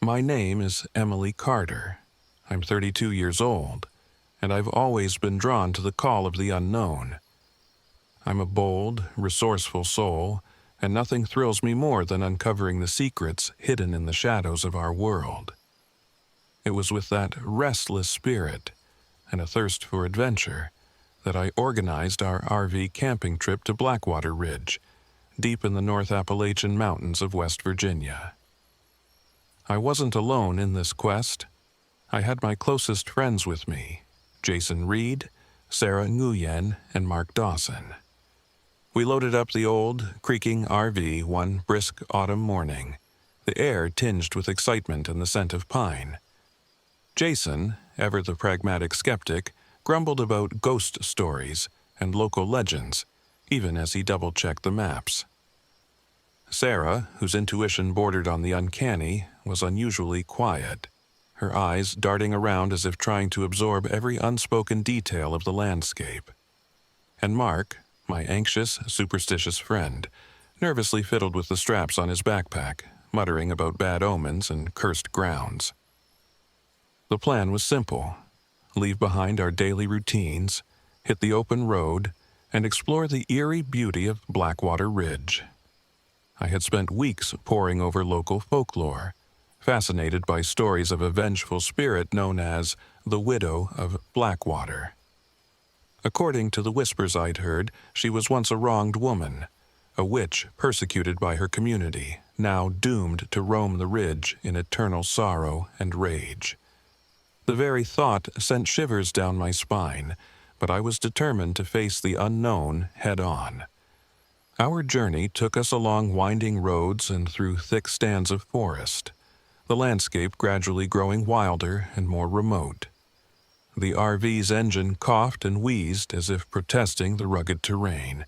My name is Emily Carter. I'm 32 years old, and I've always been drawn to the call of the unknown. I'm a bold, resourceful soul, and nothing thrills me more than uncovering the secrets hidden in the shadows of our world. It was with that restless spirit and a thirst for adventure that I organized our RV camping trip to Blackwater Ridge, deep in the North Appalachian Mountains of West Virginia. I wasn't alone in this quest. I had my closest friends with me, Jason Reed, Sarah Nguyen, and Mark Dawson. We loaded up the old, creaking RV one brisk autumn morning, the air tinged with excitement and the scent of pine. Jason, ever the pragmatic skeptic, grumbled about ghost stories and local legends, even as he double-checked the maps. Sarah, whose intuition bordered on the uncanny, was unusually quiet, her eyes darting around as if trying to absorb every unspoken detail of the landscape. And Mark, my anxious, superstitious friend, nervously fiddled with the straps on his backpack, muttering about bad omens and cursed grounds. The plan was simple: leave behind our daily routines, hit the open road, and explore the eerie beauty of Blackwater Ridge. I had spent weeks poring over local folklore, fascinated by stories of a vengeful spirit known as the Widow of Blackwater. According to the whispers I'd heard, she was once a wronged woman, a witch persecuted by her community, now doomed to roam the ridge in eternal sorrow and rage. The very thought sent shivers down my spine, but I was determined to face the unknown head-on. Our journey took us along winding roads and through thick stands of forest, the landscape gradually growing wilder and more remote. The RV's engine coughed and wheezed as if protesting the rugged terrain,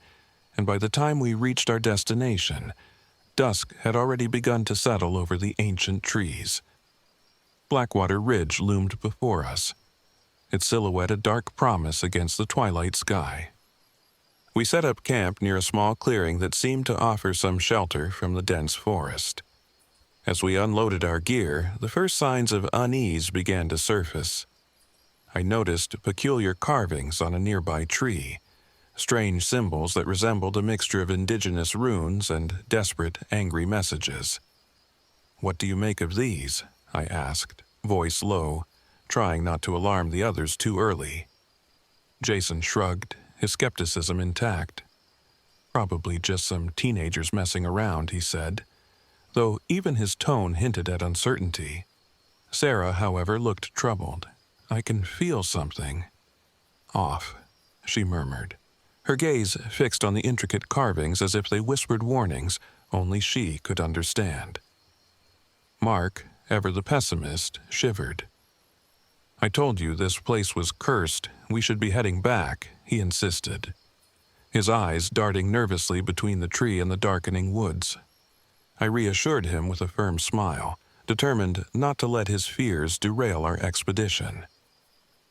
and by the time we reached our destination, dusk had already begun to settle over the ancient trees. Blackwater Ridge loomed before us, its silhouette a dark promise against the twilight sky. We set up camp near a small clearing that seemed to offer some shelter from the dense forest. As we unloaded our gear, the first signs of unease began to surface. I noticed peculiar carvings on a nearby tree, strange symbols that resembled a mixture of indigenous runes and desperate, angry messages. "What do you make of these?" I asked, voice low, trying not to alarm the others too early. Jason shrugged, his skepticism intact. "Probably just some teenagers messing around," he said, though even his tone hinted at uncertainty. Sarah, however, looked troubled. "I can feel something off," she murmured, her gaze fixed on the intricate carvings as if they whispered warnings only she could understand. Mark, ever the pessimist, shivered. "I told you this place was cursed. We should be heading back," he insisted, his eyes darting nervously between the tree and the darkening woods. I reassured him with a firm smile, determined not to let his fears derail our expedition.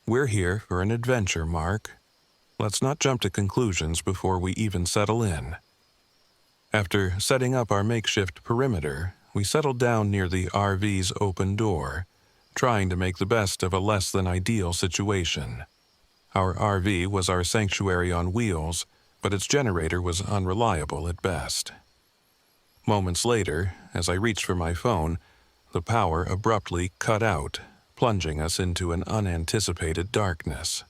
"We're here for an adventure, Mark. Let's not jump to conclusions before we even settle in." After setting up our makeshift perimeter, we settled down near the RV's open door, trying to make the best of a less-than-ideal situation. Our RV was our sanctuary on wheels, but its generator was unreliable at best. Moments later, as I reached for my phone, the power abruptly cut out, plunging us into an unanticipated darkness.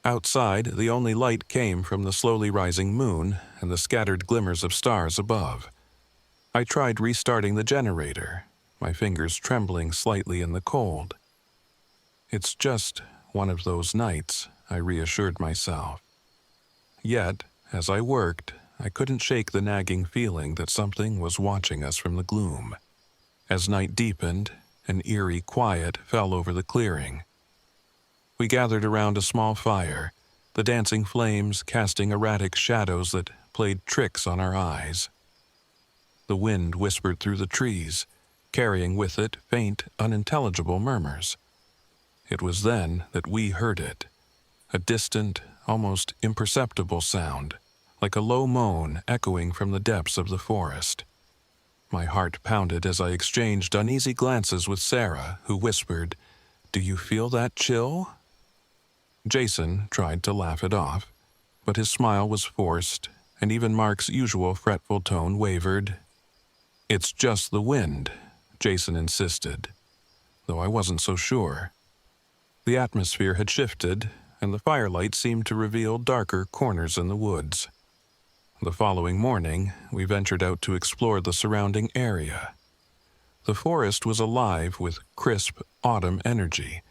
Outside, the only light came from the slowly rising moon and the scattered glimmers of stars above. I tried restarting the generator, my fingers trembling slightly in the cold. "It's just one of those nights," I reassured myself. Yet, as I worked, I couldn't shake the nagging feeling that something was watching us from the gloom. As night deepened, an eerie quiet fell over the clearing. We gathered around a small fire, the dancing flames casting erratic shadows that played tricks on our eyes. The wind whispered through the trees, carrying with it faint, unintelligible murmurs. It was then that we heard it, a distant, almost imperceptible sound, like a low moan echoing from the depths of the forest. My heart pounded as I exchanged uneasy glances with Sarah, who whispered, "Do you feel that chill?" Jason tried to laugh it off, but his smile was forced, and even Mark's usual fretful tone wavered. "It's just the wind," Jason insisted, though I wasn't so sure. The atmosphere had shifted, and the firelight seemed to reveal darker corners in the woods. The following morning, we ventured out to explore the surrounding area. The forest was alive with crisp autumn energy,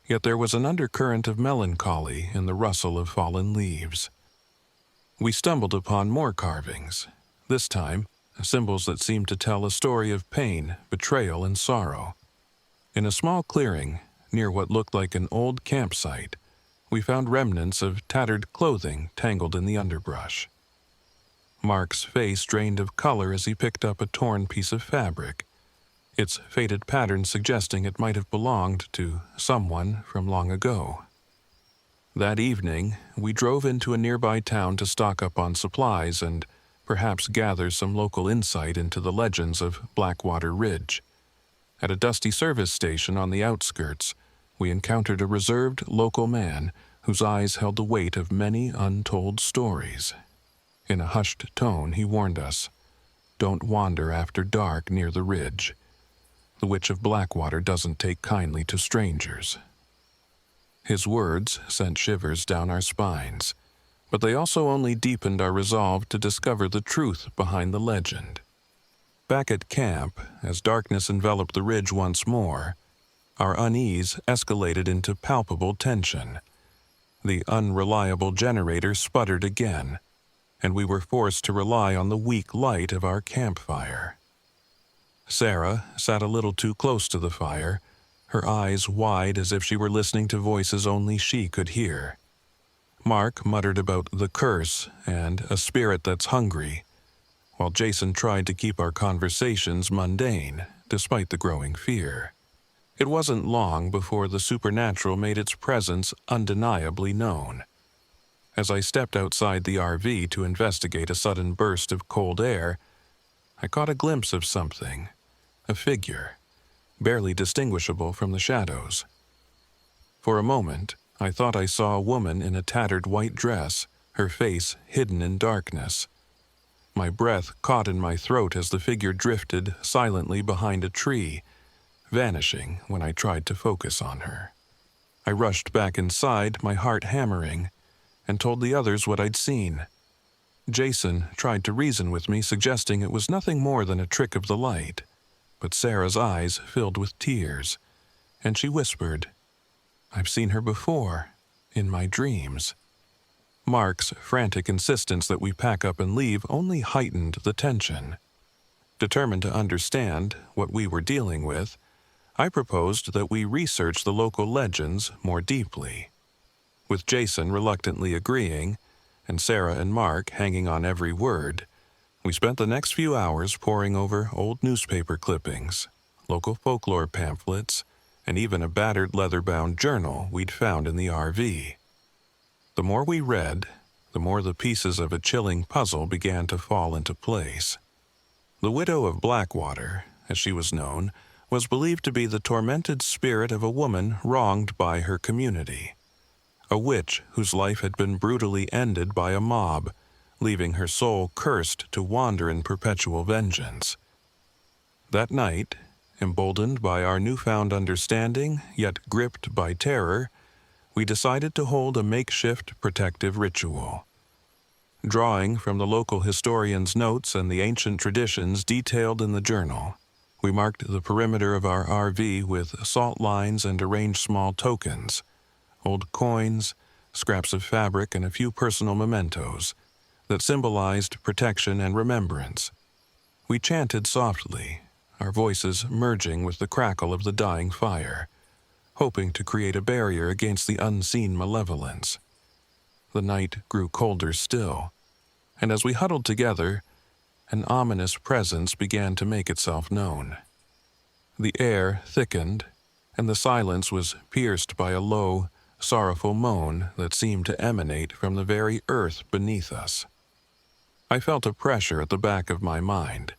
yet there was an undercurrent of melancholy in the rustle of fallen leaves. We stumbled upon more carvings, this time symbols that seemed to tell a story of pain, betrayal, and sorrow. In a small clearing, near what looked like an old campsite, we found remnants of tattered clothing tangled in the underbrush. Mark's face drained of color as he picked up a torn piece of fabric, its faded pattern suggesting it might have belonged to someone from long ago. That evening, we drove into a nearby town to stock up on supplies and perhaps gather some local insight into the legends of Blackwater Ridge. At a dusty service station on the outskirts, we encountered a reserved local man whose eyes held the weight of many untold stories. In a hushed tone, he warned us, "Don't wander after dark near the ridge. The Witch of Blackwater doesn't take kindly to strangers." His words sent shivers down our spines, but they also only deepened our resolve to discover the truth behind the legend. Back at camp, as darkness enveloped the ridge once more, our unease escalated into palpable tension. The unreliable generator sputtered again, and we were forced to rely on the weak light of our campfire. Sarah sat a little too close to the fire, her eyes wide as if she were listening to voices only she could hear. Mark muttered about the curse and a spirit that's hungry, while Jason tried to keep our conversations mundane, despite the growing fear. It wasn't long before the supernatural made its presence undeniably known. As I stepped outside the RV to investigate a sudden burst of cold air, I caught a glimpse of something, a figure, barely distinguishable from the shadows. For a moment, I thought I saw a woman in a tattered white dress, her face hidden in darkness. My breath caught in my throat as the figure drifted silently behind a tree, vanishing when I tried to focus on her. I rushed back inside, my heart hammering, and told the others what I'd seen. Jason tried to reason with me, suggesting it was nothing more than a trick of the light, but Sarah's eyes filled with tears, and she whispered, "I've seen her before, in my dreams." Mark's frantic insistence that we pack up and leave only heightened the tension. Determined to understand what we were dealing with, I proposed that we research the local legends more deeply. With Jason reluctantly agreeing, and Sarah and Mark hanging on every word, we spent the next few hours poring over old newspaper clippings, local folklore pamphlets, and even a battered leather-bound journal we'd found in the RV. The more we read, the more the pieces of a chilling puzzle began to fall into place. The widow of Blackwater, as she was known, was believed to be the tormented spirit of a woman wronged by her community. A witch whose life had been brutally ended by a mob, leaving her soul cursed to wander in perpetual vengeance. That night, emboldened by our newfound understanding, yet gripped by terror, we decided to hold a makeshift protective ritual. Drawing from the local historian's notes and the ancient traditions detailed in the journal, we marked the perimeter of our RV with salt lines and arranged small tokens, old coins, scraps of fabric, and a few personal mementos that symbolized protection and remembrance. We chanted softly, our voices merging with the crackle of the dying fire, hoping to create a barrier against the unseen malevolence. The night grew colder still, and as we huddled together, an ominous presence began to make itself known. The air thickened, and the silence was pierced by a low, sorrowful moan that seemed to emanate from the very earth beneath us. I felt a pressure at the back of my mind,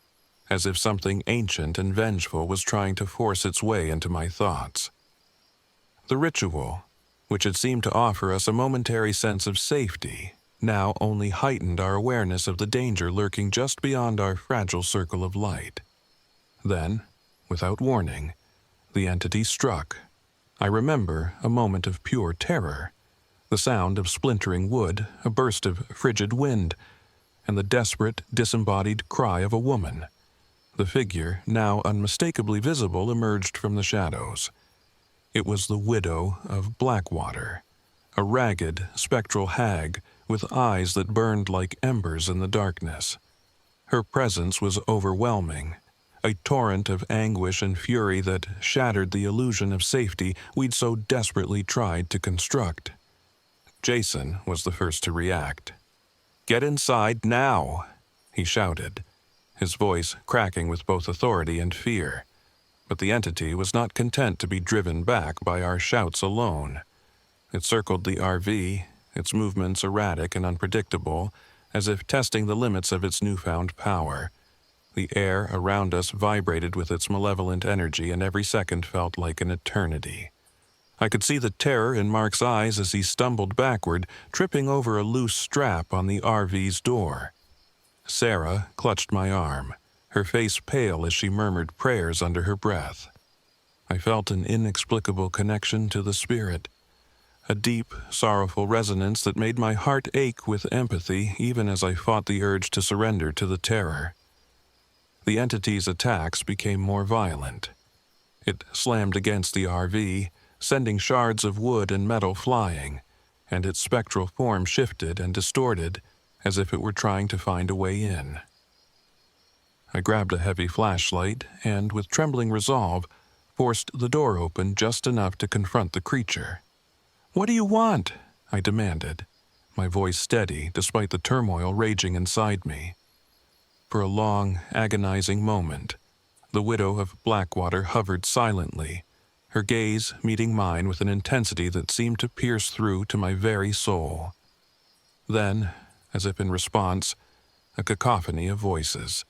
as if something ancient and vengeful was trying to force its way into my thoughts. The ritual, which had seemed to offer us a momentary sense of safety, now only heightened our awareness of the danger lurking just beyond our fragile circle of light. Then, without warning, the entity struck. I remember a moment of pure terror, the sound of splintering wood, a burst of frigid wind, and the desperate, disembodied cry of a woman. The figure, now unmistakably visible, emerged from the shadows. It was the widow of Blackwater, a ragged, spectral hag with eyes that burned like embers in the darkness. Her presence was overwhelming, a torrent of anguish and fury that shattered the illusion of safety we'd so desperately tried to construct. Jason was the first to react. "Get inside now," he shouted, his voice cracking with both authority and fear. But the entity was not content to be driven back by our shouts alone. It circled the RV, its movements erratic and unpredictable, as if testing the limits of its newfound power. The air around us vibrated with its malevolent energy, and every second felt like an eternity. I could see the terror in Mark's eyes as he stumbled backward, tripping over a loose strap on the RV's door. Sarah clutched my arm, her face pale as she murmured prayers under her breath. I felt an inexplicable connection to the spirit, a deep, sorrowful resonance that made my heart ache with empathy even as I fought the urge to surrender to the terror. The entity's attacks became more violent. It slammed against the RV, sending shards of wood and metal flying, and its spectral form shifted and distorted as if it were trying to find a way in. I grabbed a heavy flashlight and, with trembling resolve, forced the door open just enough to confront the creature. "What do you want?" I demanded, my voice steady despite the turmoil raging inside me. For a long, agonizing moment, the widow of Blackwater hovered silently, her gaze meeting mine with an intensity that seemed to pierce through to my very soul. Then, as if in response, a cacophony of voices,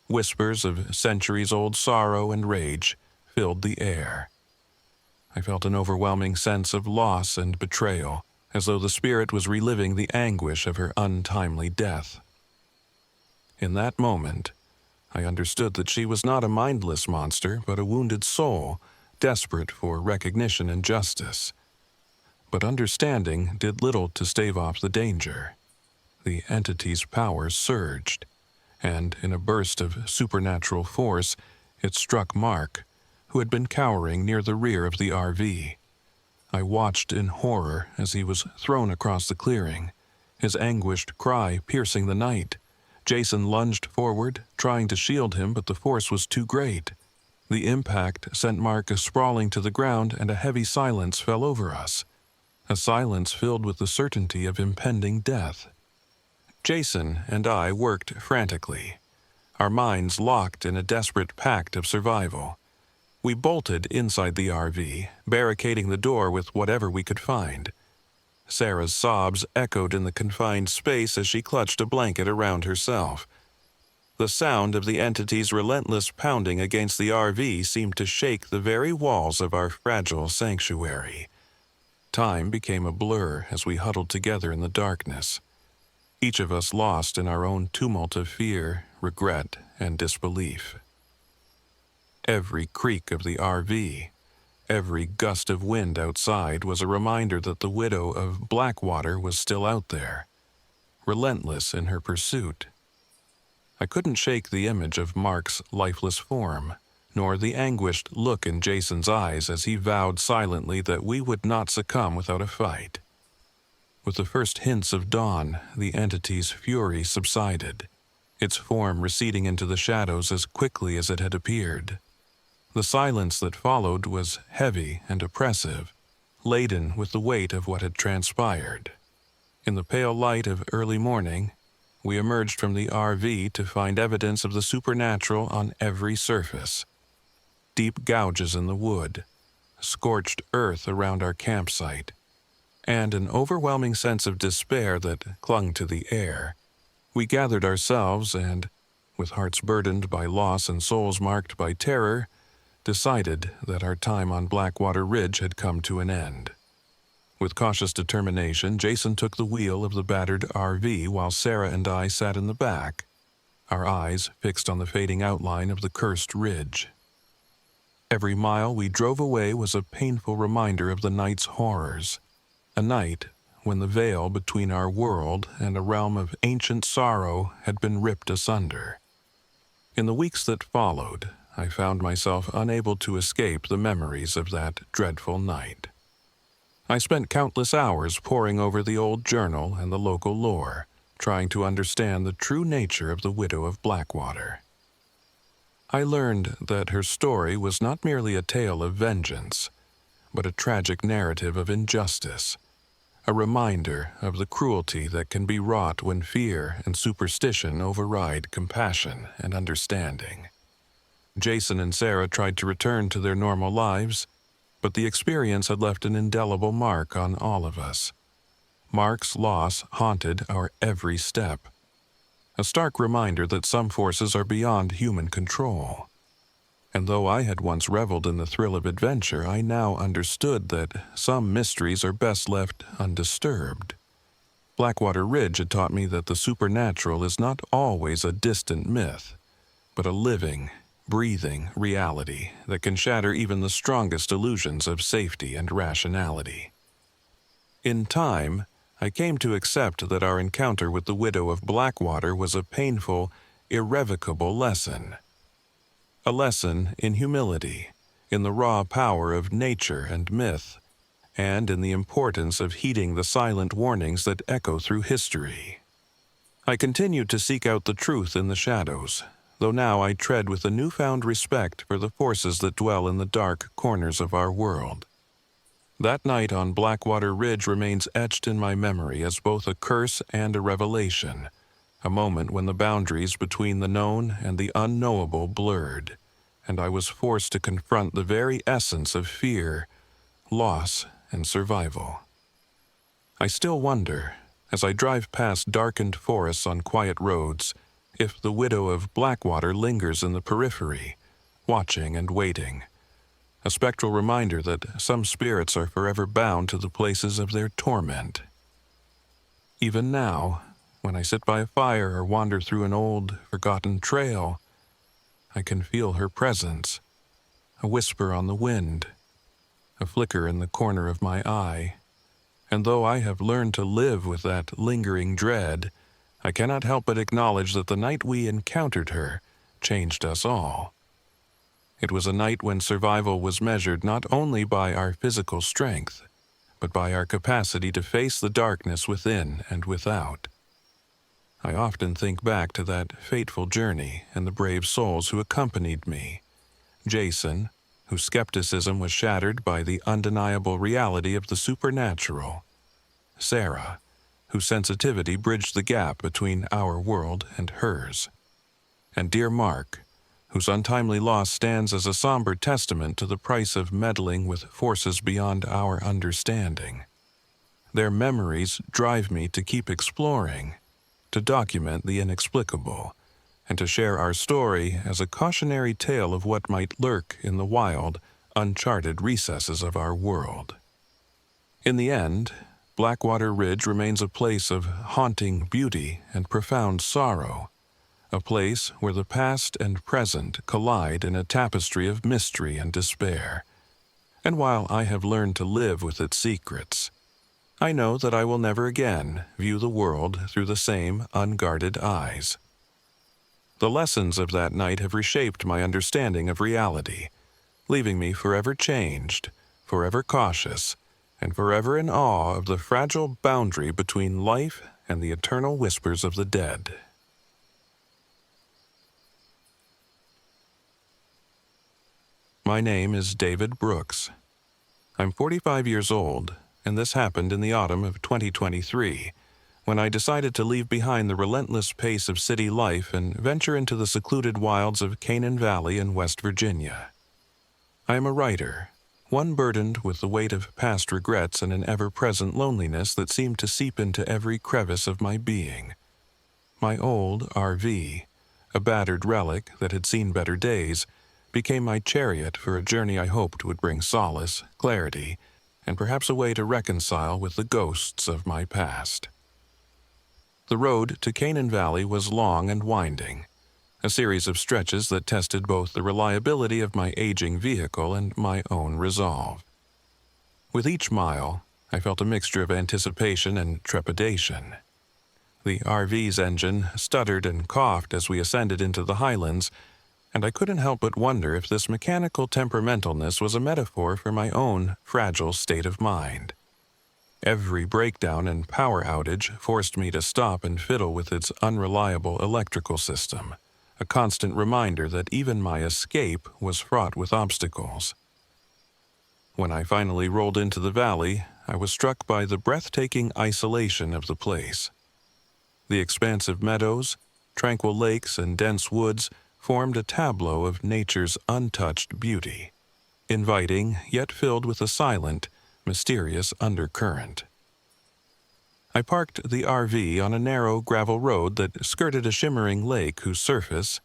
whispers of centuries-old sorrow and rage, filled the air. I felt an overwhelming sense of loss and betrayal, as though the spirit was reliving the anguish of her untimely death. In that moment, I understood that she was not a mindless monster, but a wounded soul, desperate for recognition and justice. But understanding did little to stave off the danger. The entity's powers surged, and in a burst of supernatural force, it struck Mark, who had been cowering near the rear of the RV. I watched in horror as he was thrown across the clearing, his anguished cry piercing the night. Jason lunged forward, trying to shield him, but the force was too great. The impact sent Mark sprawling to the ground, and a heavy silence fell over us, a silence filled with the certainty of impending death. Jason and I worked frantically, our minds locked in a desperate pact of survival. We bolted inside the RV, barricading the door with whatever we could find. Sarah's sobs echoed in the confined space as she clutched a blanket around herself. The sound of the entity's relentless pounding against the RV seemed to shake the very walls of our fragile sanctuary. Time became a blur as we huddled together in the darkness, each of us lost in our own tumult of fear, regret, and disbelief. Every creak of the RV, every gust of wind outside was a reminder that the widow of Blackwater was still out there, relentless in her pursuit. I couldn't shake the image of Mark's lifeless form, nor the anguished look in Jason's eyes as he vowed silently that we would not succumb without a fight. With the first hints of dawn, the entity's fury subsided, its form receding into the shadows as quickly as it had appeared. The silence that followed was heavy and oppressive, laden with the weight of what had transpired. In the pale light of early morning, we emerged from the RV to find evidence of the supernatural on every surface. Deep gouges in the wood, scorched earth around our campsite, and an overwhelming sense of despair that clung to the air. We gathered ourselves and, with hearts burdened by loss and souls marked by terror, decided that our time on Blackwater Ridge had come to an end. With cautious determination, Jason took the wheel of the battered RV while Sarah and I sat in the back, our eyes fixed on the fading outline of the cursed ridge. Every mile we drove away was a painful reminder of the night's horrors, a night when the veil between our world and a realm of ancient sorrow had been ripped asunder. In the weeks that followed, I found myself unable to escape the memories of that dreadful night. I spent countless hours poring over the old journal and the local lore, trying to understand the true nature of the widow of Blackwater. I learned that her story was not merely a tale of vengeance, but a tragic narrative of injustice, a reminder of the cruelty that can be wrought when fear and superstition override compassion and understanding. Jason and Sarah tried to return to their normal lives, but the experience had left an indelible mark on all of us. Mark's loss haunted our every step, a stark reminder that some forces are beyond human control. And though I had once reveled in the thrill of adventure, I now understood that some mysteries are best left undisturbed. Blackwater Ridge had taught me that the supernatural is not always a distant myth, but a living, breathing reality that can shatter even the strongest illusions of safety and rationality. In time, I came to accept that our encounter with the widow of Blackwater was a painful, irrevocable lesson. A lesson in humility, in the raw power of nature and myth, and in the importance of heeding the silent warnings that echo through history. I continued to seek out the truth in the shadows, though now I tread with a newfound respect for the forces that dwell in the dark corners of our world. That night on Blackwater Ridge remains etched in my memory as both a curse and a revelation, a moment when the boundaries between the known and the unknowable blurred, and I was forced to confront the very essence of fear, loss, and survival. I still wonder, as I drive past darkened forests on quiet roads, if the widow of Blackwater lingers in the periphery, watching and waiting, a spectral reminder that some spirits are forever bound to the places of their torment. Even now, when I sit by a fire or wander through an old, forgotten trail, I can feel her presence, a whisper on the wind, a flicker in the corner of my eye, and though I have learned to live with that lingering dread, I cannot help but acknowledge that the night we encountered her changed us all. It was a night when survival was measured not only by our physical strength, but by our capacity to face the darkness within and without. I often think back to that fateful journey and the brave souls who accompanied me. Jason, whose skepticism was shattered by the undeniable reality of the supernatural. Sarah, whose sensitivity bridged the gap between our world and hers. And dear Mark, whose untimely loss stands as a somber testament to the price of meddling with forces beyond our understanding. Their memories drive me to keep exploring, to document the inexplicable, and to share our story as a cautionary tale of what might lurk in the wild, uncharted recesses of our world. In the end, Blackwater Ridge remains a place of haunting beauty and profound sorrow, a place where the past and present collide in a tapestry of mystery and despair. And while I have learned to live with its secrets, I know that I will never again view the world through the same unguarded eyes. The lessons of that night have reshaped my understanding of reality, leaving me forever changed, forever cautious, and forever in awe of the fragile boundary between life and the eternal whispers of the dead. My name is David Brooks. I'm 45 years old, and this happened in the autumn of 2023, when I decided to leave behind the relentless pace of city life and venture into the secluded wilds of Canaan Valley in West Virginia. I am a writer, one burdened with the weight of past regrets and an ever-present loneliness that seemed to seep into every crevice of my being. My old RV, A battered relic that had seen better days became my chariot for a journey I hoped would bring solace, clarity, and perhaps a way to reconcile with the ghosts of my past. The road to Canaan Valley was long and winding, a series of stretches that tested both the reliability of my aging vehicle and my own resolve. With each mile, I felt a mixture of anticipation and trepidation. The RV's engine stuttered and coughed as we ascended into the Highlands, and I couldn't help but wonder if this mechanical temperamentalness was a metaphor for my own fragile state of mind. Every breakdown and power outage forced me to stop and fiddle with its unreliable electrical system, a constant reminder that even my escape was fraught with obstacles. When I finally rolled into the valley, I was struck by the breathtaking isolation of the place. The expansive meadows, tranquil lakes, and dense woods formed a tableau of nature's untouched beauty, inviting yet filled with a silent, mysterious undercurrent. I parked the RV on a narrow gravel road that skirted a shimmering lake whose surface,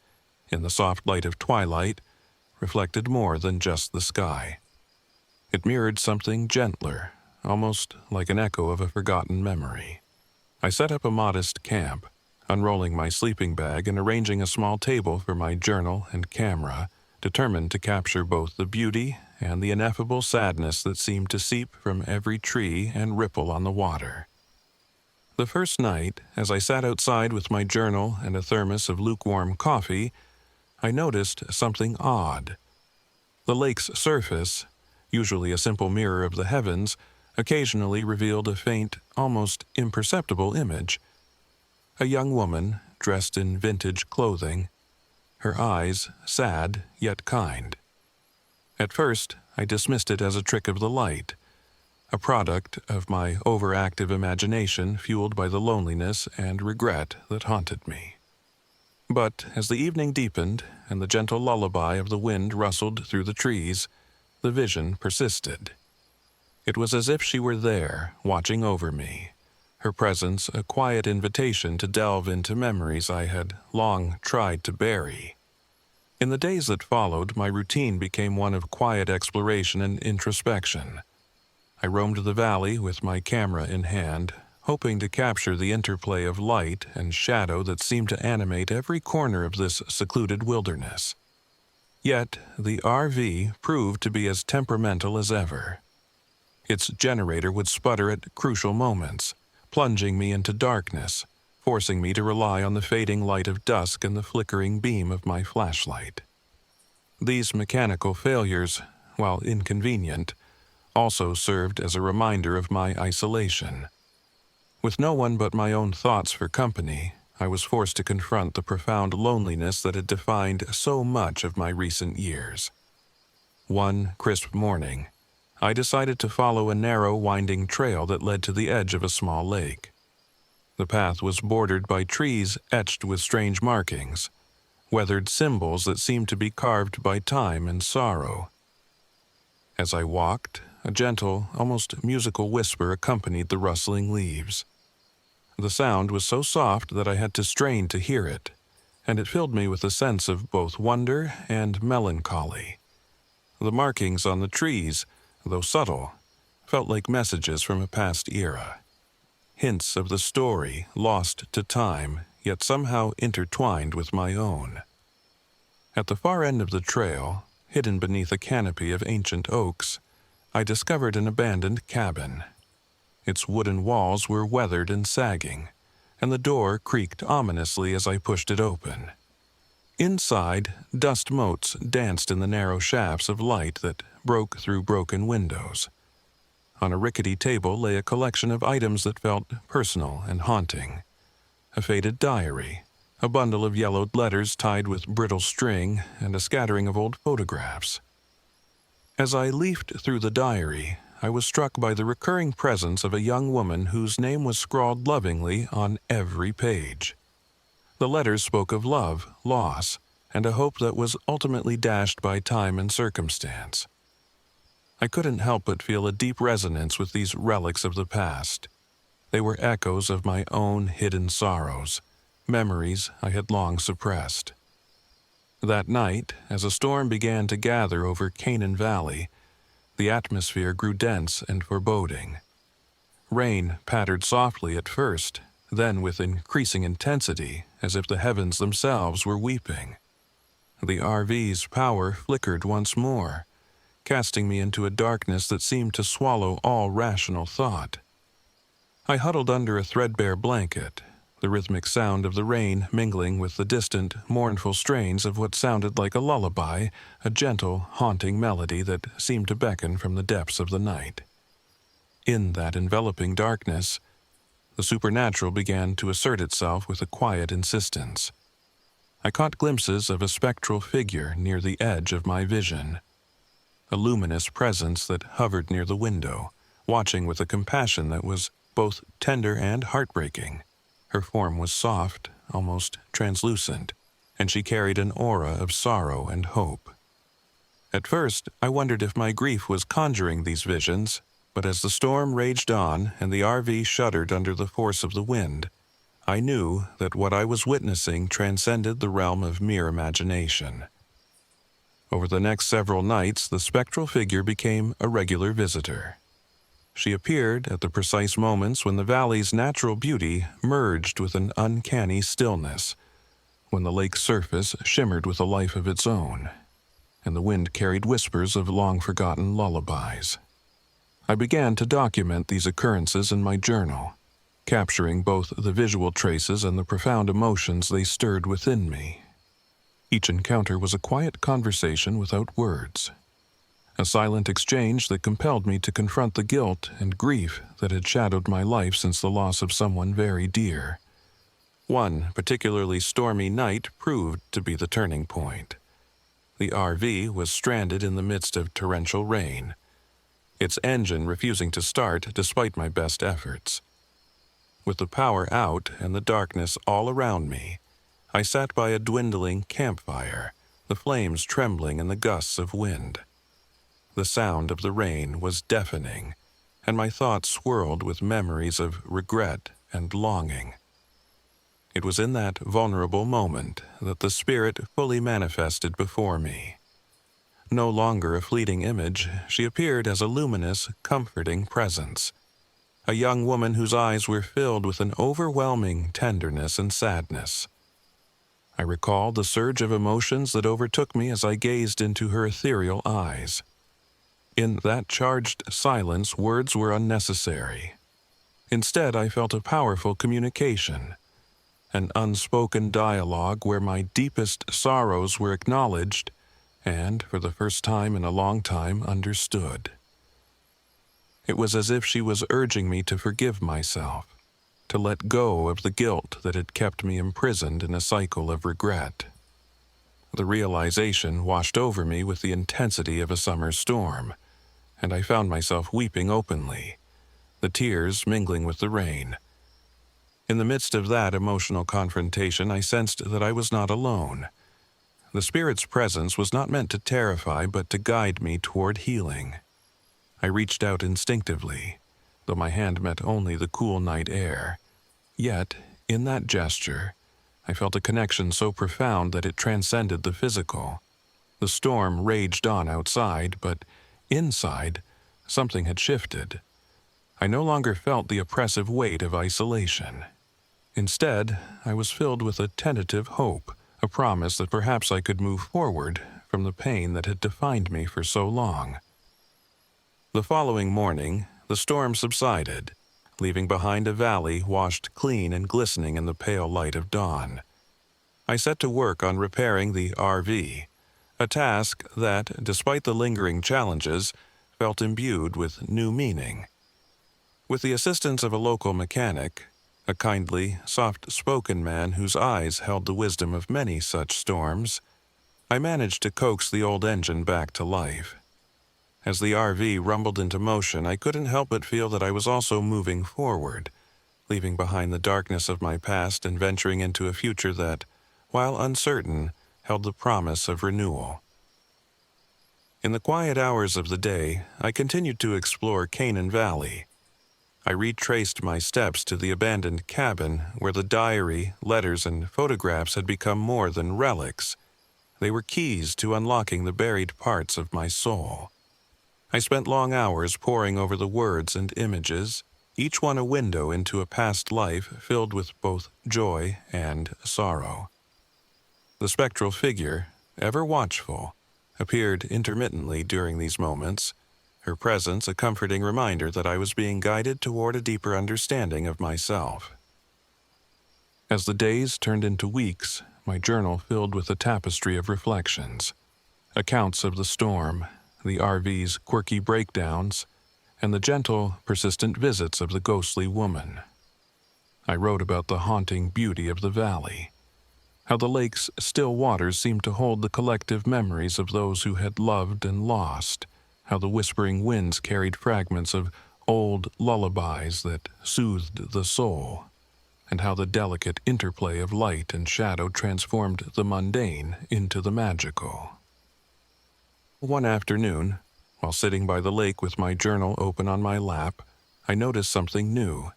in the soft light of twilight, reflected more than just the sky. It mirrored something gentler, almost like an echo of a forgotten memory. I set up a modest camp, unrolling my sleeping bag and arranging a small table for my journal and camera, determined to capture both the beauty and the ineffable sadness that seemed to seep from every tree and ripple on the water. The first night, as I sat outside with my journal and a thermos of lukewarm coffee, I noticed something odd. The lake's surface, usually a simple mirror of the heavens, occasionally revealed a faint, almost imperceptible image. A young woman, dressed in vintage clothing, her eyes sad yet kind. At first, I dismissed it as a trick of the light, a product of my overactive imagination fueled by the loneliness and regret that haunted me. But as the evening deepened and the gentle lullaby of the wind rustled through the trees, the vision persisted. It was as if she were there, watching over me, her presence a quiet invitation to delve into memories I had long tried to bury. In the days that followed, my routine became one of quiet exploration and introspection. I roamed the valley with my camera in hand, hoping to capture the interplay of light and shadow that seemed to animate every corner of this secluded wilderness. Yet, the RV proved to be as temperamental as ever. Its generator would sputter at crucial moments, plunging me into darkness, forcing me to rely on the fading light of dusk and the flickering beam of my flashlight. These mechanical failures, while inconvenient, also served as a reminder of my isolation. With no one but my own thoughts for company, I was forced to confront the profound loneliness that had defined so much of my recent years. One crisp morning, I decided to follow a narrow, winding trail that led to the edge of a small lake. The path was bordered by trees etched with strange markings, weathered symbols that seemed to be carved by time and sorrow. As I walked, a gentle, almost musical whisper accompanied the rustling leaves. The sound was so soft that I had to strain to hear it, and it filled me with a sense of both wonder and melancholy. The markings on the trees, though subtle, felt like messages from a past era. Hints of the story lost to time, yet somehow intertwined with my own. At the far end of the trail, hidden beneath a canopy of ancient oaks, I discovered an abandoned cabin. Its wooden walls were weathered and sagging, and the door creaked ominously as I pushed it open. Inside, dust motes danced in the narrow shafts of light that broke through broken windows. On a rickety table lay a collection of items that felt personal and haunting. A faded diary, a bundle of yellowed letters tied with brittle string, and a scattering of old photographs. As I leafed through the diary, I was struck by the recurring presence of a young woman whose name was scrawled lovingly on every page. The letters spoke of love, loss, and a hope that was ultimately dashed by time and circumstance. I couldn't help but feel a deep resonance with these relics of the past. They were echoes of my own hidden sorrows, memories I had long suppressed. That night, as a storm began to gather over Canaan Valley, the atmosphere grew dense and foreboding. Rain pattered softly at first, then with increasing intensity, as if the heavens themselves were weeping. The RV's power flickered once more, casting me into a darkness that seemed to swallow all rational thought. I huddled under a threadbare blanket, the rhythmic sound of the rain mingling with the distant, mournful strains of what sounded like a lullaby, a gentle, haunting melody that seemed to beckon from the depths of the night. In that enveloping darkness, the supernatural began to assert itself with a quiet insistence. I caught glimpses of a spectral figure near the edge of my vision, a luminous presence that hovered near the window, watching with a compassion that was both tender and heartbreaking. Her form was soft, almost translucent, and she carried an aura of sorrow and hope. At first, I wondered if my grief was conjuring these visions, but as the storm raged on and the RV shuddered under the force of the wind, I knew that what I was witnessing transcended the realm of mere imagination. Over the next several nights, the spectral figure became a regular visitor. She appeared at the precise moments when the valley's natural beauty merged with an uncanny stillness, when the lake's surface shimmered with a life of its own, and the wind carried whispers of long-forgotten lullabies. I began to document these occurrences in my journal, capturing both the visual traces and the profound emotions they stirred within me. Each encounter was a quiet conversation without words, a silent exchange that compelled me to confront the guilt and grief that had shadowed my life since the loss of someone very dear. One particularly stormy night proved to be the turning point. The RV was stranded in the midst of torrential rain, its engine refusing to start despite my best efforts. With the power out and the darkness all around me, I sat by a dwindling campfire, the flames trembling in the gusts of wind. The sound of the rain was deafening, and my thoughts swirled with memories of regret and longing. It was in that vulnerable moment that the spirit fully manifested before me. No longer a fleeting image, she appeared as a luminous, comforting presence, a young woman whose eyes were filled with an overwhelming tenderness and sadness. I recalled the surge of emotions that overtook me as I gazed into her ethereal eyes. In that charged silence, words were unnecessary. Instead, I felt a powerful communication, an unspoken dialogue where my deepest sorrows were acknowledged and, for the first time in a long time, understood. It was as if she was urging me to forgive myself, to let go of the guilt that had kept me imprisoned in a cycle of regret. The realization washed over me with the intensity of a summer storm, and I found myself weeping openly, the tears mingling with the rain. In the midst of that emotional confrontation, I sensed that I was not alone. The spirit's presence was not meant to terrify, but to guide me toward healing. I reached out instinctively, though my hand met only the cool night air. Yet, in that gesture, I felt a connection so profound that it transcended the physical. The storm raged on outside, but inside, something had shifted. I no longer felt the oppressive weight of isolation. Instead, I was filled with a tentative hope, a promise that perhaps I could move forward from the pain that had defined me for so long. The following morning, the storm subsided, leaving behind a valley washed clean and glistening in the pale light of dawn. I set to work on repairing the RV, a task that, despite the lingering challenges, felt imbued with new meaning. With the assistance of a local mechanic, a kindly, soft-spoken man whose eyes held the wisdom of many such storms, I managed to coax the old engine back to life. As the RV rumbled into motion, I couldn't help but feel that I was also moving forward, leaving behind the darkness of my past and venturing into a future that, while uncertain, held the promise of renewal. In the quiet hours of the day, I continued to explore Canaan Valley. I retraced my steps to the abandoned cabin where the diary, letters, and photographs had become more than relics. They were keys to unlocking the buried parts of my soul. I spent long hours poring over the words and images, each one a window into a past life filled with both joy and sorrow. The spectral figure, ever watchful, appeared intermittently during these moments, her presence a comforting reminder that I was being guided toward a deeper understanding of myself. As the days turned into weeks, my journal filled with a tapestry of reflections, accounts of the storm, the RV's quirky breakdowns, and the gentle, persistent visits of the ghostly woman. I wrote about the haunting beauty of the valley, how the lake's still waters seemed to hold the collective memories of those who had loved and lost, how the whispering winds carried fragments of old lullabies that soothed the soul, and how the delicate interplay of light and shadow transformed the mundane into the magical. One afternoon, while sitting by the lake with my journal open on my lap, I noticed something new.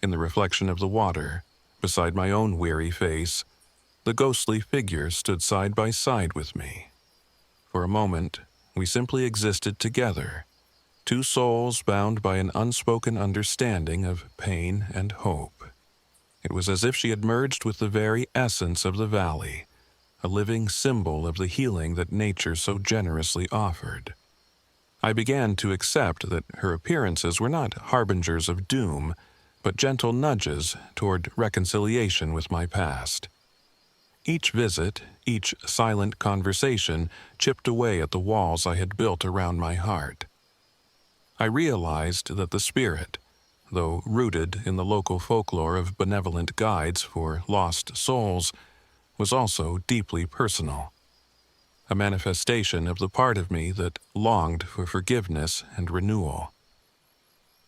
In the reflection of the water, beside my own weary face, the ghostly figure stood side by side with me. For a moment, we simply existed together, two souls bound by an unspoken understanding of pain and hope. It was as if she had merged with the very essence of the valley, a living symbol of the healing that nature so generously offered. I began to accept that her appearances were not harbingers of doom, but gentle nudges toward reconciliation with my past. Each visit, each silent conversation chipped away at the walls I had built around my heart. I realized that the spirit, though rooted in the local folklore of benevolent guides for lost souls, was also deeply personal, a manifestation of the part of me that longed for forgiveness and renewal.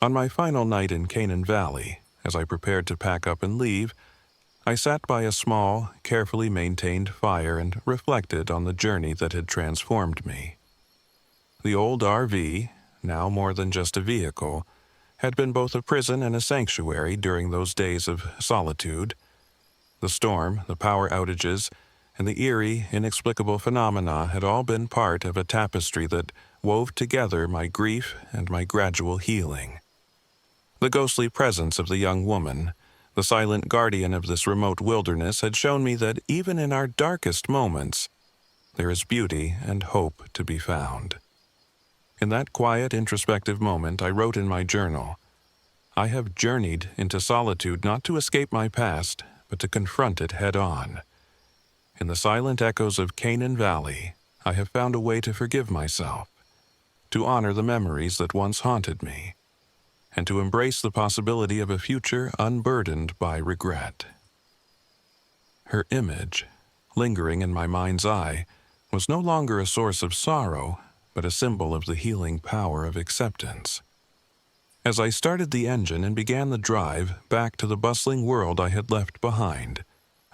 On my final night in Canaan Valley, as I prepared to pack up and leave, I sat by a small, carefully maintained fire and reflected on the journey that had transformed me. The old RV, now more than just a vehicle, had been both a prison and a sanctuary during those days of solitude. The storm, the power outages, and the eerie, inexplicable phenomena had all been part of a tapestry that wove together my grief and my gradual healing. The ghostly presence of the young woman, the silent guardian of this remote wilderness, had shown me that even in our darkest moments, there is beauty and hope to be found. In that quiet, introspective moment, I wrote in my journal, "I have journeyed into solitude not to escape my past, but to confront it head-on. In the silent echoes of Canaan Valley, I have found a way to forgive myself, to honor the memories that once haunted me, and to embrace the possibility of a future unburdened by regret." Her image, lingering in my mind's eye, was no longer a source of sorrow, but a symbol of the healing power of acceptance. As I started the engine and began the drive back to the bustling world I had left behind,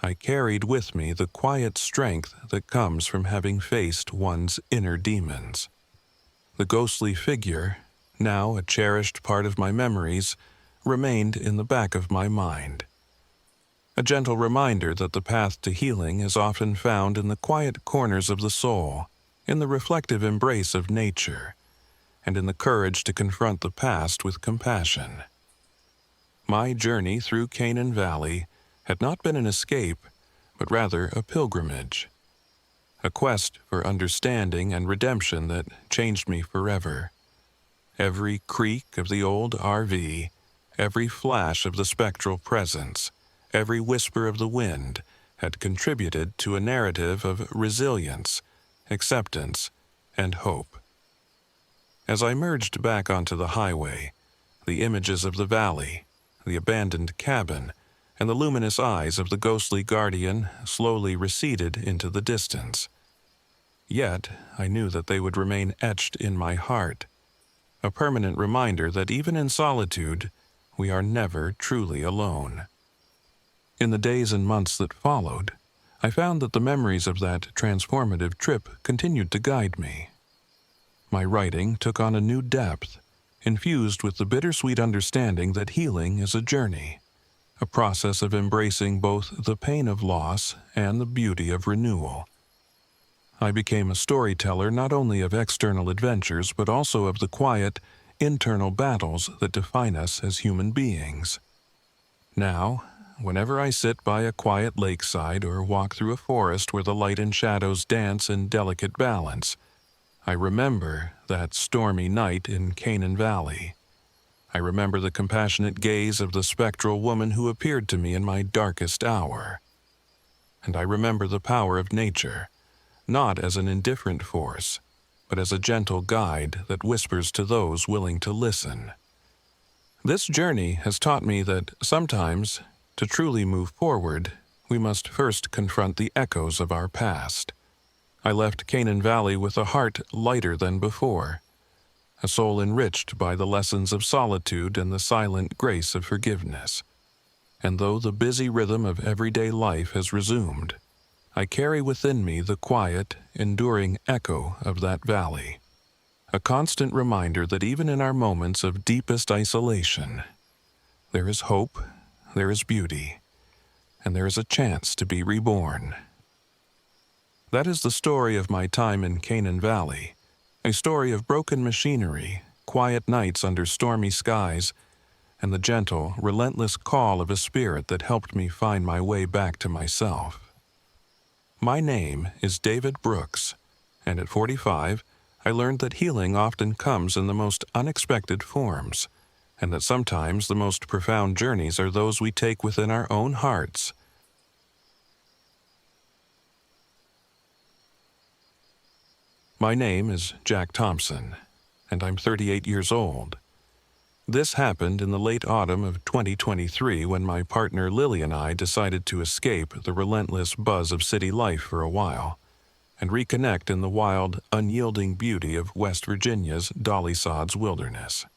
I carried with me the quiet strength that comes from having faced one's inner demons. The ghostly figure, now a cherished part of my memories, remained in the back of my mind. A gentle reminder that the path to healing is often found in the quiet corners of the soul, in the reflective embrace of nature, and in the courage to confront the past with compassion. My journey through Canaan Valley had not been an escape, but rather a pilgrimage, a quest for understanding and redemption that changed me forever. Every creak of the old RV, every flash of the spectral presence, every whisper of the wind had contributed to a narrative of resilience, acceptance, and hope. As I merged back onto the highway, the images of the valley, the abandoned cabin, and the luminous eyes of the ghostly guardian slowly receded into the distance. Yet I knew that they would remain etched in my heart, a permanent reminder that even in solitude, we are never truly alone. In the days and months that followed, I found that the memories of that transformative trip continued to guide me. My writing took on a new depth, infused with the bittersweet understanding that healing is a journey, a process of embracing both the pain of loss and the beauty of renewal. I became a storyteller not only of external adventures but also of the quiet, internal battles that define us as human beings. Now, whenever I sit by a quiet lakeside or walk through a forest where the light and shadows dance in delicate balance, I remember that stormy night in Canaan Valley. I remember the compassionate gaze of the spectral woman who appeared to me in my darkest hour. And I remember the power of nature, not as an indifferent force, but as a gentle guide that whispers to those willing to listen. This journey has taught me that sometimes, to truly move forward, we must first confront the echoes of our past. I left Canaan Valley with a heart lighter than before, a soul enriched by the lessons of solitude and the silent grace of forgiveness. And though the busy rhythm of everyday life has resumed, I carry within me the quiet, enduring echo of that valley, a constant reminder that even in our moments of deepest isolation, there is hope, there is beauty, and there is a chance to be reborn. That is the story of my time in Canaan Valley, a story of broken machinery, quiet nights under stormy skies, and the gentle, relentless call of a spirit that helped me find my way back to myself. My name is David Brooks, and at 45, I learned that healing often comes in the most unexpected forms, and that sometimes the most profound journeys are those we take within our own hearts. My name is Jack Thompson, and I'm 38 years old. This happened in the late autumn of 2023 when my partner Lily and I decided to escape the relentless buzz of city life for a while and reconnect in the wild, unyielding beauty of West Virginia's Dolly Sods wilderness.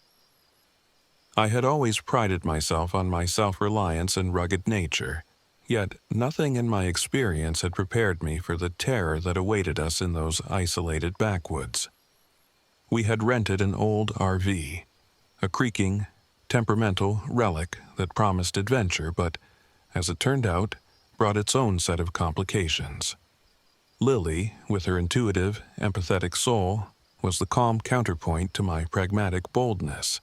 I had always prided myself on my self-reliance and rugged nature, yet nothing in my experience had prepared me for the terror that awaited us in those isolated backwoods. We had rented an old RV, a creaking, temperamental relic that promised adventure but, as it turned out, brought its own set of complications. Lily, with her intuitive, empathetic soul, was the calm counterpoint to my pragmatic boldness.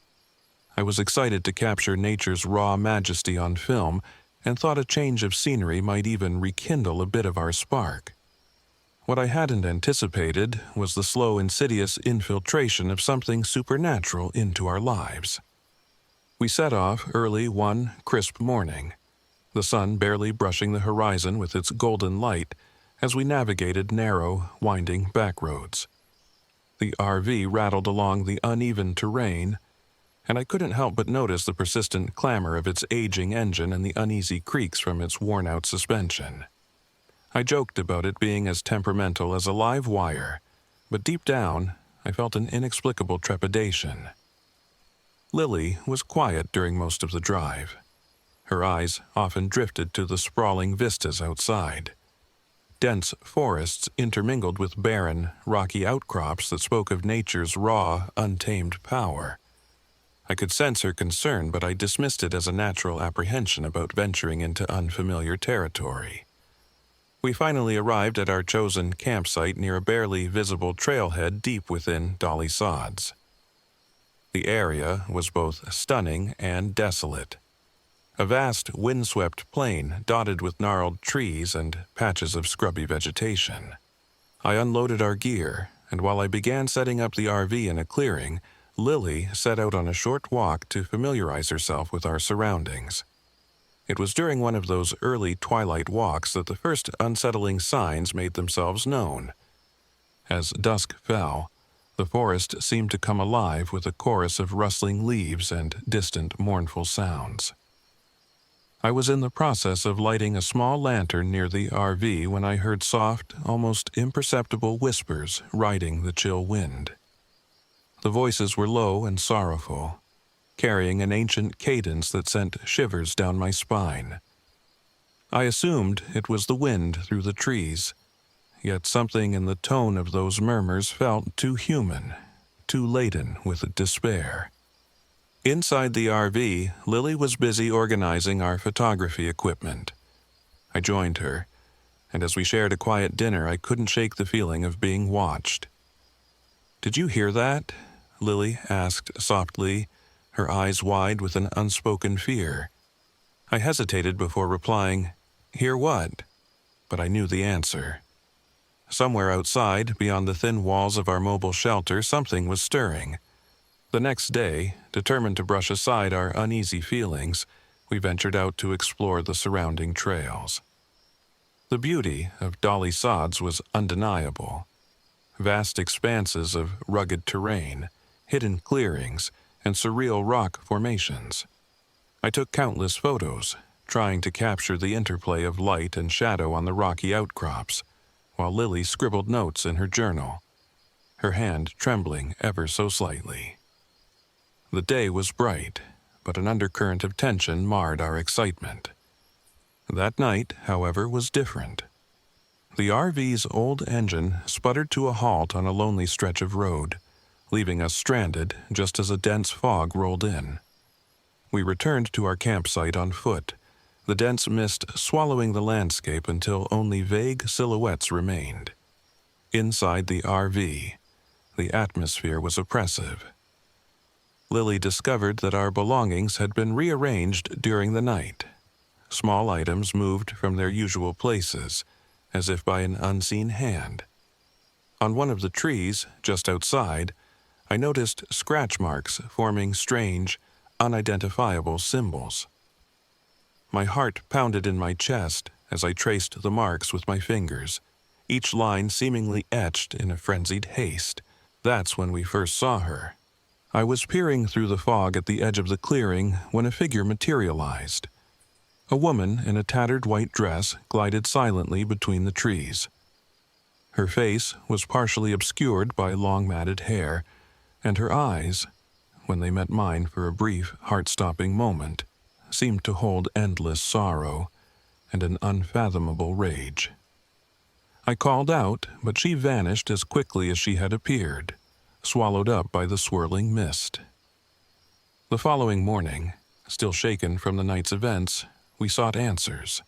I was excited to capture nature's raw majesty on film and thought a change of scenery might even rekindle a bit of our spark. What I hadn't anticipated was the slow, insidious infiltration of something supernatural into our lives. We set off early one crisp morning, the sun barely brushing the horizon with its golden light as we navigated narrow, winding back roads. The RV rattled along the uneven terrain, and I couldn't help but notice the persistent clamor of its aging engine and the uneasy creaks from its worn-out suspension. I joked about it being as temperamental as a live wire, but deep down, I felt an inexplicable trepidation. Lily was quiet during most of the drive. Her eyes often drifted to the sprawling vistas outside. Dense forests intermingled with barren, rocky outcrops that spoke of nature's raw, untamed power. I could sense her concern, but I dismissed it as a natural apprehension about venturing into unfamiliar territory. We finally arrived at our chosen campsite near a barely visible trailhead deep within Dolly Sods. The area was both stunning and desolate. A vast, windswept plain dotted with gnarled trees and patches of scrubby vegetation. I unloaded our gear, and while I began setting up the RV in a clearing, Lily set out on a short walk to familiarize herself with our surroundings. It was during one of those early twilight walks that the first unsettling signs made themselves known. As dusk fell, the forest seemed to come alive with a chorus of rustling leaves and distant mournful sounds. I was in the process of lighting a small lantern near the RV when I heard soft, almost imperceptible whispers riding the chill wind. The voices were low and sorrowful, carrying an ancient cadence that sent shivers down my spine. I assumed it was the wind through the trees, yet something in the tone of those murmurs felt too human, too laden with despair. Inside the RV, Lily was busy organizing our photography equipment. I joined her, and as we shared a quiet dinner, I couldn't shake the feeling of being watched. "Did you hear that?" Lily asked softly, her eyes wide with an unspoken fear. I hesitated before replying, "Hear what?" But I knew the answer. Somewhere outside, beyond the thin walls of our mobile shelter, something was stirring. The next day, determined to brush aside our uneasy feelings, we ventured out to explore the surrounding trails. The beauty of Dolly Sods was undeniable. Vast expanses of rugged terrain, hidden clearings, and surreal rock formations. I took countless photos, trying to capture the interplay of light and shadow on the rocky outcrops, while Lily scribbled notes in her journal, her hand trembling ever so slightly. The day was bright, but an undercurrent of tension marred our excitement. That night, however, was different. The RV's old engine sputtered to a halt on a lonely stretch of road, leaving us stranded just as a dense fog rolled in. We returned to our campsite on foot, the dense mist swallowing the landscape until only vague silhouettes remained. Inside the RV, the atmosphere was oppressive. Lily discovered that our belongings had been rearranged during the night. Small items moved from their usual places, as if by an unseen hand. On one of the trees, just outside, I noticed scratch marks forming strange, unidentifiable symbols. My heart pounded in my chest as I traced the marks with my fingers, each line seemingly etched in a frenzied haste. That's when we first saw her. I was peering through the fog at the edge of the clearing when a figure materialized. A woman in a tattered white dress glided silently between the trees. Her face was partially obscured by long matted hair, and her eyes, when they met mine for a brief, heart-stopping moment, seemed to hold endless sorrow and an unfathomable rage. I called out, but she vanished as quickly as she had appeared, swallowed up by the swirling mist. The following morning, still shaken from the night's events, we sought answers.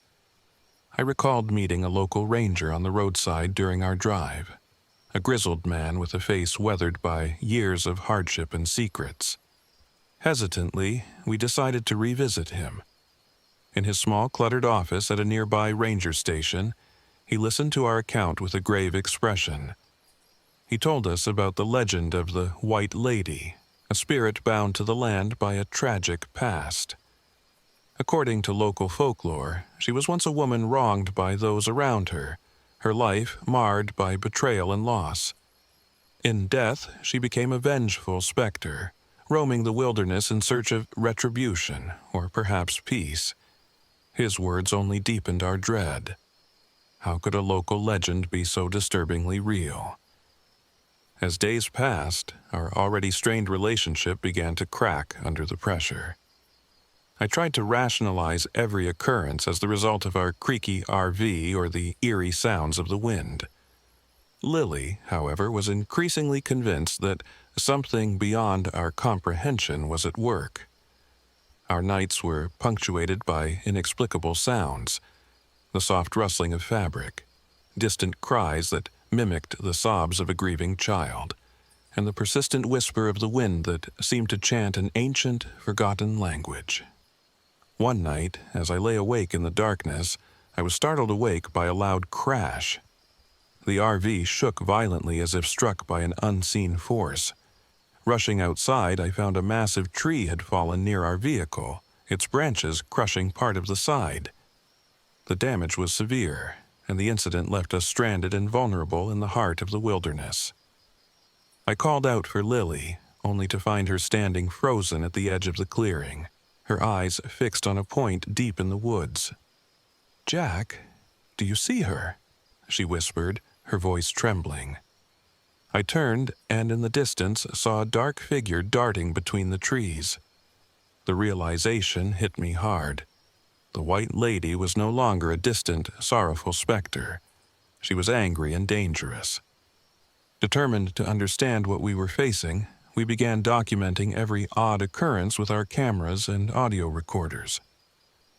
I recalled meeting a local ranger on the roadside during our drive, a grizzled man with a face weathered by years of hardship and secrets. Hesitantly, we decided to revisit him. In his small, cluttered office at a nearby ranger station, he listened to our account with a grave expression. He told us about the legend of the White Lady, a spirit bound to the land by a tragic past. According to local folklore, she was once a woman wronged by those around her life marred by betrayal and loss. In death, she became a vengeful specter, roaming the wilderness in search of retribution, or perhaps peace. His words only deepened our dread. How could a local legend be so disturbingly real? As days passed, our already strained relationship began to crack under the pressure. I tried to rationalize every occurrence as the result of our creaky RV or the eerie sounds of the wind. Lily, however, was increasingly convinced that something beyond our comprehension was at work. Our nights were punctuated by inexplicable sounds, the soft rustling of fabric, distant cries that mimicked the sobs of a grieving child, and the persistent whisper of the wind that seemed to chant an ancient, forgotten language. One night, as I lay awake in the darkness, I was startled awake by a loud crash. The RV shook violently as if struck by an unseen force. Rushing outside, I found a massive tree had fallen near our vehicle, its branches crushing part of the side. The damage was severe, and the incident left us stranded and vulnerable in the heart of the wilderness. I called out for Lily, only to find her standing frozen at the edge of the clearing, her eyes fixed on a point deep in the woods. "Jack, do you see her?" she whispered, her voice trembling. I turned and in the distance saw a dark figure darting between the trees. The realization hit me hard. The White Lady was no longer a distant, sorrowful specter. She was angry and dangerous. Determined to understand what we were facing, we began documenting every odd occurrence with our cameras and audio recorders.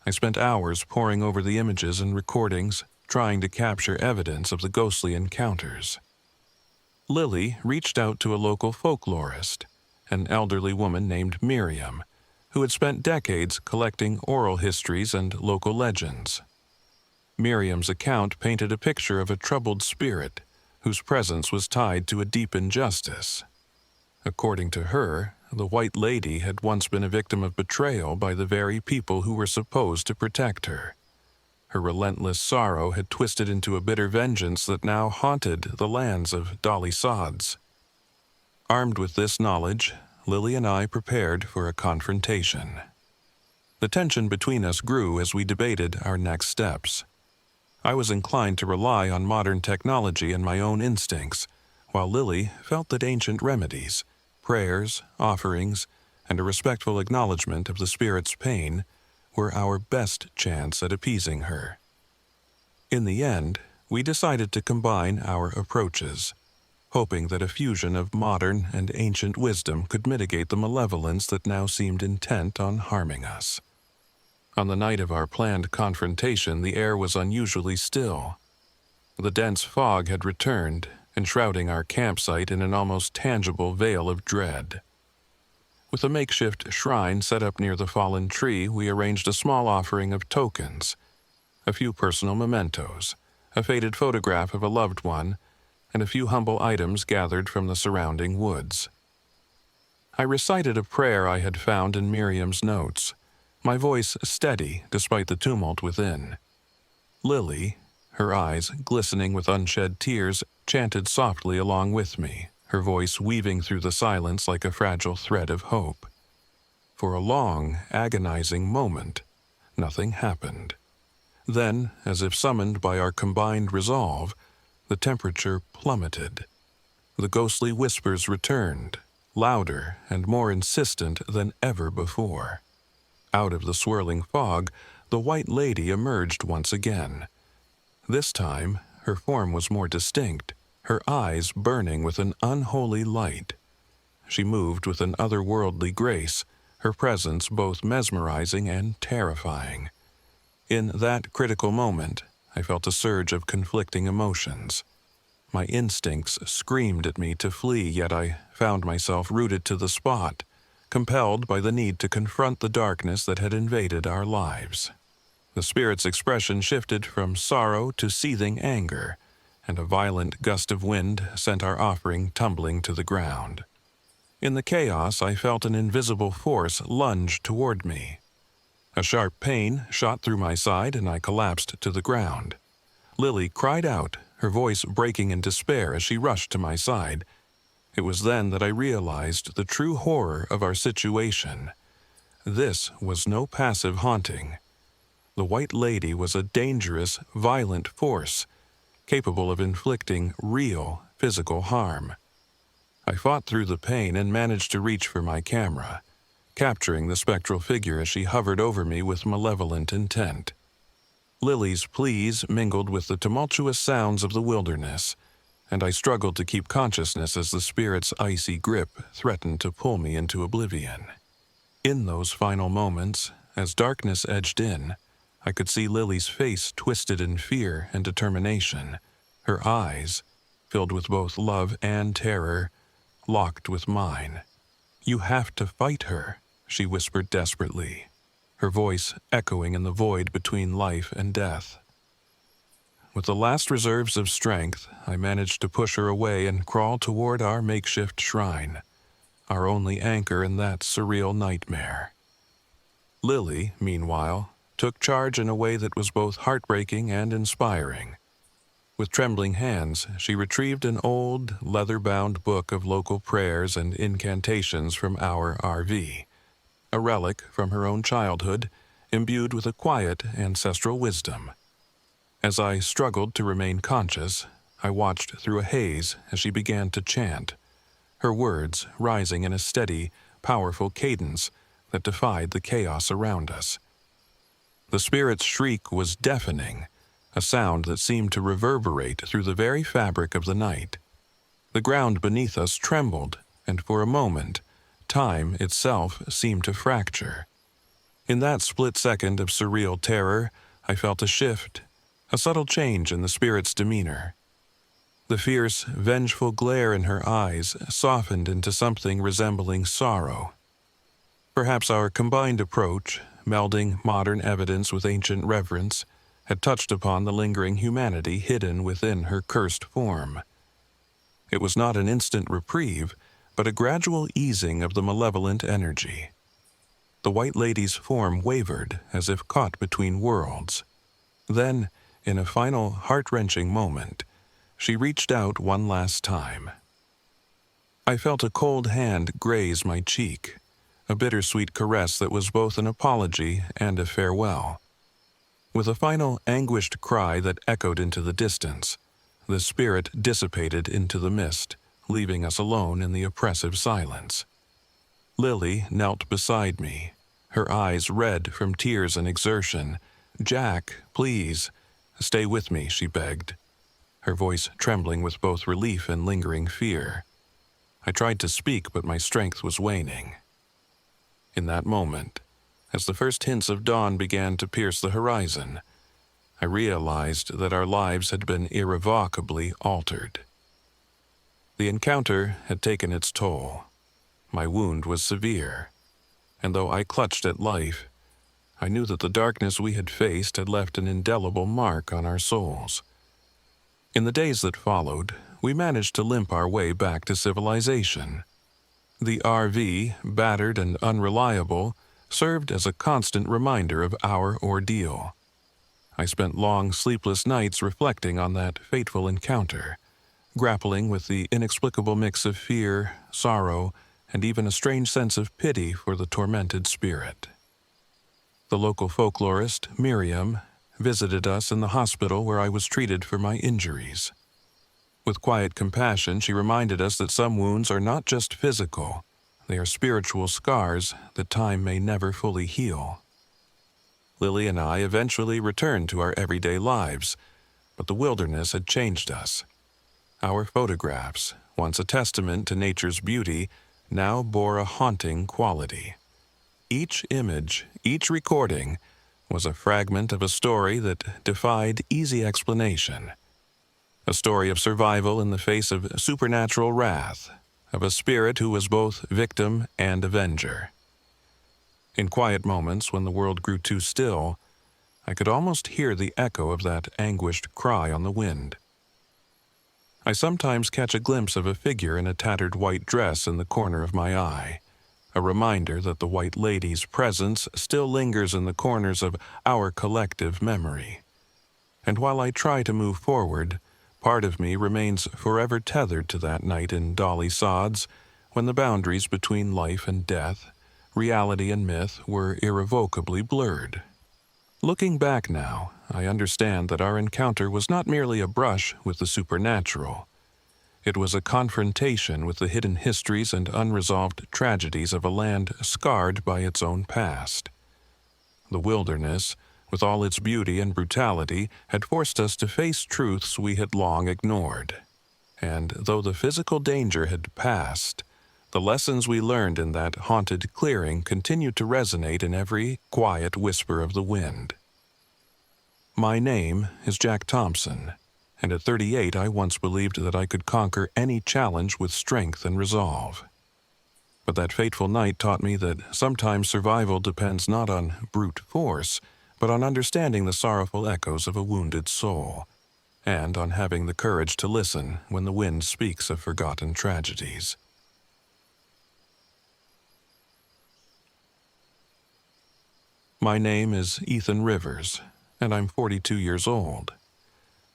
I spent hours poring over the images and recordings, trying to capture evidence of the ghostly encounters. Lily reached out to a local folklorist, an elderly woman named Miriam, who had spent decades collecting oral histories and local legends. Miriam's account painted a picture of a troubled spirit whose presence was tied to a deep injustice. According to her, the White Lady had once been a victim of betrayal by the very people who were supposed to protect her. Her relentless sorrow had twisted into a bitter vengeance that now haunted the lands of Dolly Sods. Armed with this knowledge, Lily and I prepared for a confrontation. The tension between us grew as we debated our next steps. I was inclined to rely on modern technology and my own instincts, while Lily felt that ancient remedies, prayers, offerings, and a respectful acknowledgement of the spirit's pain were our best chance at appeasing her. In the end, we decided to combine our approaches, hoping that a fusion of modern and ancient wisdom could mitigate the malevolence that now seemed intent on harming us. On the night of our planned confrontation, the air was unusually still. The dense fog had returned, enshrouding our campsite in an almost tangible veil of dread. With a makeshift shrine set up near the fallen tree, we arranged a small offering of tokens, a few personal mementos, a faded photograph of a loved one, and a few humble items gathered from the surrounding woods. I recited a prayer I had found in Miriam's notes, my voice steady despite the tumult within. Lily, her eyes glistening with unshed tears, chanted softly along with me, her voice weaving through the silence like a fragile thread of hope. For a long, agonizing moment, nothing happened. Then, as if summoned by our combined resolve, the temperature plummeted. The ghostly whispers returned, louder and more insistent than ever before. Out of the swirling fog, the White Lady emerged once again. This time, her form was more distinct, her eyes burning with an unholy light. She moved with an otherworldly grace, her presence both mesmerizing and terrifying. In that critical moment, I felt a surge of conflicting emotions. My instincts screamed at me to flee, yet I found myself rooted to the spot, compelled by the need to confront the darkness that had invaded our lives. The spirit's expression shifted from sorrow to seething anger, and a violent gust of wind sent our offering tumbling to the ground. In the chaos, I felt an invisible force lunge toward me. A sharp pain shot through my side, and I collapsed to the ground. Lily cried out, her voice breaking in despair as she rushed to my side. It was then that I realized the true horror of our situation. This was no passive haunting. The White Lady was a dangerous, violent force, capable of inflicting real physical harm. I fought through the pain and managed to reach for my camera, capturing the spectral figure as she hovered over me with malevolent intent. Lily's pleas mingled with the tumultuous sounds of the wilderness, and I struggled to keep consciousness as the spirit's icy grip threatened to pull me into oblivion. In those final moments, as darkness edged in, I could see Lily's face twisted in fear and determination, her eyes, filled with both love and terror, locked with mine. "You have to fight her," she whispered desperately, her voice echoing in the void between life and death. With the last reserves of strength, I managed to push her away and crawl toward our makeshift shrine, our only anchor in that surreal nightmare. Lily, meanwhile, took charge in a way that was both heartbreaking and inspiring. With trembling hands, she retrieved an old, leather-bound book of local prayers and incantations from our RV, a relic from her own childhood, imbued with a quiet, ancestral wisdom. As I struggled to remain conscious, I watched through a haze as she began to chant, her words rising in a steady, powerful cadence that defied the chaos around us. The spirit's shriek was deafening, a sound that seemed to reverberate through the very fabric of the night. The ground beneath us trembled, and for a moment, time itself seemed to fracture. In that split second of surreal terror, I felt a shift, a subtle change in the spirit's demeanor. The fierce, vengeful glare in her eyes softened into something resembling sorrow. Perhaps our combined approach, melding modern evidence with ancient reverence, had touched upon the lingering humanity hidden within her cursed form. It was not an instant reprieve, but a gradual easing of the malevolent energy. The White Lady's form wavered as if caught between worlds. Then, in a final heart-wrenching moment, she reached out one last time. I felt a cold hand graze my cheek, a bittersweet caress that was both an apology and a farewell. With a final anguished cry that echoed into the distance, the spirit dissipated into the mist, leaving us alone in the oppressive silence. Lily knelt beside me, her eyes red from tears and exertion. "Jack, please, stay with me," she begged, her voice trembling with both relief and lingering fear. I tried to speak, but my strength was waning. In that moment, as the first hints of dawn began to pierce the horizon, I realized that our lives had been irrevocably altered. The encounter had taken its toll. My wound was severe, and though I clutched at life, I knew that the darkness we had faced had left an indelible mark on our souls. In the days that followed, we managed to limp our way back to civilization. The RV, battered and unreliable, served as a constant reminder of our ordeal. I spent long, sleepless nights reflecting on that fateful encounter, grappling with the inexplicable mix of fear, sorrow, and even a strange sense of pity for the tormented spirit. The local folklorist, Miriam, visited us in the hospital where I was treated for my injuries. With quiet compassion, she reminded us that some wounds are not just physical, they are spiritual scars that time may never fully heal. Lily and I eventually returned to our everyday lives, but the wilderness had changed us. Our photographs, once a testament to nature's beauty, now bore a haunting quality. Each image, each recording, was a fragment of a story that defied easy explanation. A story of survival in the face of supernatural wrath, of a spirit who was both victim and avenger. In quiet moments when the world grew too still, I could almost hear the echo of that anguished cry on the wind. I sometimes catch a glimpse of a figure in a tattered white dress in the corner of my eye, a reminder that the White Lady's presence still lingers in the corners of our collective memory. And while I try to move forward, part of me remains forever tethered to that night in Dolly, Sods, when the boundaries between life and death, reality and myth, were irrevocably blurred. Looking back now, I understand that our encounter was not merely a brush with the supernatural. It was a confrontation with the hidden histories and unresolved tragedies of a land scarred by its own past. The wilderness, with all its beauty and brutality, had forced us to face truths we had long ignored. And though the physical danger had passed, the lessons we learned in that haunted clearing continued to resonate in every quiet whisper of the wind. My name is Jack Thompson, and at 38 I once believed that I could conquer any challenge with strength and resolve. But that fateful night taught me that sometimes survival depends not on brute force, but on understanding the sorrowful echoes of a wounded soul, and on having the courage to listen when the wind speaks of forgotten tragedies. My name is Ethan Rivers, and I'm 42 years old.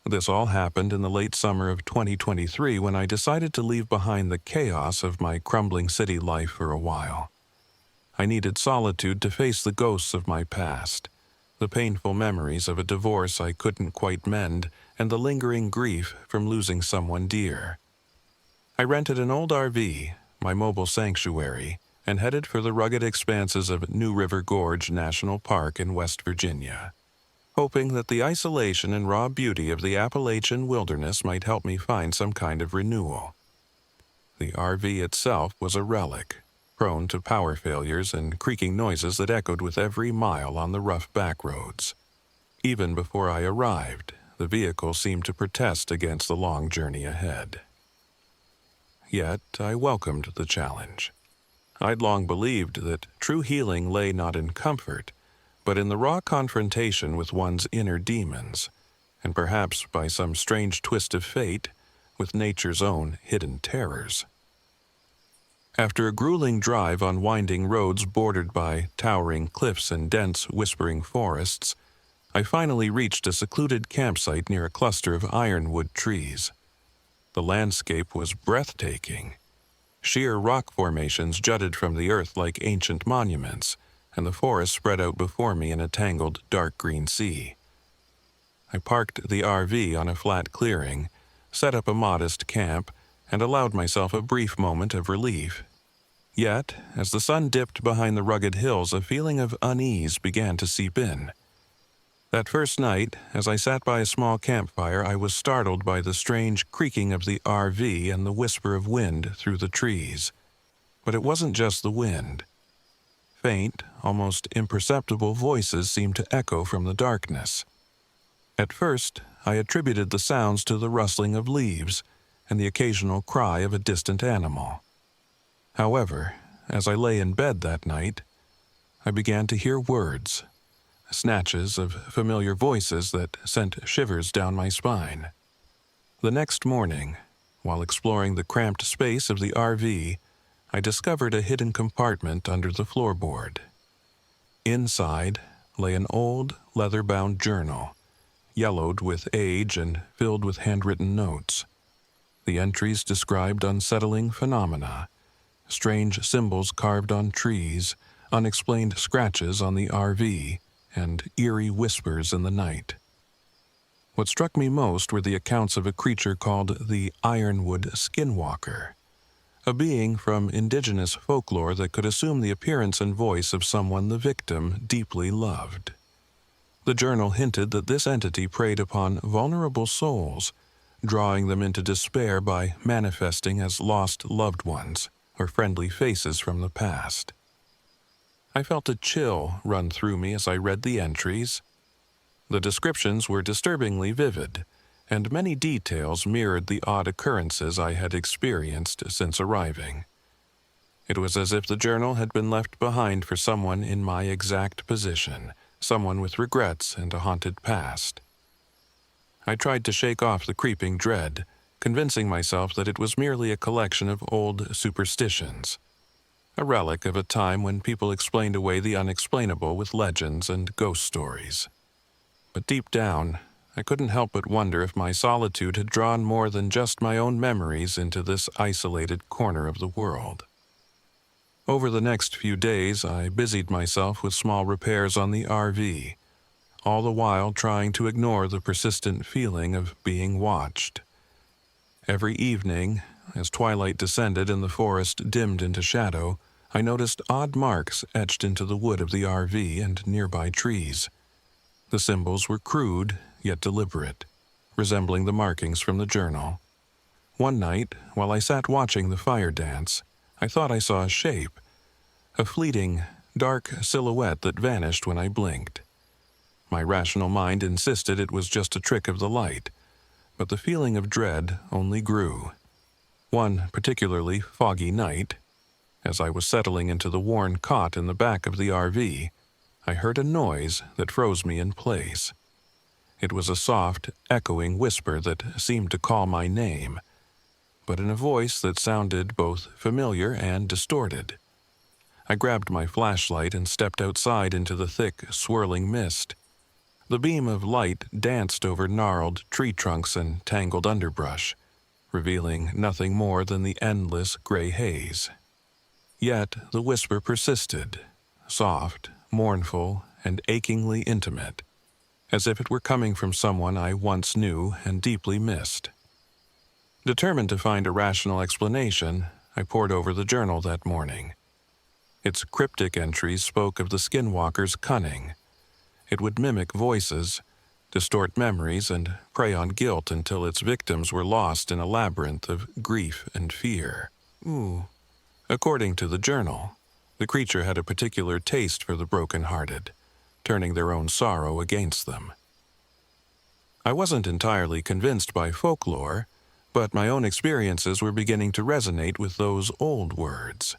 This all happened in the late summer of 2023 when I decided to leave behind the chaos of my crumbling city life for a while. I needed solitude to face the ghosts of my past, the painful memories of a divorce I couldn't quite mend, and the lingering grief from losing someone dear. I rented an old RV, my mobile sanctuary, and headed for the rugged expanses of New River Gorge National Park in West Virginia, hoping that the isolation and raw beauty of the Appalachian wilderness might help me find some kind of renewal. The RV itself was a relic, prone to power failures and creaking noises that echoed with every mile on the rough back roads. Even before I arrived, the vehicle seemed to protest against the long journey ahead. Yet I welcomed the challenge. I'd long believed that true healing lay not in comfort, but in the raw confrontation with one's inner demons, and perhaps by some strange twist of fate, with nature's own hidden terrors. After a grueling drive on winding roads bordered by towering cliffs and dense, whispering forests, I finally reached a secluded campsite near a cluster of ironwood trees. The landscape was breathtaking. Sheer rock formations jutted from the earth like ancient monuments, and the forest spread out before me in a tangled, dark green sea. I parked the RV on a flat clearing, set up a modest camp, and allowed myself a brief moment of relief. Yet, as the sun dipped behind the rugged hills, a feeling of unease began to seep in. That first night, as I sat by a small campfire, I was startled by the strange creaking of the RV and the whisper of wind through the trees. But it wasn't just the wind. Faint, almost imperceptible voices seemed to echo from the darkness. At first, I attributed the sounds to the rustling of leaves and the occasional cry of a distant animal. However, as I lay in bed that night, I began to hear words, snatches of familiar voices that sent shivers down my spine. The next morning, while exploring the cramped space of the RV, I discovered a hidden compartment under the floorboard. Inside lay an old, leather-bound journal, yellowed with age and filled with handwritten notes. The entries described unsettling phenomena, strange symbols carved on trees, unexplained scratches on the RV, and eerie whispers in the night. What struck me most were the accounts of a creature called the Ironwood skinwalker, a being from indigenous folklore that could assume the appearance and voice of someone the victim deeply loved. The journal hinted that this entity preyed upon vulnerable souls, drawing them into despair by manifesting as lost loved ones or friendly faces from the past. I felt a chill run through me as I read the entries. The descriptions were disturbingly vivid, and many details mirrored the odd occurrences I had experienced since arriving. It was as if the journal had been left behind for someone in my exact position, someone with regrets and a haunted past. I tried to shake off the creeping dread, convincing myself that it was merely a collection of old superstitions, a relic of a time when people explained away the unexplainable with legends and ghost stories. But deep down, I couldn't help but wonder if my solitude had drawn more than just my own memories into this isolated corner of the world. Over the next few days, I busied myself with small repairs on the RV, all the while trying to ignore the persistent feeling of being watched. Every evening, as twilight descended and the forest dimmed into shadow, I noticed odd marks etched into the wood of the RV and nearby trees. The symbols were crude, yet deliberate, resembling the markings from the journal. One night, while I sat watching the fire dance, I thought I saw a shape, a fleeting, dark silhouette that vanished when I blinked. My rational mind insisted it was just a trick of the light, but the feeling of dread only grew. One particularly foggy night, as I was settling into the worn cot in the back of the RV, I heard a noise that froze me in place. It was a soft, echoing whisper that seemed to call my name, but in a voice that sounded both familiar and distorted. I grabbed my flashlight and stepped outside into the thick, swirling mist. The beam of light danced over gnarled tree trunks and tangled underbrush, revealing nothing more than the endless gray haze. Yet the whisper persisted, soft, mournful, and achingly intimate, as if it were coming from someone I once knew and deeply missed. Determined to find a rational explanation, I pored over the journal that morning. Its cryptic entries spoke of the skinwalker's cunning. It would mimic voices, distort memories, and prey on guilt until its victims were lost in a labyrinth of grief and fear. Ooh. According to the journal, the creature had a particular taste for the broken-hearted, turning their own sorrow against them. I wasn't entirely convinced by folklore, but my own experiences were beginning to resonate with those old words.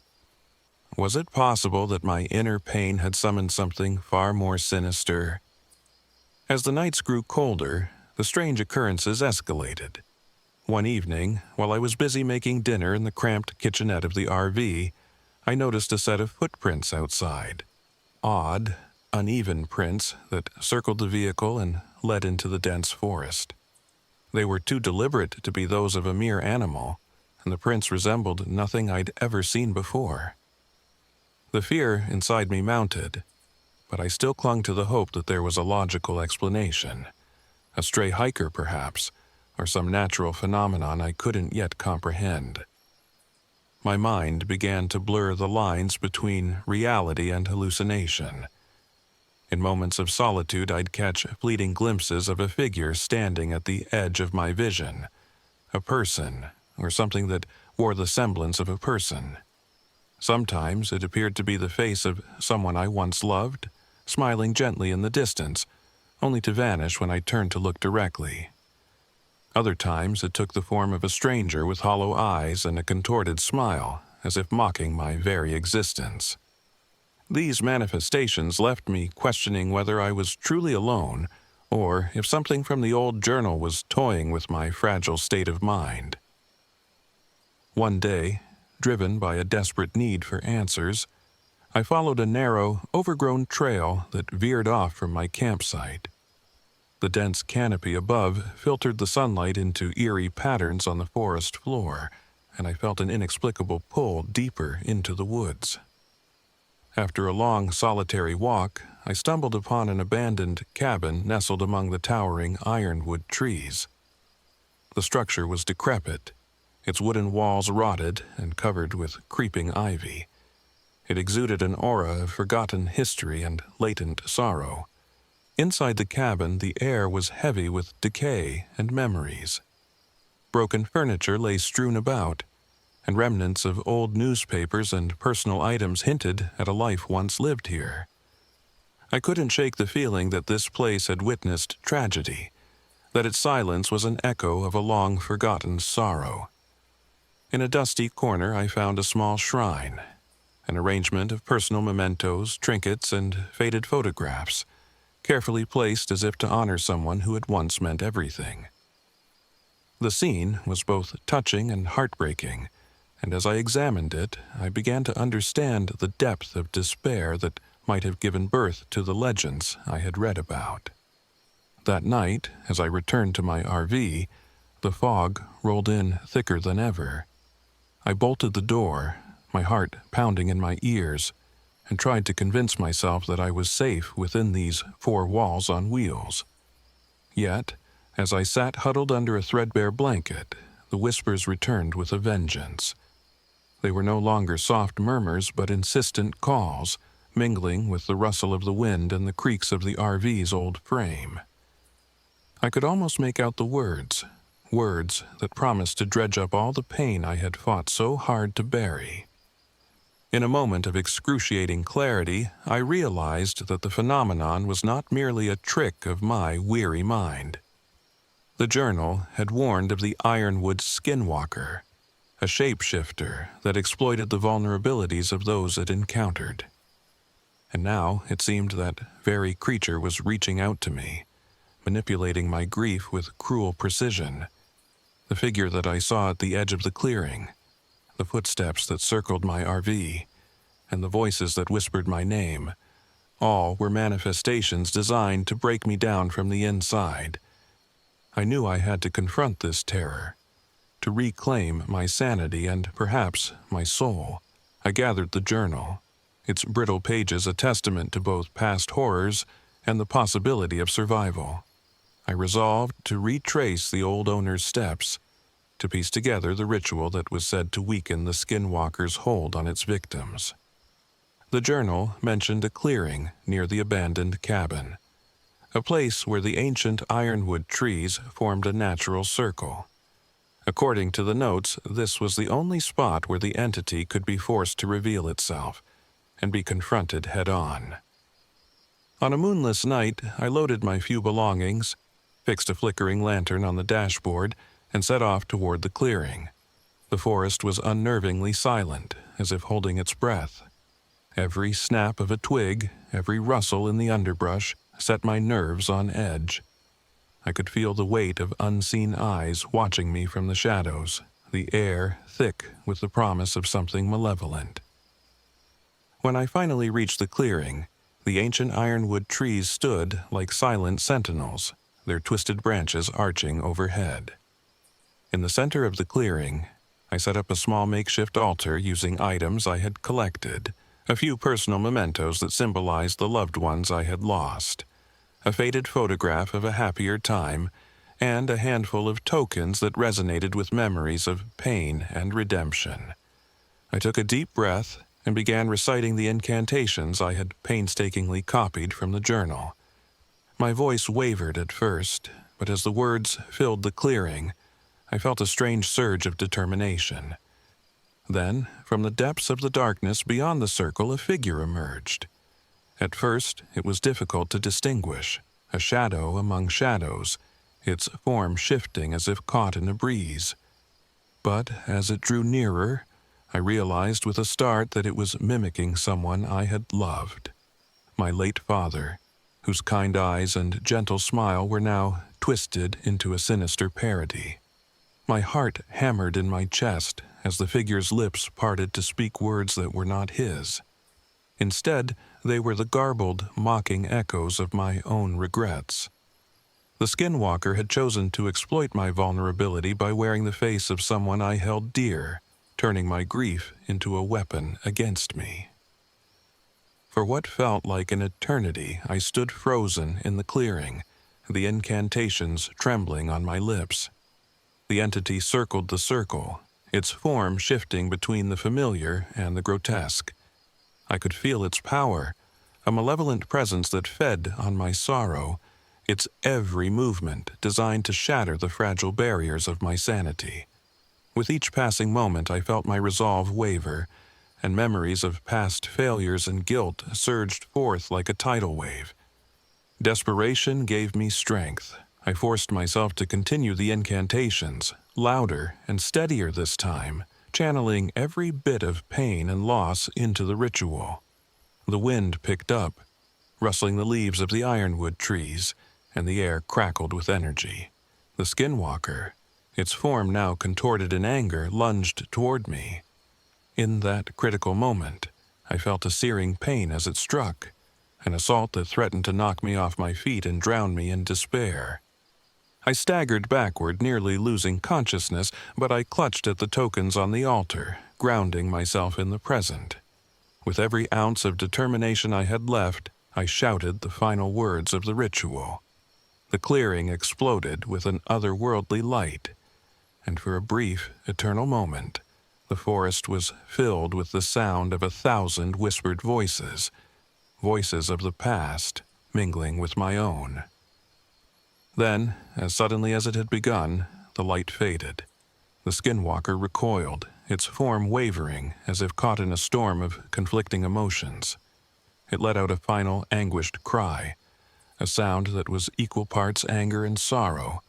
Was it possible that my inner pain had summoned something far more sinister? As the nights grew colder, the strange occurrences escalated. One evening, while I was busy making dinner in the cramped kitchenette of the RV, I noticed a set of footprints outside. Odd, uneven prints that circled the vehicle and led into the dense forest. They were too deliberate to be those of a mere animal, and the prints resembled nothing I'd ever seen before. The fear inside me mounted, but I still clung to the hope that there was a logical explanation. A stray hiker, perhaps, or some natural phenomenon I couldn't yet comprehend. My mind began to blur the lines between reality and hallucination. In moments of solitude, I'd catch fleeting glimpses of a figure standing at the edge of my vision, a person, or something that wore the semblance of a person. Sometimes it appeared to be the face of someone I once loved, smiling gently in the distance, only to vanish when I turned to look directly. Other times it took the form of a stranger with hollow eyes and a contorted smile, as if mocking my very existence. These manifestations left me questioning whether I was truly alone, or if something from the old journal was toying with my fragile state of mind. One day, driven by a desperate need for answers, I followed a narrow, overgrown trail that veered off from my campsite. The dense canopy above filtered the sunlight into eerie patterns on the forest floor, and I felt an inexplicable pull deeper into the woods. After a long, solitary walk, I stumbled upon an abandoned cabin nestled among the towering ironwood trees. The structure was decrepit, its wooden walls rotted and covered with creeping ivy. It exuded an aura of forgotten history and latent sorrow. Inside the cabin, the air was heavy with decay and memories. Broken furniture lay strewn about, and remnants of old newspapers and personal items hinted at a life once lived here. I couldn't shake the feeling that this place had witnessed tragedy, that its silence was an echo of a long-forgotten sorrow. In a dusty corner, I found a small shrine, an arrangement of personal mementos, trinkets, and faded photographs, carefully placed as if to honor someone who had once meant everything. The scene was both touching and heartbreaking, and as I examined it, I began to understand the depth of despair that might have given birth to the legends I had read about. That night, as I returned to my RV, the fog rolled in thicker than ever. I bolted the door, my heart pounding in my ears, and tried to convince myself that I was safe within these four walls on wheels. Yet, as I sat huddled under a threadbare blanket, the whispers returned with a vengeance. They were no longer soft murmurs but insistent calls, mingling with the rustle of the wind and the creaks of the RV's old frame. I could almost make out the words that promised to dredge up all the pain I had fought so hard to bury. In a moment of excruciating clarity, I realized that the phenomenon was not merely a trick of my weary mind. The journal had warned of the Ironwood skinwalker, a shapeshifter that exploited the vulnerabilities of those it encountered. And now it seemed that very creature was reaching out to me, manipulating my grief with cruel precision. The figure that I saw at the edge of the clearing, the footsteps that circled my RV, and the voices that whispered my name, all were manifestations designed to break me down from the inside. I knew I had to confront this terror, to reclaim my sanity and, perhaps, my soul. I gathered the journal, its brittle pages a testament to both past horrors and the possibility of survival. I resolved to retrace the old owner's steps, to piece together the ritual that was said to weaken the skinwalker's hold on its victims. The journal mentioned a clearing near the abandoned cabin, a place where the ancient ironwood trees formed a natural circle, According to the notes, this was the only spot where the entity could be forced to reveal itself and be confronted head-on. On a moonless night, I loaded my few belongings, fixed a flickering lantern on the dashboard, and set off toward the clearing. The forest was unnervingly silent, as if holding its breath. Every snap of a twig, every rustle in the underbrush, set my nerves on edge. I could feel the weight of unseen eyes watching me from the shadows, the air thick with the promise of something malevolent. When I finally reached the clearing, the ancient ironwood trees stood like silent sentinels, their twisted branches arching overhead. In the center of the clearing, I set up a small makeshift altar using items I had collected, a few personal mementos that symbolized the loved ones I had lost, a faded photograph of a happier time, and a handful of tokens that resonated with memories of pain and redemption. I took a deep breath and began reciting the incantations I had painstakingly copied from the journal. My voice wavered at first, but as the words filled the clearing, I felt a strange surge of determination. Then, from the depths of the darkness beyond the circle, a figure emerged. At first, it was difficult to distinguish, a shadow among shadows, its form shifting as if caught in a breeze. But as it drew nearer, I realized with a start that it was mimicking someone I had loved. My late father, whose kind eyes and gentle smile were now twisted into a sinister parody. My heart hammered in my chest as the figure's lips parted to speak words that were not his. Instead, they were the garbled, mocking echoes of my own regrets. The skinwalker had chosen to exploit my vulnerability by wearing the face of someone I held dear, turning my grief into a weapon against me. For what felt like an eternity, I stood frozen in the clearing, the incantations trembling on my lips. The entity circled the circle, its form shifting between the familiar and the grotesque. I could feel its power, a malevolent presence that fed on my sorrow, its every movement designed to shatter the fragile barriers of my sanity. With each passing moment, I felt my resolve waver, and memories of past failures and guilt surged forth like a tidal wave. Desperation gave me strength. I forced myself to continue the incantations, louder and steadier this time, channeling every bit of pain and loss into the ritual. The wind picked up, rustling the leaves of the ironwood trees, and the air crackled with energy. The skinwalker, its form now contorted in anger, lunged toward me. In that critical moment, I felt a searing pain as it struck, an assault that threatened to knock me off my feet and drown me in despair. I staggered backward, nearly losing consciousness, but I clutched at the tokens on the altar, grounding myself in the present. With every ounce of determination I had left, I shouted the final words of the ritual. The clearing exploded with an otherworldly light, and for a brief, eternal moment, the forest was filled with the sound of 1,000 whispered voices, voices of the past mingling with my own. Then, as suddenly as it had begun, the light faded. The skinwalker recoiled, its form wavering as if caught in a storm of conflicting emotions. It let out a final anguished cry, a sound that was equal parts anger and sorrow,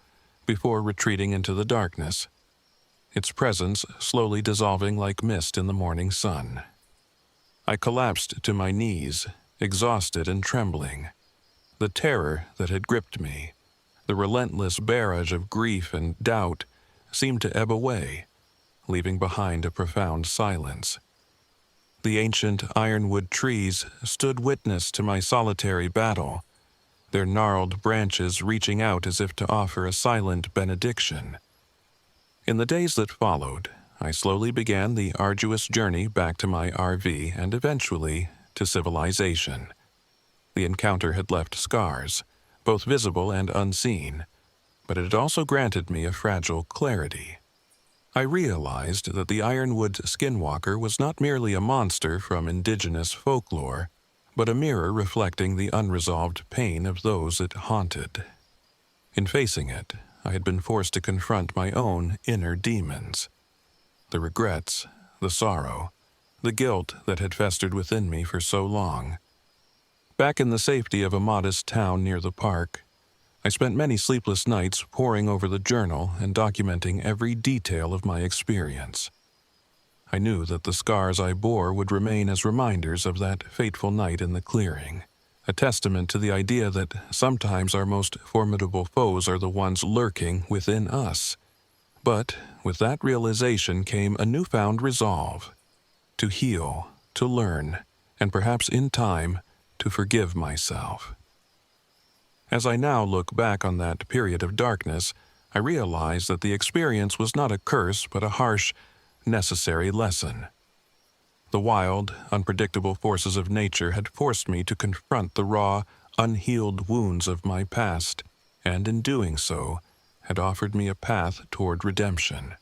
before retreating into the darkness, its presence slowly dissolving like mist in the morning sun. I collapsed to my knees, exhausted and trembling. The terror that had gripped me, the relentless barrage of grief and doubt, seemed to ebb away, leaving behind a profound silence. The ancient ironwood trees stood witness to my solitary battle, their gnarled branches reaching out as if to offer a silent benediction. In the days that followed, I slowly began the arduous journey back to my RV and eventually to civilization. The encounter had left scars, both visible and unseen, but it had also granted me a fragile clarity. I realized that the Ironwood skinwalker was not merely a monster from indigenous folklore, but a mirror reflecting the unresolved pain of those it haunted. In facing it, I had been forced to confront my own inner demons. The regrets, the sorrow, the guilt that had festered within me for so long. Back in the safety of a modest town near the park, I spent many sleepless nights poring over the journal and documenting every detail of my experience. I knew that the scars I bore would remain as reminders of that fateful night in the clearing, a testament to the idea that sometimes our most formidable foes are the ones lurking within us. But with that realization came a newfound resolve to heal, to learn, and perhaps in time, to forgive myself. As I now look back on that period of darkness, I realize that the experience was not a curse but a harsh, necessary lesson. The wild, unpredictable forces of nature had forced me to confront the raw, unhealed wounds of my past, and in doing so, had offered me a path toward redemption.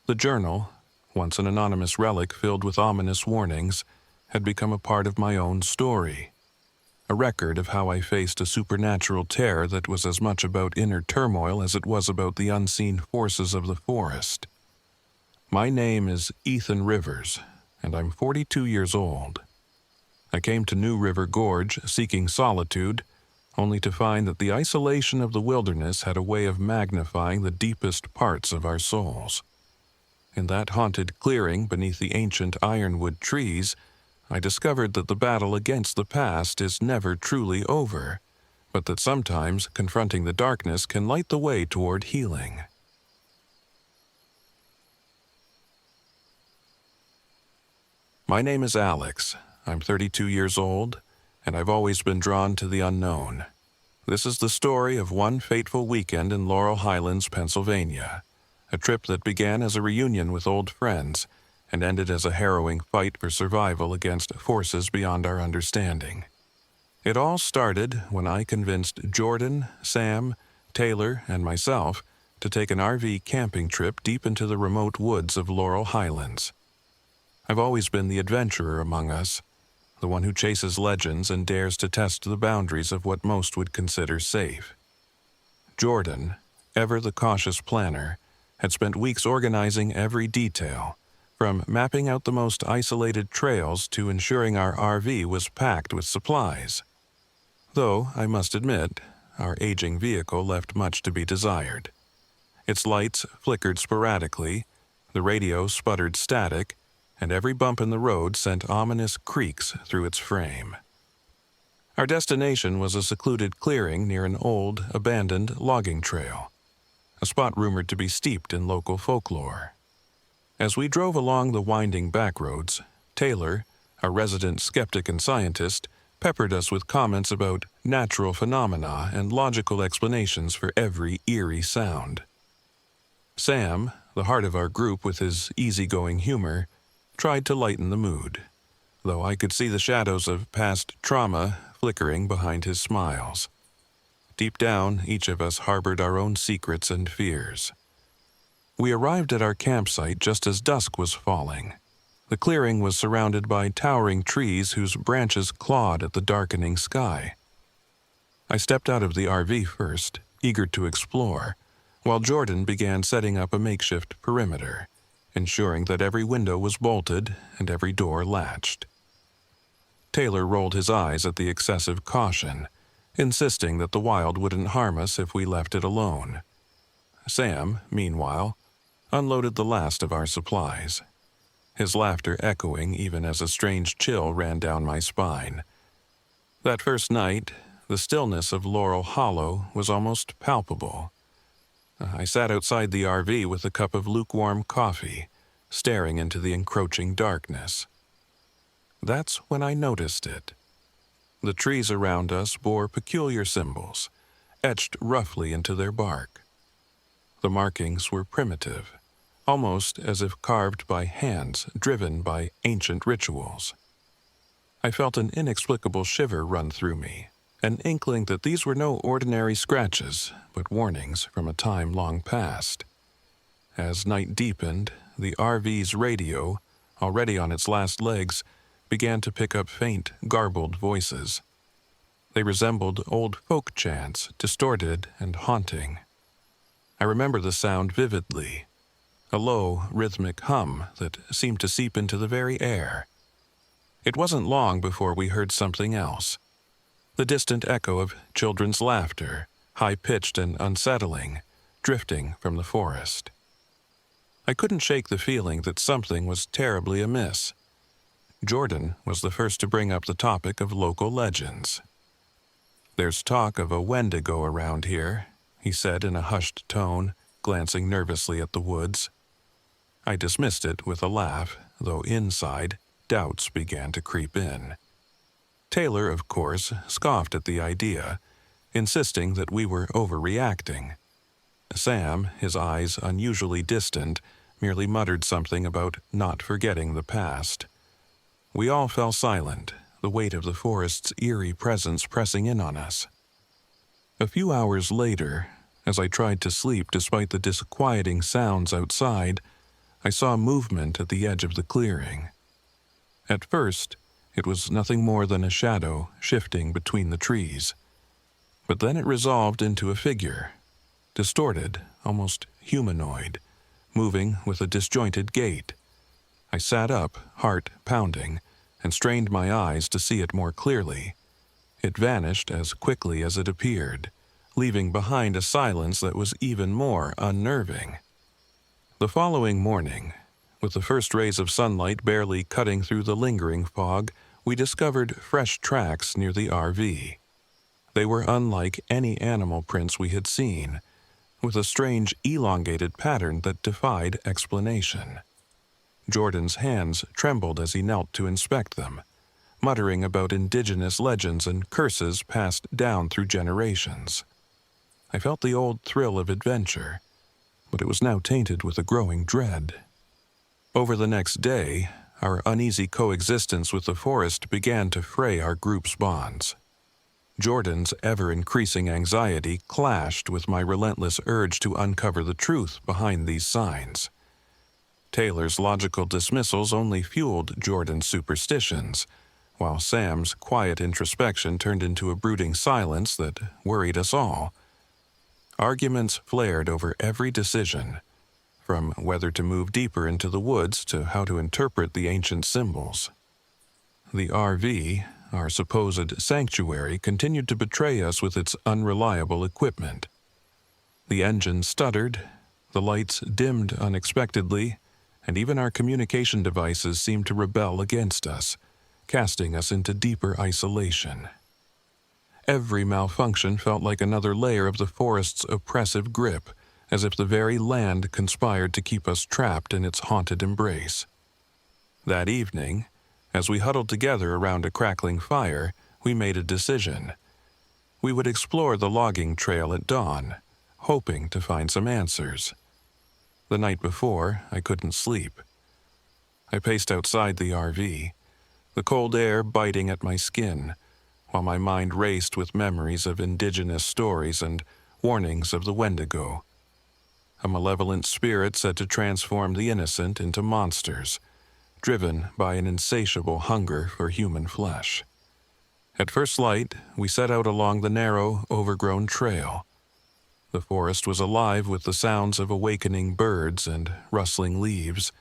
The journal, once an anonymous relic filled with ominous warnings, had become a part of my own story, a record of how I faced a supernatural terror that was as much about inner turmoil as it was about the unseen forces of the forest. My name is Ethan Rivers, and I'm 42 years old. I came to New River Gorge seeking solitude, only to find that the isolation of the wilderness had a way of magnifying the deepest parts of our souls. In that haunted clearing beneath the ancient ironwood trees, I discovered that the battle against the past is never truly over, but that sometimes confronting the darkness can light the way toward healing. My name is Alex. I'm 32 years old, and I've always been drawn to the unknown. This is the story of one fateful weekend in Laurel, Highlands, Pennsylvania, a trip that began as a reunion with old friends and ended as a harrowing fight for survival against forces beyond our understanding. It all started when I convinced Jordan, Sam, Taylor, and myself to take an RV camping trip deep into the remote woods of Laurel Highlands. I've always been the adventurer among us, the one who chases legends and dares to test the boundaries of what most would consider safe. Jordan, ever the cautious planner, had spent weeks organizing every detail, from mapping out the most isolated trails to ensuring our RV was packed with supplies. Though, I must admit, our aging vehicle left much to be desired. Its lights flickered sporadically, the radio sputtered static, and every bump in the road sent ominous creaks through its frame. Our destination was a secluded clearing near an old, abandoned logging trail, a spot rumored to be steeped in local folklore. As we drove along the winding back roads, Taylor, a resident skeptic and scientist, peppered us with comments about natural phenomena and logical explanations for every eerie sound. Sam, the heart of our group with his easygoing humor, tried to lighten the mood, though I could see the shadows of past trauma flickering behind his smiles. Deep down, each of us harbored our own secrets and fears. We arrived at our campsite just as dusk was falling. The clearing was surrounded by towering trees whose branches clawed at the darkening sky. I stepped out of the RV first, eager to explore, while Jordan began setting up a makeshift perimeter, ensuring that every window was bolted and every door latched. Taylor rolled his eyes at the excessive caution, insisting that the wild wouldn't harm us if we left it alone. Sam, meanwhile, unloaded the last of our supplies, his laughter echoing even as a strange chill ran down my spine. That first night, the stillness of Laurel Hollow was almost palpable. I sat outside the RV with a cup of lukewarm coffee, staring into the encroaching darkness. That's when I noticed it. The trees around us bore peculiar symbols, etched roughly into their bark. The markings were primitive, almost as if carved by hands driven by ancient rituals. I felt an inexplicable shiver run through me, an inkling that these were no ordinary scratches, but warnings from a time long past. As night deepened, the RV's radio, already on its last legs, began to pick up faint, garbled voices. They resembled old folk chants, distorted and haunting. I remember the sound vividly, a low, rhythmic hum that seemed to seep into the very air. It wasn't long before we heard something else, the distant echo of children's laughter, high-pitched and unsettling, drifting from the forest. I couldn't shake the feeling that something was terribly amiss. Jordan was the first to bring up the topic of local legends. "There's talk of a Wendigo around here," he said in a hushed tone, glancing nervously at the woods. I dismissed it with a laugh, though inside, doubts began to creep in. Taylor, of course, scoffed at the idea, insisting that we were overreacting. Sam, his eyes unusually distant, merely muttered something about not forgetting the past. We all fell silent, the weight of the forest's eerie presence pressing in on us. A few hours later, as I tried to sleep despite the disquieting sounds outside, I saw movement at the edge of the clearing. At first, it was nothing more than a shadow shifting between the trees. But then it resolved into a figure, distorted, almost humanoid, moving with a disjointed gait. I sat up, heart pounding, and strained my eyes to see it more clearly. It vanished as quickly as it appeared, leaving behind a silence that was even more unnerving. The following morning, with the first rays of sunlight barely cutting through the lingering fog, we discovered fresh tracks near the RV. They were unlike any animal prints we had seen, with a strange elongated pattern that defied explanation. Jordan's hands trembled as he knelt to inspect them, muttering about indigenous legends and curses passed down through generations. I felt the old thrill of adventure, but it was now tainted with a growing dread. Over the next day, our uneasy coexistence with the forest began to fray our group's bonds. Jordan's ever-increasing anxiety clashed with my relentless urge to uncover the truth behind these signs. Taylor's logical dismissals only fueled Jordan's superstitions, while Sam's quiet introspection turned into a brooding silence that worried us all. Arguments flared over every decision, from whether to move deeper into the woods to how to interpret the ancient symbols. The RV, our supposed sanctuary, continued to betray us with its unreliable equipment. The engine stuttered, the lights dimmed unexpectedly, and even our communication devices seemed to rebel against us, casting us into deeper isolation. Every malfunction felt like another layer of the forest's oppressive grip, as if the very land conspired to keep us trapped in its haunted embrace. That evening, as we huddled together around a crackling fire, we made a decision. We would explore the logging trail at dawn, hoping to find some answers. The night before, I couldn't sleep. I paced outside the RV, the cold air biting at my skin, while my mind raced with memories of indigenous stories and warnings of the Wendigo, a malevolent spirit said to transform the innocent into monsters, driven by an insatiable hunger for human flesh. At first light, we set out along the narrow, overgrown trail. The forest was alive with the sounds of awakening birds and rustling leaves,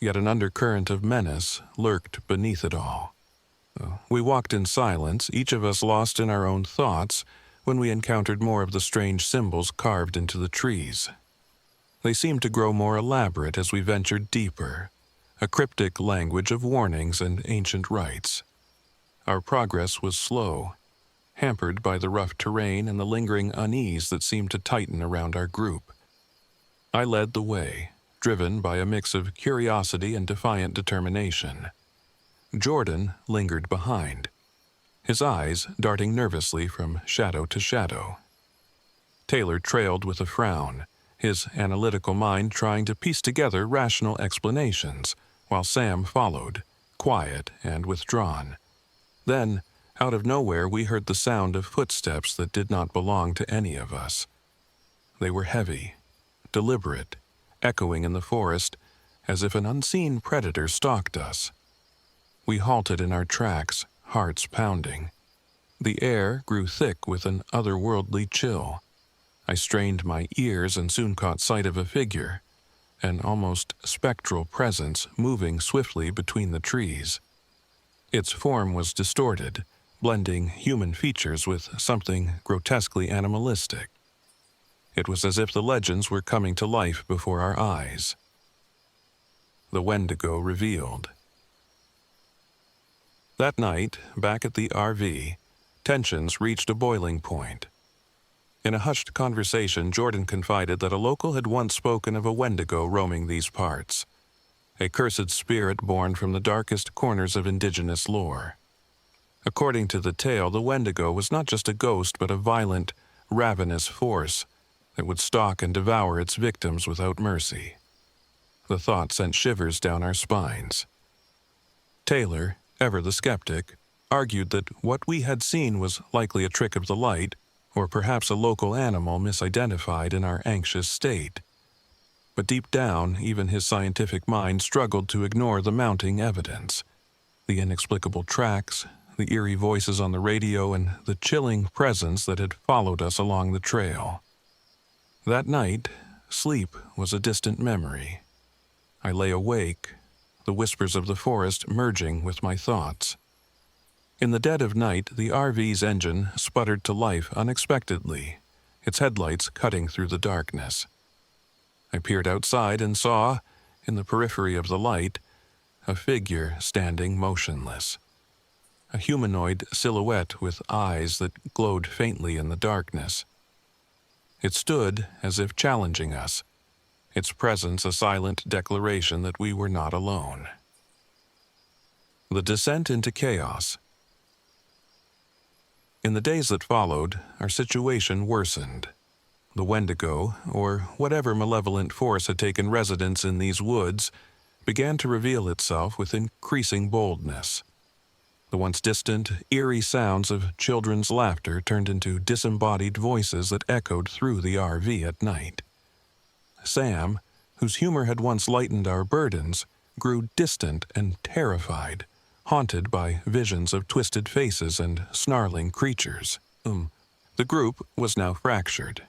yet an undercurrent of menace lurked beneath it all. We walked in silence, each of us lost in our own thoughts, when we encountered more of the strange symbols carved into the trees. They seemed to grow more elaborate as we ventured deeper, a cryptic language of warnings and ancient rites. Our progress was slow, hampered by the rough terrain and the lingering unease that seemed to tighten around our group. I led the way, driven by a mix of curiosity and defiant determination. Jordan lingered behind, his eyes darting nervously from shadow to shadow. Taylor trailed with a frown, his analytical mind trying to piece together rational explanations, while Sam followed, quiet and withdrawn. Then, out of nowhere, we heard the sound of footsteps that did not belong to any of us. They were heavy, deliberate, echoing in the forest as if an unseen predator stalked us. We halted in our tracks, hearts pounding. The air grew thick with an otherworldly chill. I strained my ears and soon caught sight of a figure, an almost spectral presence moving swiftly between the trees. Its form was distorted, blending human features with something grotesquely animalistic. It was as if the legends were coming to life before our eyes. The Wendigo revealed. That night, back at the RV, tensions reached a boiling point. In a hushed conversation, Jordan confided that a local had once spoken of a Wendigo roaming these parts, a cursed spirit born from the darkest corners of indigenous lore. According to the tale, the Wendigo was not just a ghost but a violent, ravenous force that would stalk and devour its victims without mercy. The thought sent shivers down our spines. Taylor, ever the skeptic, argued that what we had seen was likely a trick of the light, or perhaps a local animal misidentified in our anxious state. But deep down, even his scientific mind struggled to ignore the mounting evidence. The inexplicable tracks, the eerie voices on the radio, and the chilling presence that had followed us along the trail. That night, sleep was a distant memory. I lay awake, the whispers of the forest merging with my thoughts. In the dead of night, the RV's engine sputtered to life unexpectedly, its headlights cutting through the darkness. I peered outside and saw, in the periphery of the light, a figure standing motionless. A humanoid silhouette with eyes that glowed faintly in the darkness. It stood as if challenging us, its presence a silent declaration that we were not alone. The descent into chaos. In the days that followed, our situation worsened. The Wendigo, or whatever malevolent force had taken residence in these woods, began to reveal itself with increasing boldness. The once distant, eerie sounds of children's laughter turned into disembodied voices that echoed through the RV at night. Sam, whose humor had once lightened our burdens, grew distant and terrified, haunted by visions of twisted faces and snarling creatures. The group was now fractured.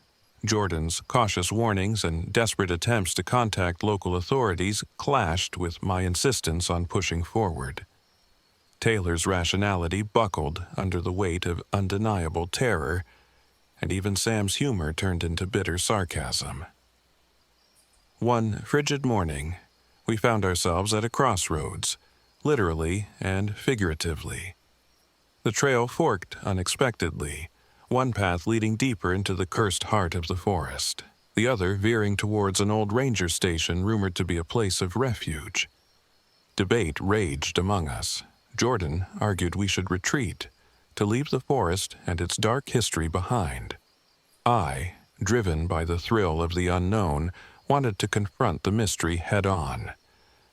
Jordan's cautious warnings and desperate attempts to contact local authorities clashed with my insistence on pushing forward. Taylor's rationality buckled under the weight of undeniable terror, and even Sam's humor turned into bitter sarcasm. One frigid morning, we found ourselves at a crossroads, literally and figuratively. The trail forked unexpectedly, one path leading deeper into the cursed heart of the forest, the other veering towards an old ranger station rumored to be a place of refuge. Debate raged among us. Jordan argued we should retreat, to leave the forest and its dark history behind. I, driven by the thrill of the unknown, wanted to confront the mystery head-on.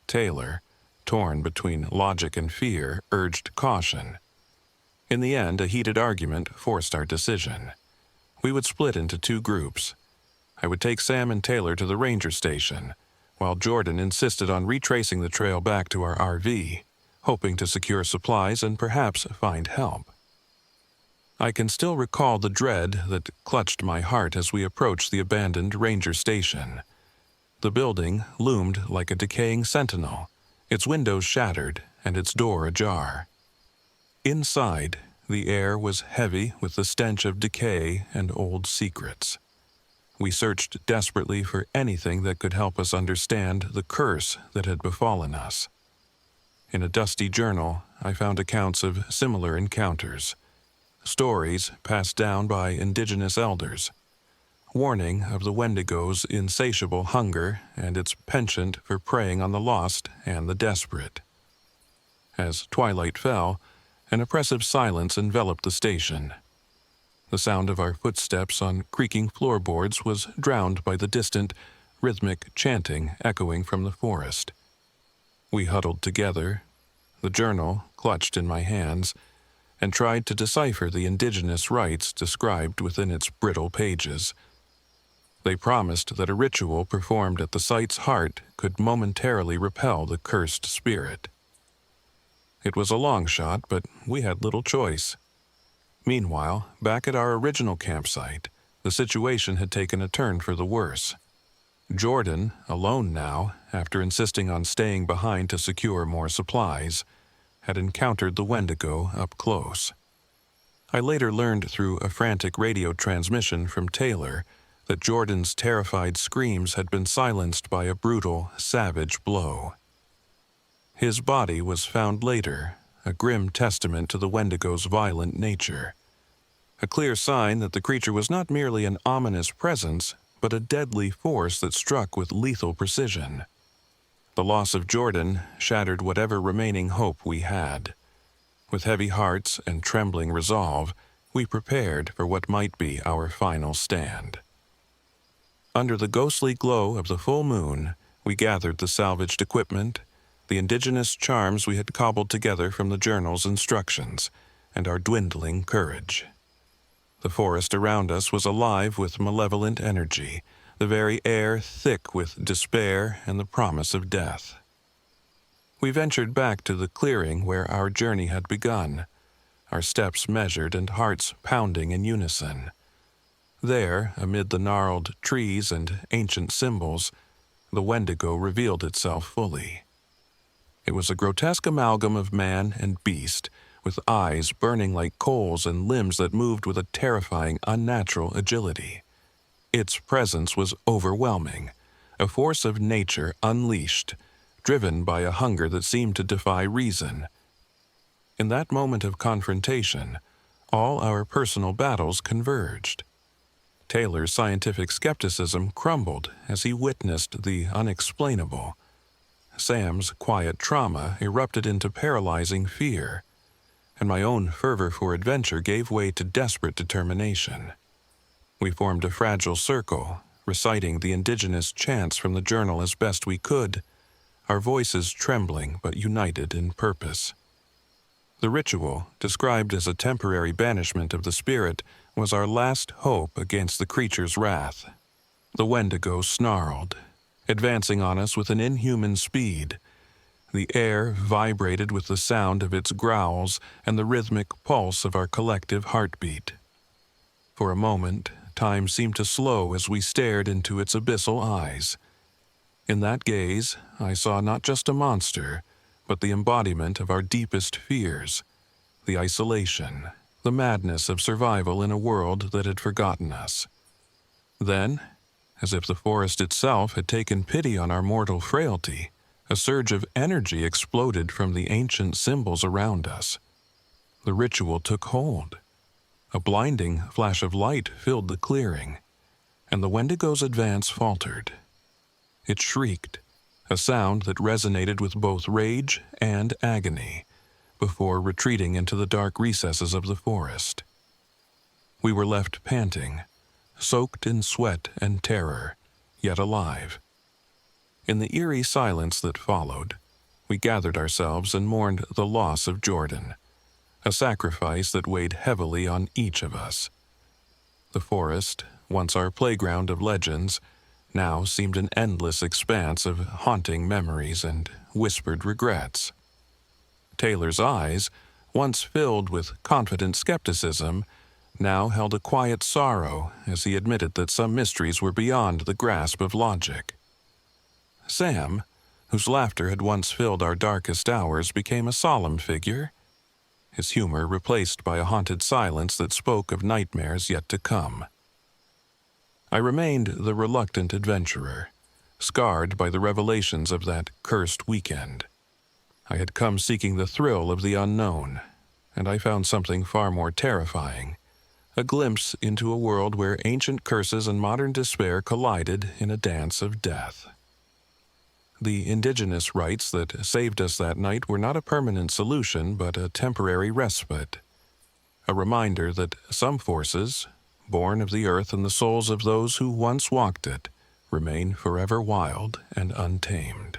Taylor, torn between logic and fear, urged caution. In the end, a heated argument forced our decision. We would split into two groups. I would take Sam and Taylor to the ranger station, while Jordan insisted on retracing the trail back to our RV, hoping to secure supplies and perhaps find help. I can still recall the dread that clutched my heart as we approached the abandoned ranger station. The building loomed like a decaying sentinel, its windows shattered and its door ajar. Inside, the air was heavy with the stench of decay and old secrets. We searched desperately for anything that could help us understand the curse that had befallen us. In a dusty journal, I found accounts of similar encounters, stories passed down by indigenous elders, warning of the Wendigo's insatiable hunger and its penchant for preying on the lost and the desperate. As twilight fell, an oppressive silence enveloped the station. The sound of our footsteps on creaking floorboards was drowned by the distant, rhythmic chanting echoing from the forest. We huddled together, the journal clutched in my hands, and tried to decipher the indigenous rites described within its brittle pages. They promised that a ritual performed at the site's heart could momentarily repel the cursed spirit. It was a long shot, but we had little choice. Meanwhile, back at our original campsite, The situation had taken a turn for the worse. Jordan, alone now, after insisting on staying behind to secure more supplies, had encountered the Wendigo up close. I later learned through a frantic radio transmission from Taylor that Jordan's terrified screams had been silenced by a brutal, savage blow. His body was found later, a grim testament to the Wendigo's violent nature. A clear sign that the creature was not merely an ominous presence, but a deadly force that struck with lethal precision. The loss of Jordan shattered whatever remaining hope we had. With heavy hearts and trembling resolve, we prepared for what might be our final stand. Under the ghostly glow of the full moon, we gathered the salvaged equipment, the indigenous charms we had cobbled together from the journal's instructions, and our dwindling courage. The forest around us was alive with malevolent energy, the very air thick with despair and the promise of death. We ventured back to the clearing where our journey had begun, our steps measured and hearts pounding in unison. There, amid the gnarled trees and ancient symbols, the Wendigo revealed itself fully. It was a grotesque amalgam of man and beast, with eyes burning like coals and limbs that moved with a terrifying, unnatural agility. Its presence was overwhelming, a force of nature unleashed, driven by a hunger that seemed to defy reason. In that moment of confrontation, all our personal battles converged. Taylor's scientific skepticism crumbled as he witnessed the unexplainable. Sam's quiet trauma erupted into paralyzing fear, and my own fervor for adventure gave way to desperate determination. We formed a fragile circle, reciting the indigenous chants from the journal as best we could, our voices trembling but united in purpose. The ritual, described as a temporary banishment of the spirit, was our last hope against the creature's wrath. The Wendigo snarled, advancing on us with an inhuman speed. The air vibrated with the sound of its growls and the rhythmic pulse of our collective heartbeat. For a moment, time seemed to slow as we stared into its abyssal eyes. In that gaze, I saw not just a monster, but the embodiment of our deepest fears, the isolation, the madness of survival in a world that had forgotten us. Then, as if the forest itself had taken pity on our mortal frailty, a surge of energy exploded from the ancient symbols around us. The ritual took hold. A blinding flash of light filled the clearing, and the Wendigo's advance faltered. It shrieked, a sound that resonated with both rage and agony, before retreating into the dark recesses of the forest. We were left panting, soaked in sweat and terror, yet alive. In the eerie silence that followed, we gathered ourselves and mourned the loss of Jordan, a sacrifice that weighed heavily on each of us. The forest, once our playground of legends, now seemed an endless expanse of haunting memories and whispered regrets. Taylor's eyes, once filled with confident skepticism, now held a quiet sorrow as he admitted that some mysteries were beyond the grasp of logic. Sam, whose laughter had once filled our darkest hours, became a solemn figure, his humor replaced by a haunted silence that spoke of nightmares yet to come. I remained the reluctant adventurer, scarred by the revelations of that cursed weekend. I had come seeking the thrill of the unknown, and I found something far more terrifying, a glimpse into a world where ancient curses and modern despair collided in a dance of death. The indigenous rites that saved us that night were not a permanent solution, but a temporary respite, a reminder that some forces, born of the earth and the souls of those who once walked it, remain forever wild and untamed.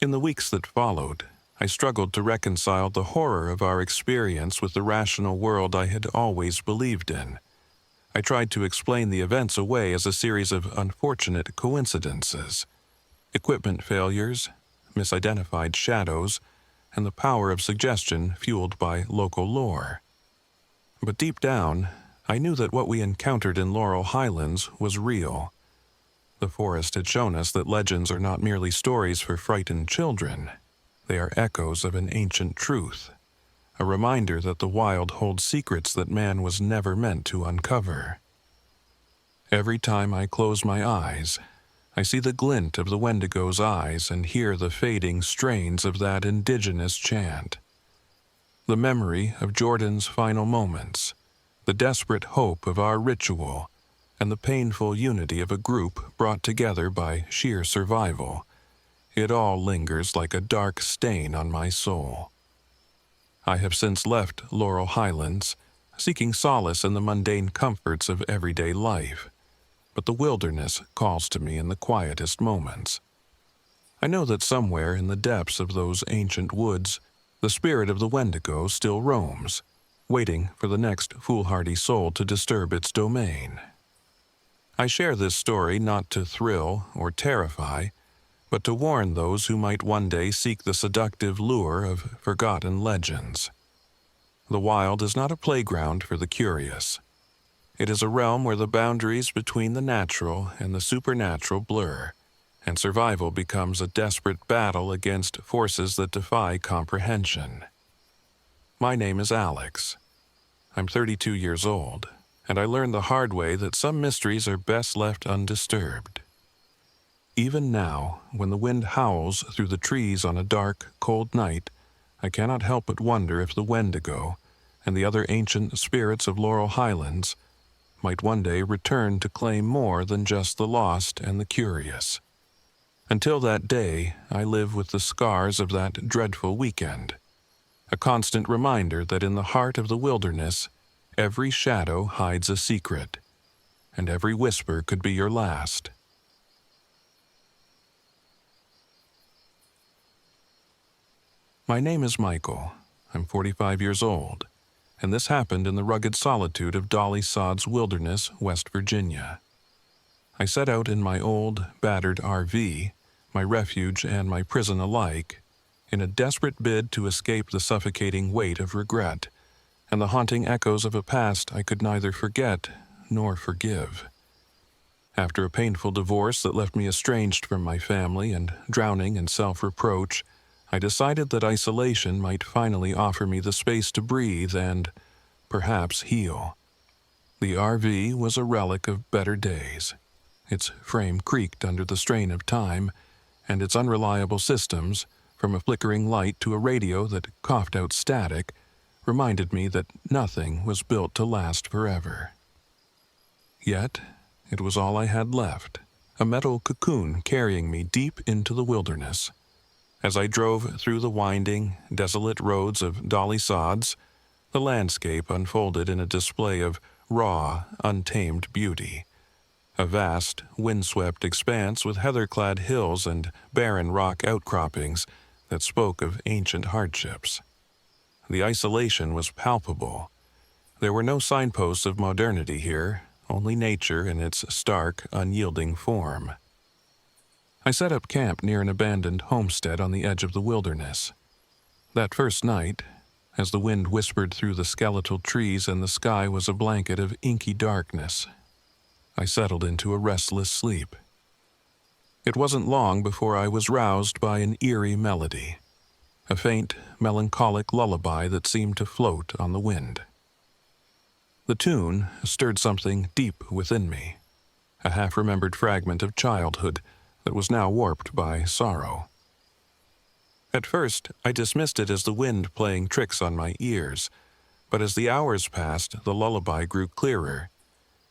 In the weeks that followed, I struggled to reconcile the horror of our experience with the rational world I had always believed in. I tried to explain the events away as a series of unfortunate coincidences, equipment failures, misidentified shadows, and the power of suggestion fueled by local lore. But deep down, I knew that what we encountered in Laurel Highlands was real. The forest had shown us that legends are not merely stories for frightened children. They are echoes of an ancient truth, a reminder that the wild holds secrets that man was never meant to uncover. Every time I close my eyes, I see the glint of the Wendigo's eyes and hear the fading strains of that indigenous chant. The memory of Jordan's final moments, the desperate hope of our ritual, and the painful unity of a group brought together by sheer survival, it all lingers like a dark stain on my soul. I have since left Laurel Highlands, seeking solace in the mundane comforts of everyday life, but the wilderness calls to me in the quietest moments. I know that somewhere in the depths of those ancient woods, the spirit of the Wendigo still roams, waiting for the next foolhardy soul to disturb its domain. I share this story not to thrill or terrify, but to warn those who might one day seek the seductive lure of forgotten legends. The wild is not a playground for the curious. It is a realm where the boundaries between the natural and the supernatural blur, and survival becomes a desperate battle against forces that defy comprehension. My name is Alex. I'm 32 years old, and I learned the hard way that some mysteries are best left undisturbed. Even now, when the wind howls through the trees on a dark, cold night, I cannot help but wonder if the Wendigo and the other ancient spirits of Laurel Highlands might one day return to claim more than just the lost and the curious. Until that day, I live with the scars of that dreadful weekend, a constant reminder that in the heart of the wilderness, every shadow hides a secret, and every whisper could be your last. My name is Michael. I'm 45 years old, and this happened in the rugged solitude of Dolly Sods Wilderness, West Virginia. I set out in my old, battered RV, my refuge and my prison alike, in a desperate bid to escape the suffocating weight of regret and the haunting echoes of a past I could neither forget nor forgive. After a painful divorce that left me estranged from my family and drowning in self-reproach, I decided that isolation might finally offer me the space to breathe and, perhaps, heal. The RV was a relic of better days. Its frame creaked under the strain of time, and its unreliable systems, from a flickering light to a radio that coughed out static, reminded me that nothing was built to last forever. Yet, it was all I had left, a metal cocoon carrying me deep into the wilderness. As I drove through the winding, desolate roads of Dolly Sods, the landscape unfolded in a display of raw, untamed beauty. A vast, windswept expanse with heather-clad hills and barren rock outcroppings that spoke of ancient hardships. The isolation was palpable. There were no signposts of modernity here, only nature in its stark, unyielding form. I set up camp near an abandoned homestead on the edge of the wilderness. That first night, as the wind whispered through the skeletal trees and the sky was a blanket of inky darkness, I settled into a restless sleep. It wasn't long before I was roused by an eerie melody, a faint, melancholic lullaby that seemed to float on the wind. The tune stirred something deep within me, a half-remembered fragment of childhood that was now warped by sorrow. At first, I dismissed it as the wind playing tricks on my ears, but as the hours passed, the lullaby grew clearer,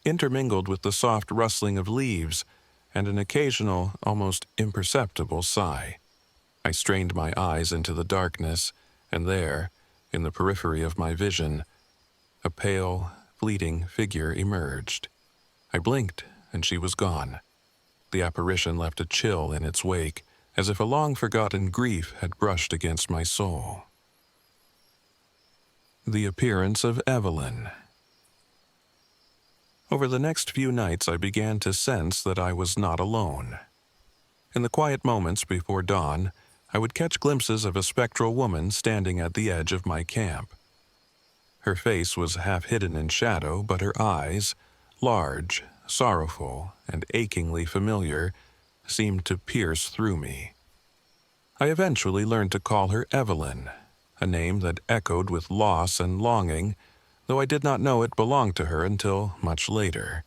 intermingled with the soft rustling of leaves and an occasional, almost imperceptible sigh. I strained my eyes into the darkness, and there, in the periphery of my vision, a pale, fleeting figure emerged. I blinked, and she was gone. The apparition left a chill in its wake, as if a long-forgotten grief had brushed against my soul. The appearance of Evelyn. Over the next few nights I began to sense that I was not alone. In the quiet moments before dawn, I would catch glimpses of a spectral woman standing at the edge of my camp. Her face was half hidden in shadow, but her eyes, large, sorrowful, and achingly familiar, seemed to pierce through me. I eventually learned to call her Evelyn, a name that echoed with loss and longing, though I did not know it belonged to her until much later.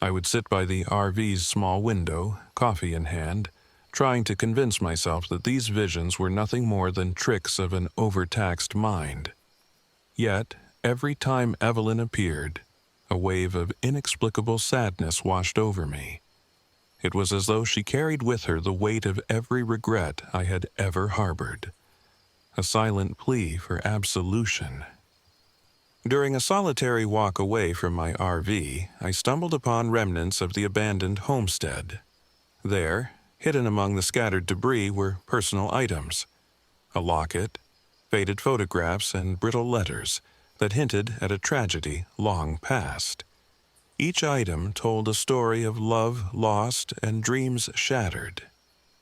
I would sit by the RV's small window, coffee in hand, trying to convince myself that these visions were nothing more than tricks of an overtaxed mind. Yet, every time Evelyn appeared, a wave of inexplicable sadness washed over me. It was as though she carried with her the weight of every regret I had ever harbored, a silent plea for absolution. During a solitary walk away from my RV, I stumbled upon remnants of the abandoned homestead. There, hidden among the scattered debris, were personal items, a locket, faded photographs, and brittle letters that hinted at a tragedy long past. Each item told a story of love lost and dreams shattered,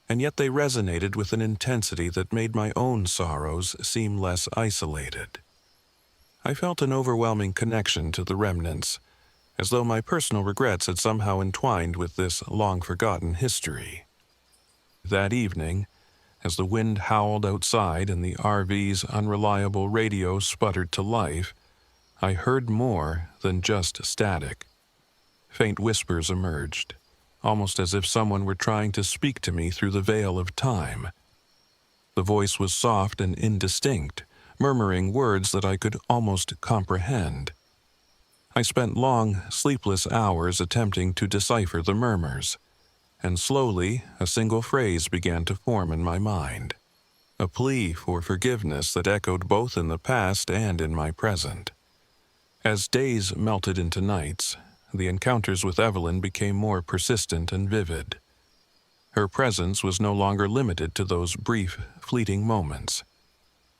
and yet they resonated with an intensity that made my own sorrows seem less isolated. I felt an overwhelming connection to the remnants, as though my personal regrets had somehow entwined with this long-forgotten history. That evening, as the wind howled outside and the RV's unreliable radio sputtered to life, I heard more than just static. Faint whispers emerged, almost as if someone were trying to speak to me through the veil of time. The voice was soft and indistinct, murmuring words that I could almost comprehend. I spent long, sleepless hours attempting to decipher the murmurs, and slowly a single phrase began to form in my mind, a plea for forgiveness that echoed both in the past and in my present. As days melted into nights, the encounters with Evelyn became more persistent and vivid. Her presence was no longer limited to those brief, fleeting moments.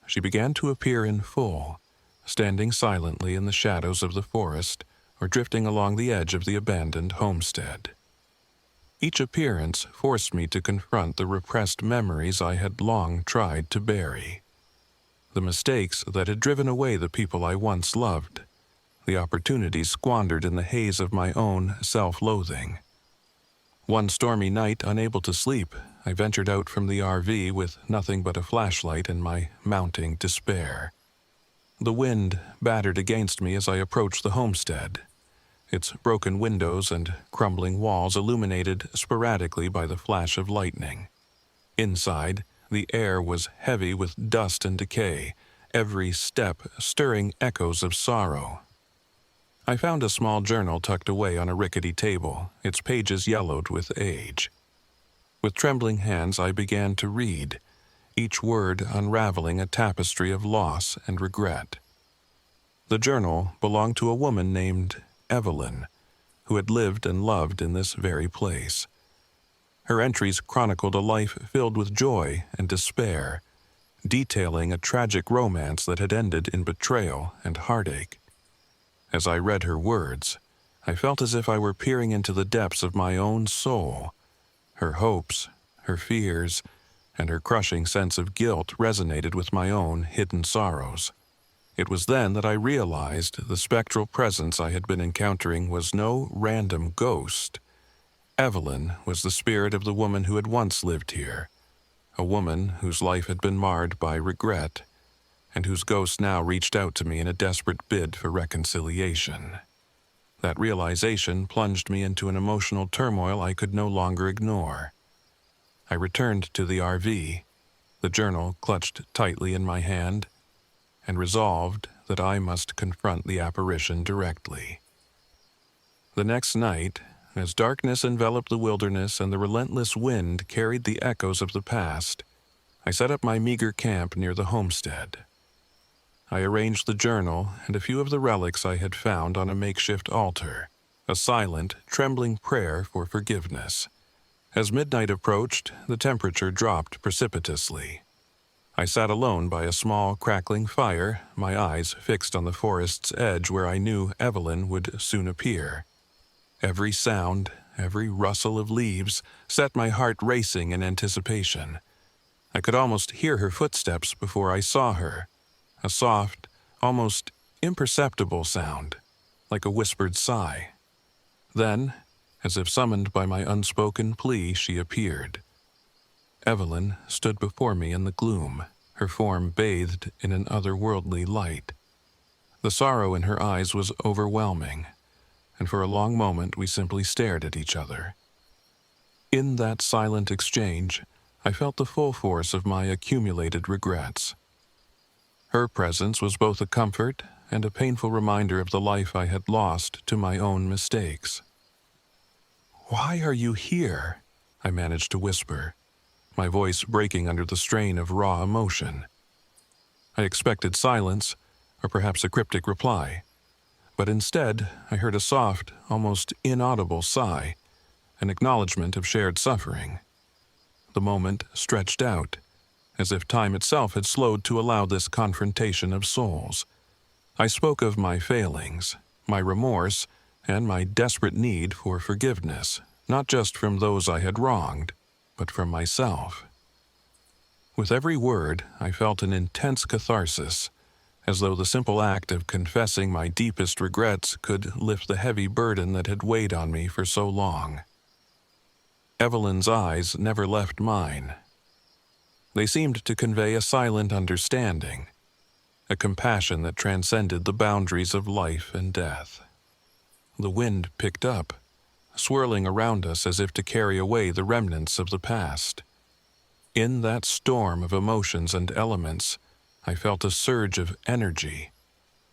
She began to appear in full, standing silently in the shadows of the forest or drifting along the edge of the abandoned homestead. Each appearance forced me to confront the repressed memories I had long tried to bury. The mistakes that had driven away the people I once loved, the opportunities squandered in the haze of my own self-loathing. One stormy night, unable to sleep, I ventured out from the RV with nothing but a flashlight and my mounting despair. The wind battered against me as I approached the homestead, its broken windows and crumbling walls illuminated sporadically by the flash of lightning. Inside, the air was heavy with dust and decay, every step stirring echoes of sorrow. I found a small journal tucked away on a rickety table, its pages yellowed with age. With trembling hands I began to read, each word unraveling a tapestry of loss and regret. The journal belonged to a woman named Evelyn, who had lived and loved in this very place. Her entries chronicled a life filled with joy and despair, detailing a tragic romance that had ended in betrayal and heartache. As I read her words, I felt as if I were peering into the depths of my own soul. Her hopes, her fears, and her crushing sense of guilt resonated with my own hidden sorrows. It was then that I realized the spectral presence I had been encountering was no random ghost. Evelyn was the spirit of the woman who had once lived here, a woman whose life had been marred by regret, and whose ghost now reached out to me in a desperate bid for reconciliation. That realization plunged me into an emotional turmoil I could no longer ignore. I returned to the RV, the journal clutched tightly in my hand, and resolved that I must confront the apparition directly. The next night, as darkness enveloped the wilderness and the relentless wind carried the echoes of the past, I set up my meager camp near the homestead. I arranged the journal and a few of the relics I had found on a makeshift altar, a silent, trembling prayer for forgiveness. As midnight approached, the temperature dropped precipitously. I sat alone by a small, crackling fire, my eyes fixed on the forest's edge where I knew Evelyn would soon appear. Every sound, every rustle of leaves set my heart racing in anticipation. I could almost hear her footsteps before I saw her, a soft, almost imperceptible sound, like a whispered sigh. Then, as if summoned by my unspoken plea, she appeared. Evelyn stood before me in the gloom, her form bathed in an otherworldly light. The sorrow in her eyes was overwhelming, and for a long moment we simply stared at each other. In that silent exchange, I felt the full force of my accumulated regrets. Her presence was both a comfort and a painful reminder of the life I had lost to my own mistakes. "Why are you here?" I managed to whisper, my voice breaking under the strain of raw emotion. I expected silence, or perhaps a cryptic reply, but instead I heard a soft, almost inaudible sigh, an acknowledgement of shared suffering. The moment stretched out, as if time itself had slowed to allow this confrontation of souls. I spoke of my failings, my remorse, and my desperate need for forgiveness, not just from those I had wronged, but from myself. With every word, I felt an intense catharsis, as though the simple act of confessing my deepest regrets could lift the heavy burden that had weighed on me for so long. Evelyn's eyes never left mine. They seemed to convey a silent understanding, a compassion that transcended the boundaries of life and death. The wind picked up, swirling around us as if to carry away the remnants of the past. In that storm of emotions and elements, I felt a surge of energy,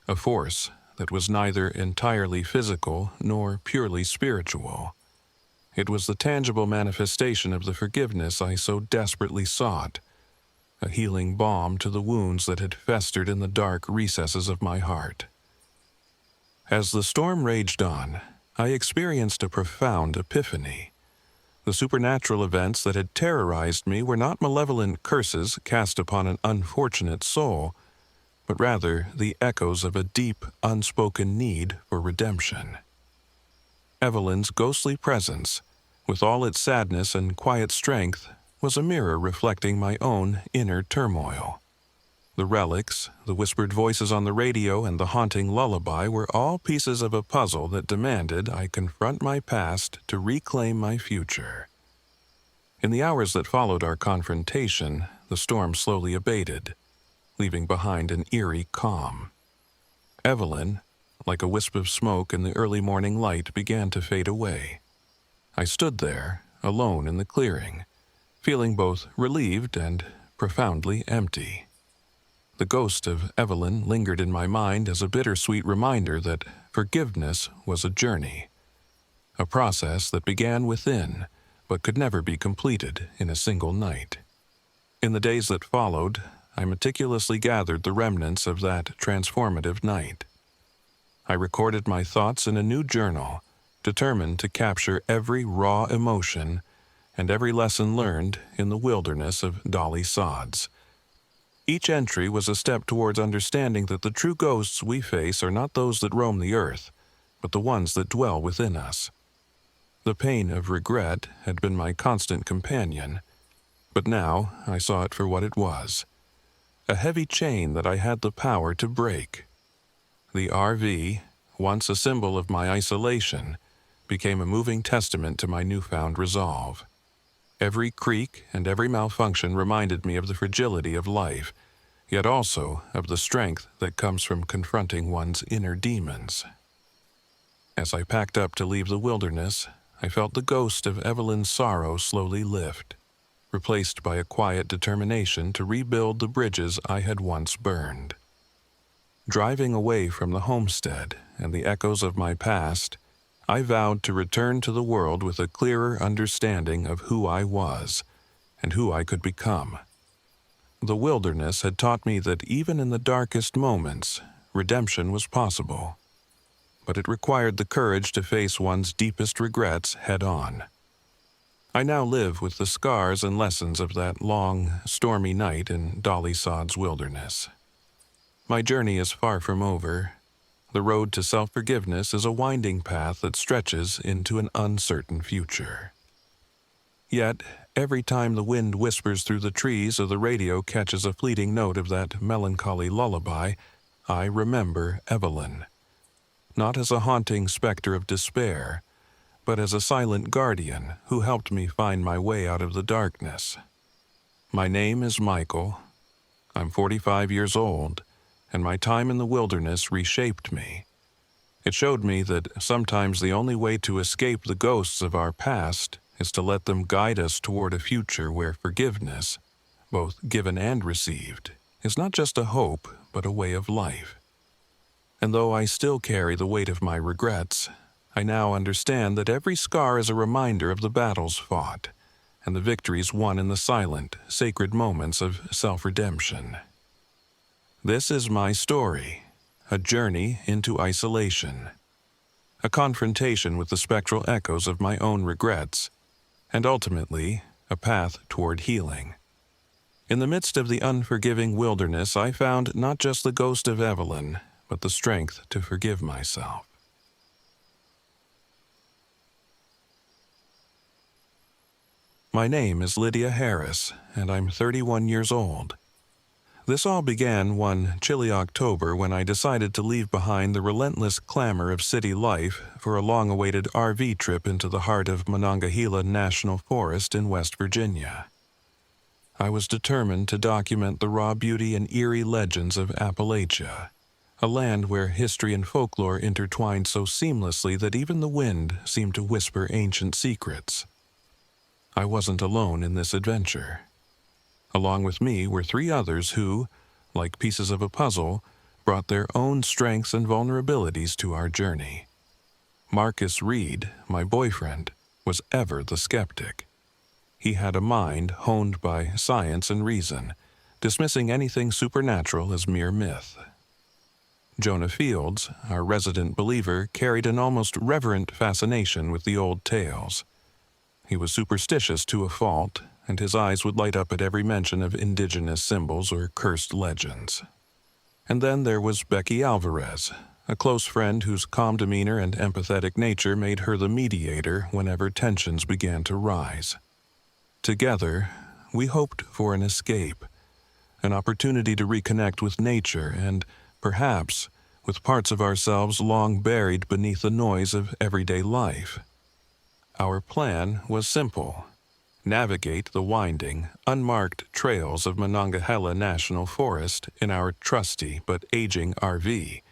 a force that was neither entirely physical nor purely spiritual. It was the tangible manifestation of the forgiveness I so desperately sought, a healing balm to the wounds that had festered in the dark recesses of my heart. As the storm raged on, I experienced a profound epiphany. The supernatural events that had terrorized me were not malevolent curses cast upon an unfortunate soul, but rather the echoes of a deep, unspoken need for redemption. Evelyn's ghostly presence, with all its sadness and quiet strength, was a mirror reflecting my own inner turmoil. The relics, the whispered voices on the radio, and the haunting lullaby were all pieces of a puzzle that demanded I confront my past to reclaim my future. In the hours that followed our confrontation, the storm slowly abated, leaving behind an eerie calm. Evelyn, like a wisp of smoke in the early morning light, began to fade away. I stood there, alone in the clearing, feeling both relieved and profoundly empty. The ghost of Evelyn lingered in my mind as a bittersweet reminder that forgiveness was a journey, a process that began within but could never be completed in a single night. In the days that followed, I meticulously gathered the remnants of that transformative night. I recorded my thoughts in a new journal, determined to capture every raw emotion and every lesson learned in the wilderness of Dolly Sods. Each entry was a step towards understanding that the true ghosts we face are not those that roam the earth, but the ones that dwell within us. The pain of regret had been my constant companion, but now I saw it for what it was, a heavy chain that I had the power to break. The RV, once a symbol of my isolation, became a moving testament to my newfound resolve. Every creak and every malfunction reminded me of the fragility of life, yet also of the strength that comes from confronting one's inner demons. As I packed up to leave the wilderness, I felt the ghost of Evelyn's sorrow slowly lift, replaced by a quiet determination to rebuild the bridges I had once burned. Driving away from the homestead and the echoes of my past, I vowed to return to the world with a clearer understanding of who I was and who I could become. The wilderness had taught me that even in the darkest moments, redemption was possible, but it required the courage to face one's deepest regrets head-on. I now live with the scars and lessons of that long, stormy night in Dolly Sods wilderness. My journey is far from over. The road to self-forgiveness is a winding path that stretches into an uncertain future. Yet, every time the wind whispers through the trees or the radio catches a fleeting note of that melancholy lullaby, I remember Evelyn, not as a haunting specter of despair, but as a silent guardian who helped me find my way out of the darkness. My name is Michael. I'm 45 years old, and my time in the wilderness reshaped me. It showed me that sometimes the only way to escape the ghosts of our past is to let them guide us toward a future where forgiveness, both given and received, is not just a hope, but a way of life. And though I still carry the weight of my regrets, I now understand that every scar is a reminder of the battles fought and the victories won in the silent, sacred moments of self-redemption. This is my story, a journey into isolation, a confrontation with the spectral echoes of my own regrets, and ultimately, a path toward healing. In the midst of the unforgiving wilderness, I found not just the ghost of Evelyn, but the strength to forgive myself. My name is Lydia Harris, and I'm 31 years old. This all began one chilly October when I decided to leave behind the relentless clamor of city life for a long-awaited RV trip into the heart of Monongahela National Forest in West Virginia. I was determined to document the raw beauty and eerie legends of Appalachia, a land where history and folklore intertwined so seamlessly that even the wind seemed to whisper ancient secrets. I wasn't alone in this adventure. Along with me were 3 others who, like pieces of a puzzle, brought their own strengths and vulnerabilities to our journey. Marcus Reed, my boyfriend, was ever the skeptic. He had a mind honed by science and reason, dismissing anything supernatural as mere myth. Jonah Fields, our resident believer, carried an almost reverent fascination with the old tales. He was superstitious to a fault, and his eyes would light up at every mention of indigenous symbols or cursed legends. And then there was Becky Alvarez, a close friend whose calm demeanor and empathetic nature made her the mediator whenever tensions began to rise. Together, we hoped for an escape, an opportunity to reconnect with nature and, perhaps, with parts of ourselves long buried beneath the noise of everyday life. Our plan was simple: navigate the winding, unmarked trails of Monongahela National Forest in our trusty but aging RV,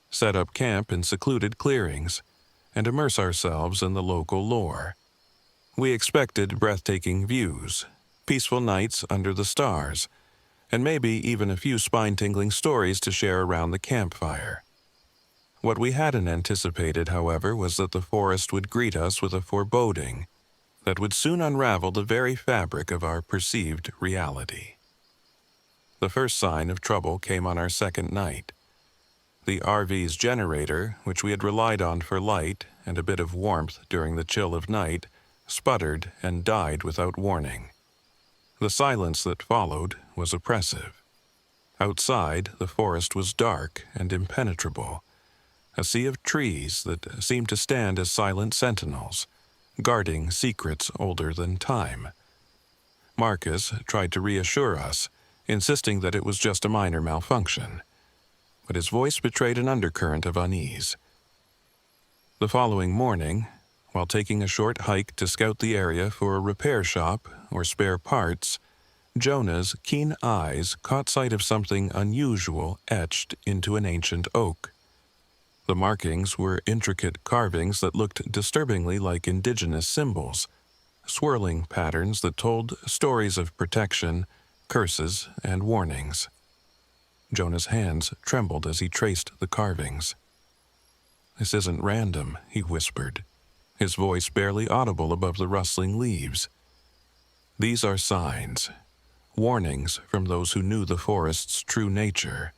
set up camp in secluded clearings, and immerse ourselves in the local lore. We expected breathtaking views, peaceful nights under the stars, and maybe even a few spine-tingling stories to share around the campfire. What we hadn't anticipated, however, was that the forest would greet us with a foreboding that would soon unravel the very fabric of our perceived reality. The first sign of trouble came on our second night. The RV's generator, which we had relied on for light and a bit of warmth during the chill of night, sputtered and died without warning. The silence that followed was oppressive. Outside, the forest was dark and impenetrable, a sea of trees that seemed to stand as silent sentinels, guarding secrets older than time. Marcus tried to reassure us, insisting that it was just a minor malfunction, but his voice betrayed an undercurrent of unease. The following morning, while taking a short hike to scout the area for a repair shop or spare parts, Jonah's keen eyes caught sight of something unusual etched into an ancient oak. The markings were intricate carvings that looked disturbingly like indigenous symbols, swirling patterns that told stories of protection, curses, and warnings. Jonah's hands trembled as he traced the carvings. "This isn't random," he whispered, his voice barely audible above the rustling leaves. "These are signs, warnings from those who knew the forest's true nature."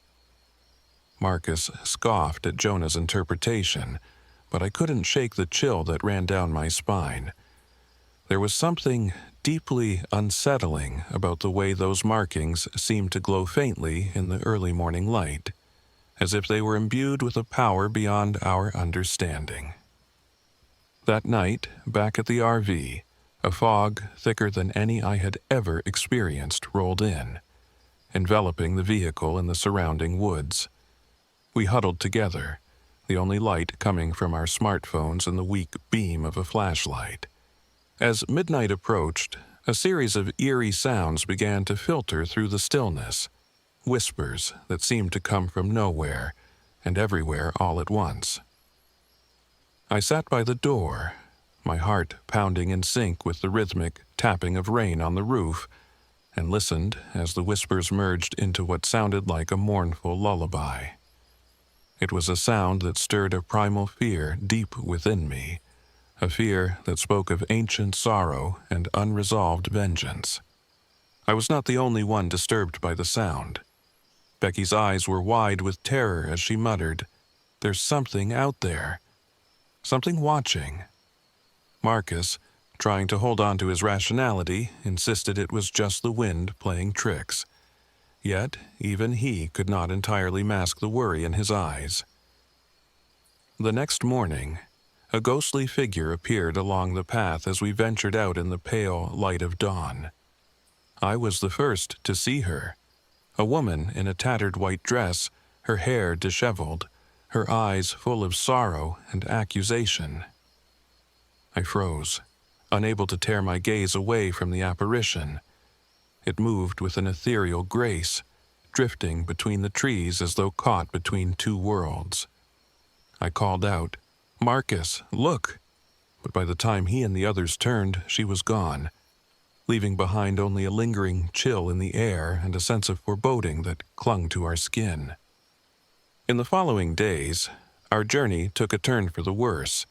Marcus scoffed at Jonah's interpretation, but I couldn't shake the chill that ran down my spine. There was something deeply unsettling about the way those markings seemed to glow faintly in the early morning light, as if they were imbued with a power beyond our understanding. That night, back at the RV, a fog thicker than any I had ever experienced rolled in, enveloping the vehicle and the surrounding woods. We huddled together, the only light coming from our smartphones and the weak beam of a flashlight. As midnight approached, a series of eerie sounds began to filter through the stillness, whispers that seemed to come from nowhere and everywhere all at once. I sat by the door, my heart pounding in sync with the rhythmic tapping of rain on the roof, and listened as the whispers merged into what sounded like a mournful lullaby. It was a sound that stirred a primal fear deep within me, a fear that spoke of ancient sorrow and unresolved vengeance. I was not the only one disturbed by the sound. Becky's eyes were wide with terror as she muttered, "There's something out there. Something watching." Marcus, trying to hold on to his rationality, insisted it was just the wind playing tricks. Yet, even he could not entirely mask the worry in his eyes. The next morning, a ghostly figure appeared along the path as we ventured out in the pale light of dawn. I was the first to see her, a woman in a tattered white dress, her hair disheveled, her eyes full of sorrow and accusation. I froze, unable to tear my gaze away from the apparition. It moved with an ethereal grace, drifting between the trees as though caught between two worlds. I called out, "Marcus, look!" But by the time he and the others turned, she was gone, leaving behind only a lingering chill in the air and a sense of foreboding that clung to our skin. In the following days, our journey took a turn for the worse.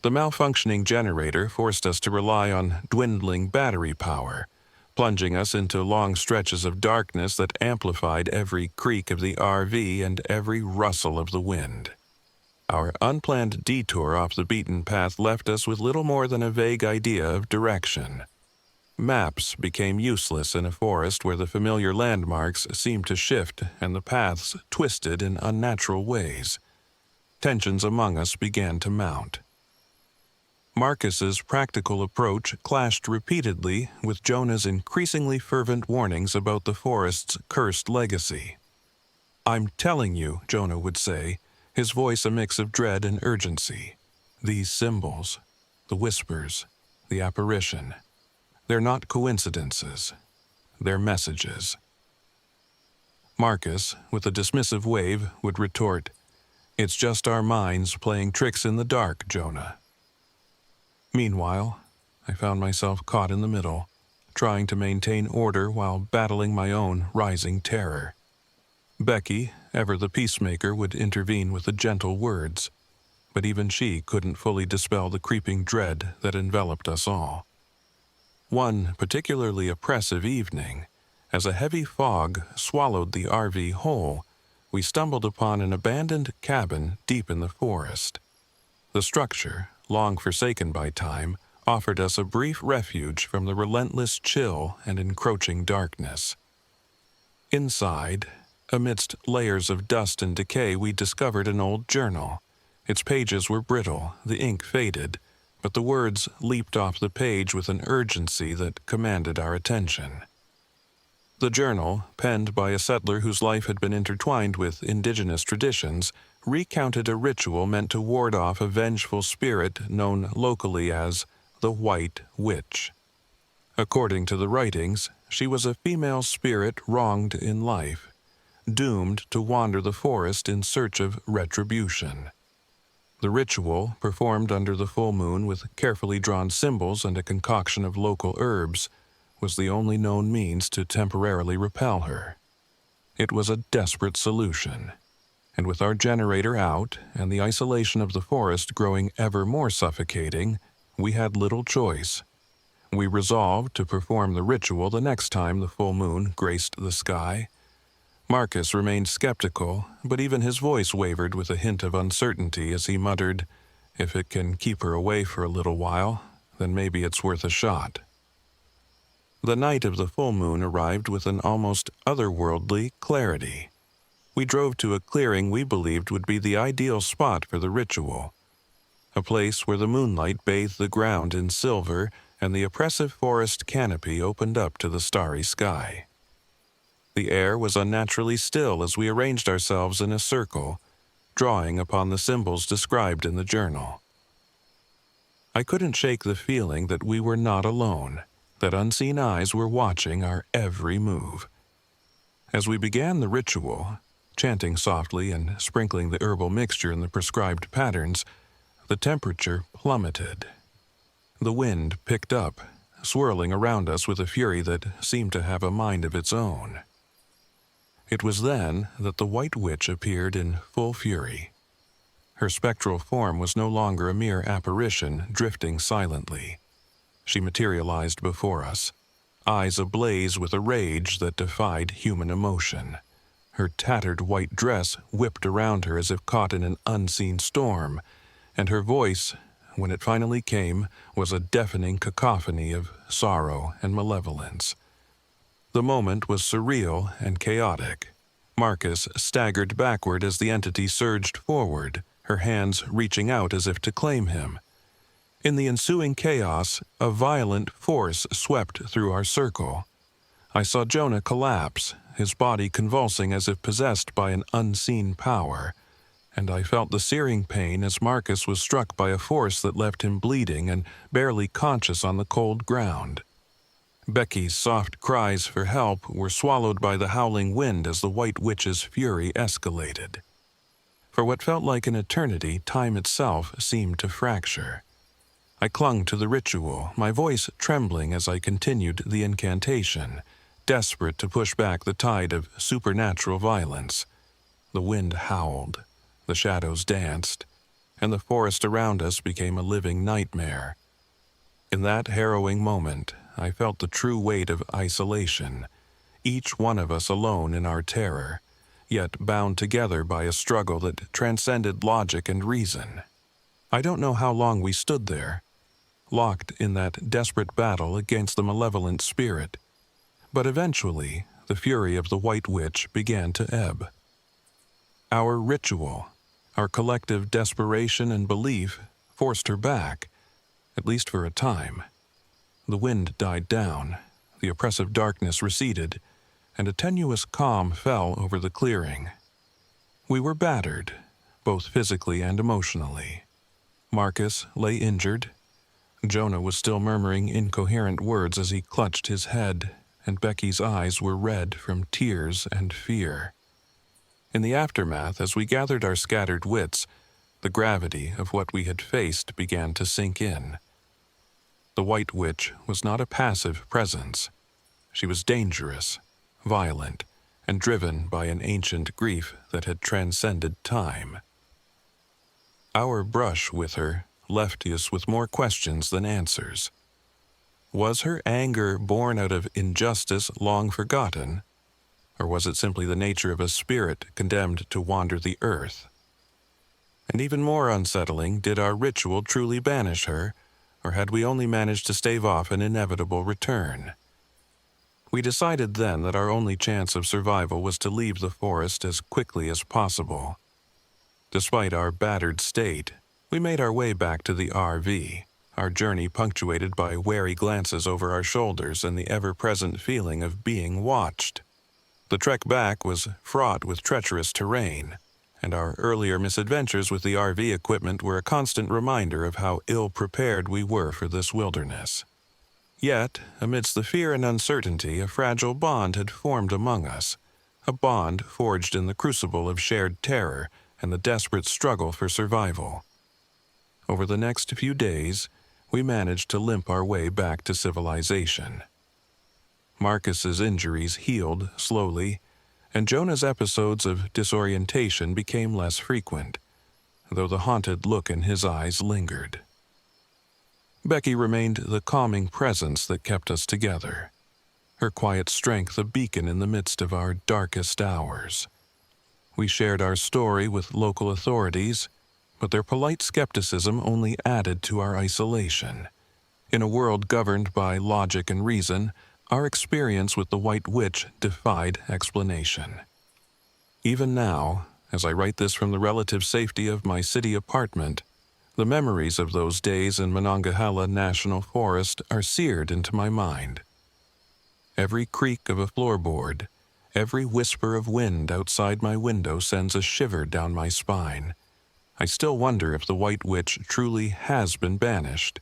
The malfunctioning generator forced us to rely on dwindling battery power, plunging us into long stretches of darkness that amplified every creak of the RV and every rustle of the wind. Our unplanned detour off the beaten path left us with little more than a vague idea of direction. Maps became useless in a forest where the familiar landmarks seemed to shift and the paths twisted in unnatural ways. Tensions among us began to mount. Marcus's practical approach clashed repeatedly with Jonah's increasingly fervent warnings about the forest's cursed legacy. "I'm telling you," Jonah would say, his voice a mix of dread and urgency. "These symbols, the whispers, the apparition, they're not coincidences. They're messages." Marcus, with a dismissive wave, would retort, "It's just our minds playing tricks in the dark, Jonah." Meanwhile, I found myself caught in the middle, trying to maintain order while battling my own rising terror. Becky, ever the peacemaker, would intervene with the gentle words, but even she couldn't fully dispel the creeping dread that enveloped us all. One particularly oppressive evening, as a heavy fog swallowed the RV whole, we stumbled upon an abandoned cabin deep in the forest. The structure, long forsaken by time, offered us a brief refuge from the relentless chill and encroaching darkness. Inside, amidst layers of dust and decay, we discovered an old journal. Its pages were brittle, the ink faded, but the words leaped off the page with an urgency that commanded our attention. The journal, penned by a settler whose life had been intertwined with indigenous traditions, recounted a ritual meant to ward off a vengeful spirit known locally as the White Witch. According to the writings, she was a female spirit wronged in life, doomed to wander the forest in search of retribution. The ritual, performed under the full moon with carefully drawn symbols and a concoction of local herbs, was the only known means to temporarily repel her. It was a desperate solution, and with our generator out and the isolation of the forest growing ever more suffocating, we had little choice. We resolved to perform the ritual the next time the full moon graced the sky. Marcus remained skeptical, but even his voice wavered with a hint of uncertainty as he muttered, "If it can keep her away for a little while, then maybe it's worth a shot." The night of the full moon arrived with an almost otherworldly clarity. We drove to a clearing we believed would be the ideal spot for the ritual, a place where the moonlight bathed the ground in silver and the oppressive forest canopy opened up to the starry sky. The air was unnaturally still as we arranged ourselves in a circle, drawing upon the symbols described in the journal. I couldn't shake the feeling that we were not alone, that unseen eyes were watching our every move. As we began the ritual, chanting softly and sprinkling the herbal mixture in the prescribed patterns, the temperature plummeted. The wind picked up, swirling around us with a fury that seemed to have a mind of its own. It was then that the White Witch appeared in full fury. Her spectral form was no longer a mere apparition drifting silently. She materialized before us, eyes ablaze with a rage that defied human emotion. Her tattered white dress whipped around her as if caught in an unseen storm, and her voice, when it finally came, was a deafening cacophony of sorrow and malevolence. The moment was surreal and chaotic. Marcus staggered backward as the entity surged forward, her hands reaching out as if to claim him. In the ensuing chaos, a violent force swept through our circle. I saw Jonah collapse, his body convulsing as if possessed by an unseen power, and I felt the searing pain as Marcus was struck by a force that left him bleeding and barely conscious on the cold ground. Becky's soft cries for help were swallowed by the howling wind as the White Witch's fury escalated. For what felt like an eternity, time itself seemed to fracture. I clung to the ritual, my voice trembling as I continued the incantation, desperate to push back the tide of supernatural violence. The wind howled, the shadows danced, and the forest around us became a living nightmare. In that harrowing moment, I felt the true weight of isolation, each one of us alone in our terror, yet bound together by a struggle that transcended logic and reason. I don't know how long we stood there, locked in that desperate battle against the malevolent spirit, but eventually the fury of the White Witch began to ebb. Our ritual, our collective desperation and belief, forced her back, at least for a time. The wind died down, the oppressive darkness receded, and a tenuous calm fell over the clearing. We were battered, both physically and emotionally. Marcus lay injured. Jonah was still murmuring incoherent words as he clutched his head, and Becky's eyes were red from tears and fear. In the aftermath, as we gathered our scattered wits, the gravity of what we had faced began to sink in. The White Witch was not a passive presence. She was dangerous, violent, and driven by an ancient grief that had transcended time. Our brush with her left us with more questions than answers. Was her anger born out of injustice long forgotten, or was it simply the nature of a spirit condemned to wander the earth? And even more unsettling, did our ritual truly banish her, or had we only managed to stave off an inevitable return? We decided then that our only chance of survival was to leave the forest as quickly as possible. Despite our battered state, we made our way back to the RV, our journey punctuated by wary glances over our shoulders and the ever-present feeling of being watched. The trek back was fraught with treacherous terrain, and our earlier misadventures with the RV equipment were a constant reminder of how ill-prepared we were for this wilderness. Yet, amidst the fear and uncertainty, a fragile bond had formed among us, a bond forged in the crucible of shared terror and the desperate struggle for survival. Over the next few days, we managed to limp our way back to civilization. Marcus's injuries healed slowly, and Jonah's episodes of disorientation became less frequent, though the haunted look in his eyes lingered. Becky remained the calming presence that kept us together, her quiet strength a beacon in the midst of our darkest hours. We shared our story with local authorities, but their polite skepticism only added to our isolation. In a world governed by logic and reason, our experience with the White Witch defied explanation. Even now, as I write this from the relative safety of my city apartment, the memories of those days in Monongahela National Forest are seared into my mind. Every creak of a floorboard, Every whisper of wind outside my window sends a shiver down my spine. I still wonder if the White Witch truly has been banished,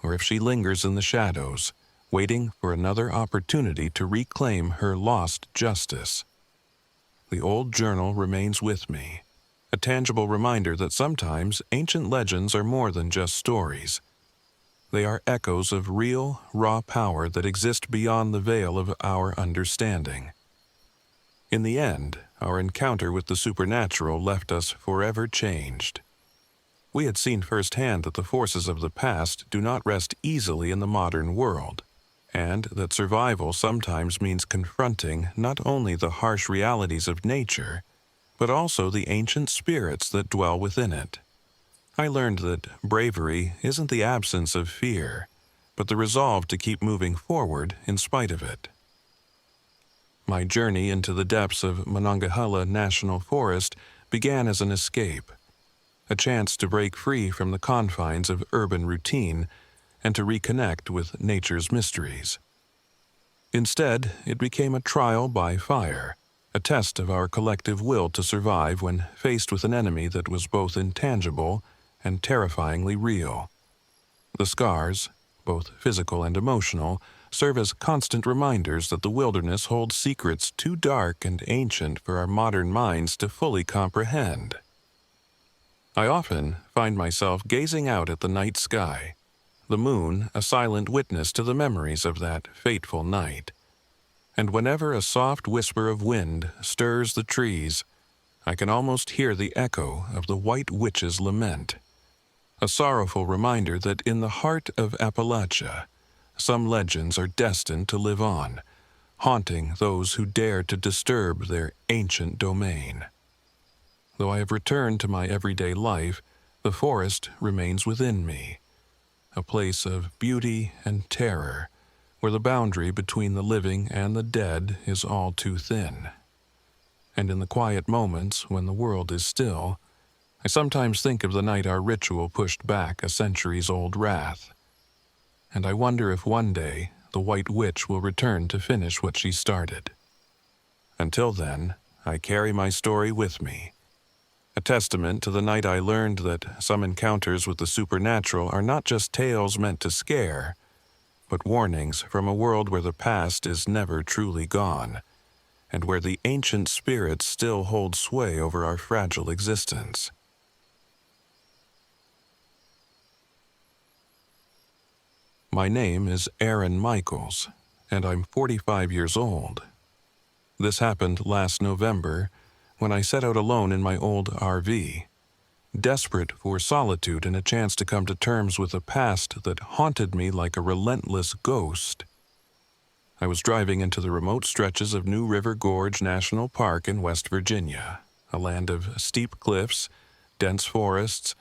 or if she lingers in the shadows, waiting for another opportunity to reclaim her lost justice. The old journal remains with me, a tangible reminder that sometimes ancient legends are more than just stories. They are echoes of real, raw power that exist beyond the veil of our understanding. In the end, our encounter with the supernatural left us forever changed. We had seen firsthand that the forces of the past do not rest easily in the modern world, and that survival sometimes means confronting not only the harsh realities of nature, but also the ancient spirits that dwell within it. I learned that bravery isn't the absence of fear, but the resolve to keep moving forward in spite of it. My journey into the depths of Monongahela National Forest began as an escape, a chance to break free from the confines of urban routine and to reconnect with nature's mysteries. Instead, it became a trial by fire, a test of our collective will to survive when faced with an enemy that was both intangible and terrifyingly real. The scars, both physical and emotional, serve as constant reminders that the wilderness holds secrets too dark and ancient for our modern minds to fully comprehend. I often find myself gazing out at the night sky, the moon a silent witness to the memories of that fateful night. And whenever a soft whisper of wind stirs the trees, I can almost hear the echo of the White Witch's lament, a sorrowful reminder that in the heart of Appalachia, some legends are destined to live on, haunting those who dare to disturb their ancient domain. Though I have returned to my everyday life, the forest remains within me, a place of beauty and terror, where the boundary between the living and the dead is all too thin. And in the quiet moments when the world is still, I sometimes think of the night our ritual pushed back a centuries-old wrath. And I wonder if one day the White Witch will return to finish what she started. Until then, I carry my story with me, a testament to the night I learned that some encounters with the supernatural are not just tales meant to scare, but warnings from a world where the past is never truly gone, and where the ancient spirits still hold sway over our fragile existence. My name is Aaron Michaels, and I'm 45 years old. This happened last November when I set out alone in my old RV, desperate for solitude and a chance to come to terms with a past that haunted me like a relentless ghost. I was driving into the remote stretches of New River Gorge National Park in West Virginia, a land of steep cliffs, dense forests,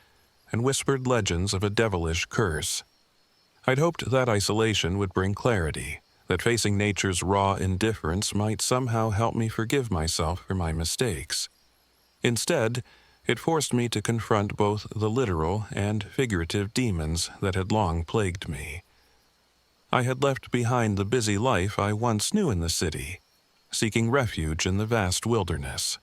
and whispered legends of a devilish curse. I'd hoped that isolation would bring clarity, that facing nature's raw indifference might somehow help me forgive myself for my mistakes. Instead, it forced me to confront both the literal and figurative demons that had long plagued me. I had left behind the busy life I once knew in the city, seeking refuge in the vast wilderness.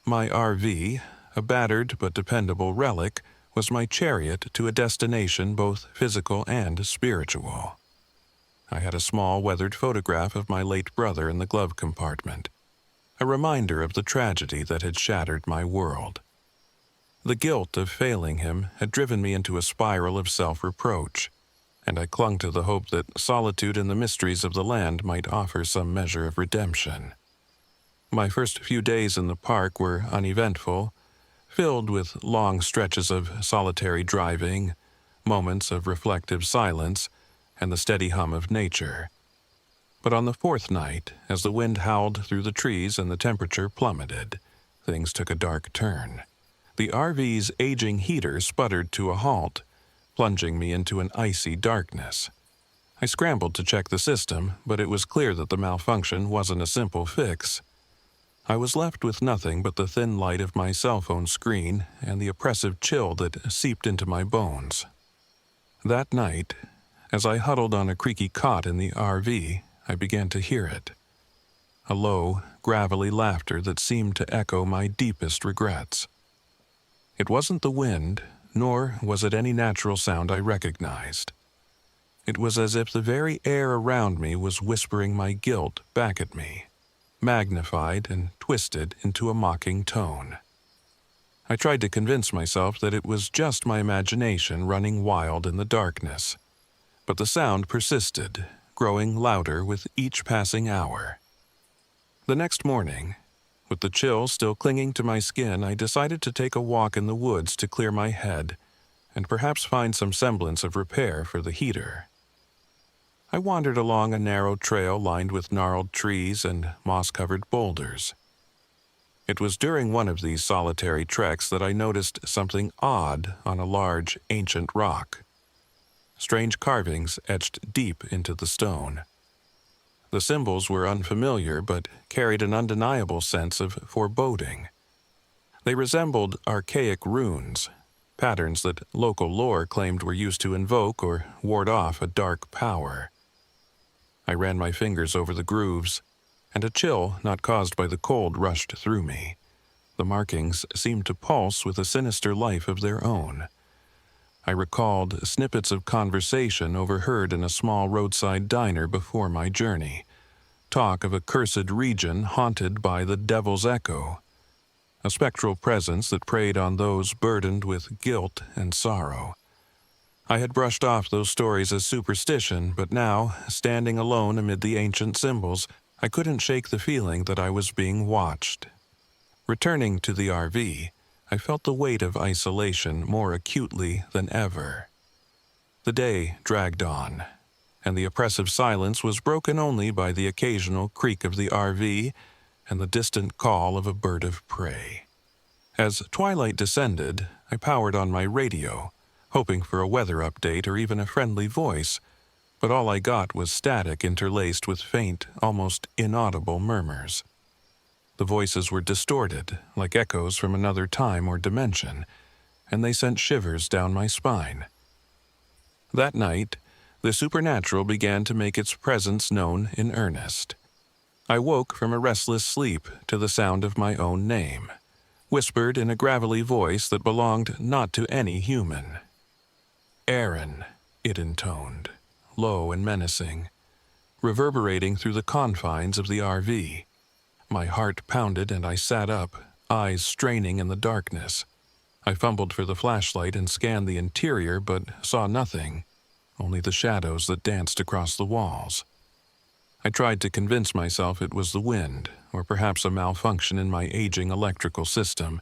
My RV, a battered but dependable relic, was my chariot to a destination both physical and spiritual. I had a small weathered photograph of my late brother in the glove compartment, a reminder of the tragedy that had shattered my world. The guilt of failing him had driven me into a spiral of self-reproach, and I clung to the hope that solitude and the mysteries of the land might offer some measure of redemption. My first few days in the park were uneventful, filled with long stretches of solitary driving, moments of reflective silence, and the steady hum of nature. But on the fourth night, as the wind howled through the trees and the temperature plummeted, things took a dark turn. The RV's aging heater sputtered to a halt, plunging me into an icy darkness. I scrambled to check the system, but it was clear that the malfunction wasn't a simple fix. I was left with nothing but the thin light of my cell phone screen and the oppressive chill that seeped into my bones. That night, as I huddled on a creaky cot in the RV, I began to hear it. a low, gravelly laughter that seemed to echo my deepest regrets. It wasn't the wind, nor was it any natural sound I recognized. It was as if the very air around me was whispering my guilt back at me, magnified and twisted into a mocking tone. I tried to convince myself that it was just my imagination running wild in the darkness, but the sound persisted, growing louder with each passing hour. The next morning, with the chill still clinging to my skin, I decided to take a walk in the woods to clear my head and perhaps find some semblance of repair for the heater. I wandered along a narrow trail lined with gnarled trees and moss-covered boulders. It was during one of these solitary treks that I noticed something odd on a large, ancient rock. Strange carvings etched deep into the stone. The symbols were unfamiliar but carried an undeniable sense of foreboding. They resembled archaic runes, patterns that local lore claimed were used to invoke or ward off a dark power. I ran my fingers over the grooves, and a chill not caused by the cold rushed through me. The markings seemed to pulse with a sinister life of their own. I recalled snippets of conversation overheard in a small roadside diner before my journey, talk of a cursed region haunted by the Devil's Echo, a spectral presence that preyed on those burdened with guilt and sorrow. I had brushed off those stories as superstition, but now, standing alone amid the ancient symbols, I couldn't shake the feeling that I was being watched. Returning to the RV, I felt the weight of isolation more acutely than ever. The day dragged on, and the oppressive silence was broken only by the occasional creak of the RV and the distant call of a bird of prey. As twilight descended, I powered on my radio, hoping for a weather update or even a friendly voice, but all I got was static interlaced with faint, almost inaudible murmurs. The voices were distorted, like echoes from another time or dimension, and they sent shivers down my spine. That night, the supernatural began to make its presence known in earnest. I woke from a restless sleep to the sound of my own name, whispered in a gravelly voice that belonged not to any human. Aaron, it intoned, low and menacing, reverberating through the confines of the RV. My heart pounded and I sat up, eyes straining in the darkness. I fumbled for the flashlight and scanned the interior but saw nothing, only the shadows that danced across the walls. I tried to convince myself it was the wind, or perhaps a malfunction in my aging electrical system.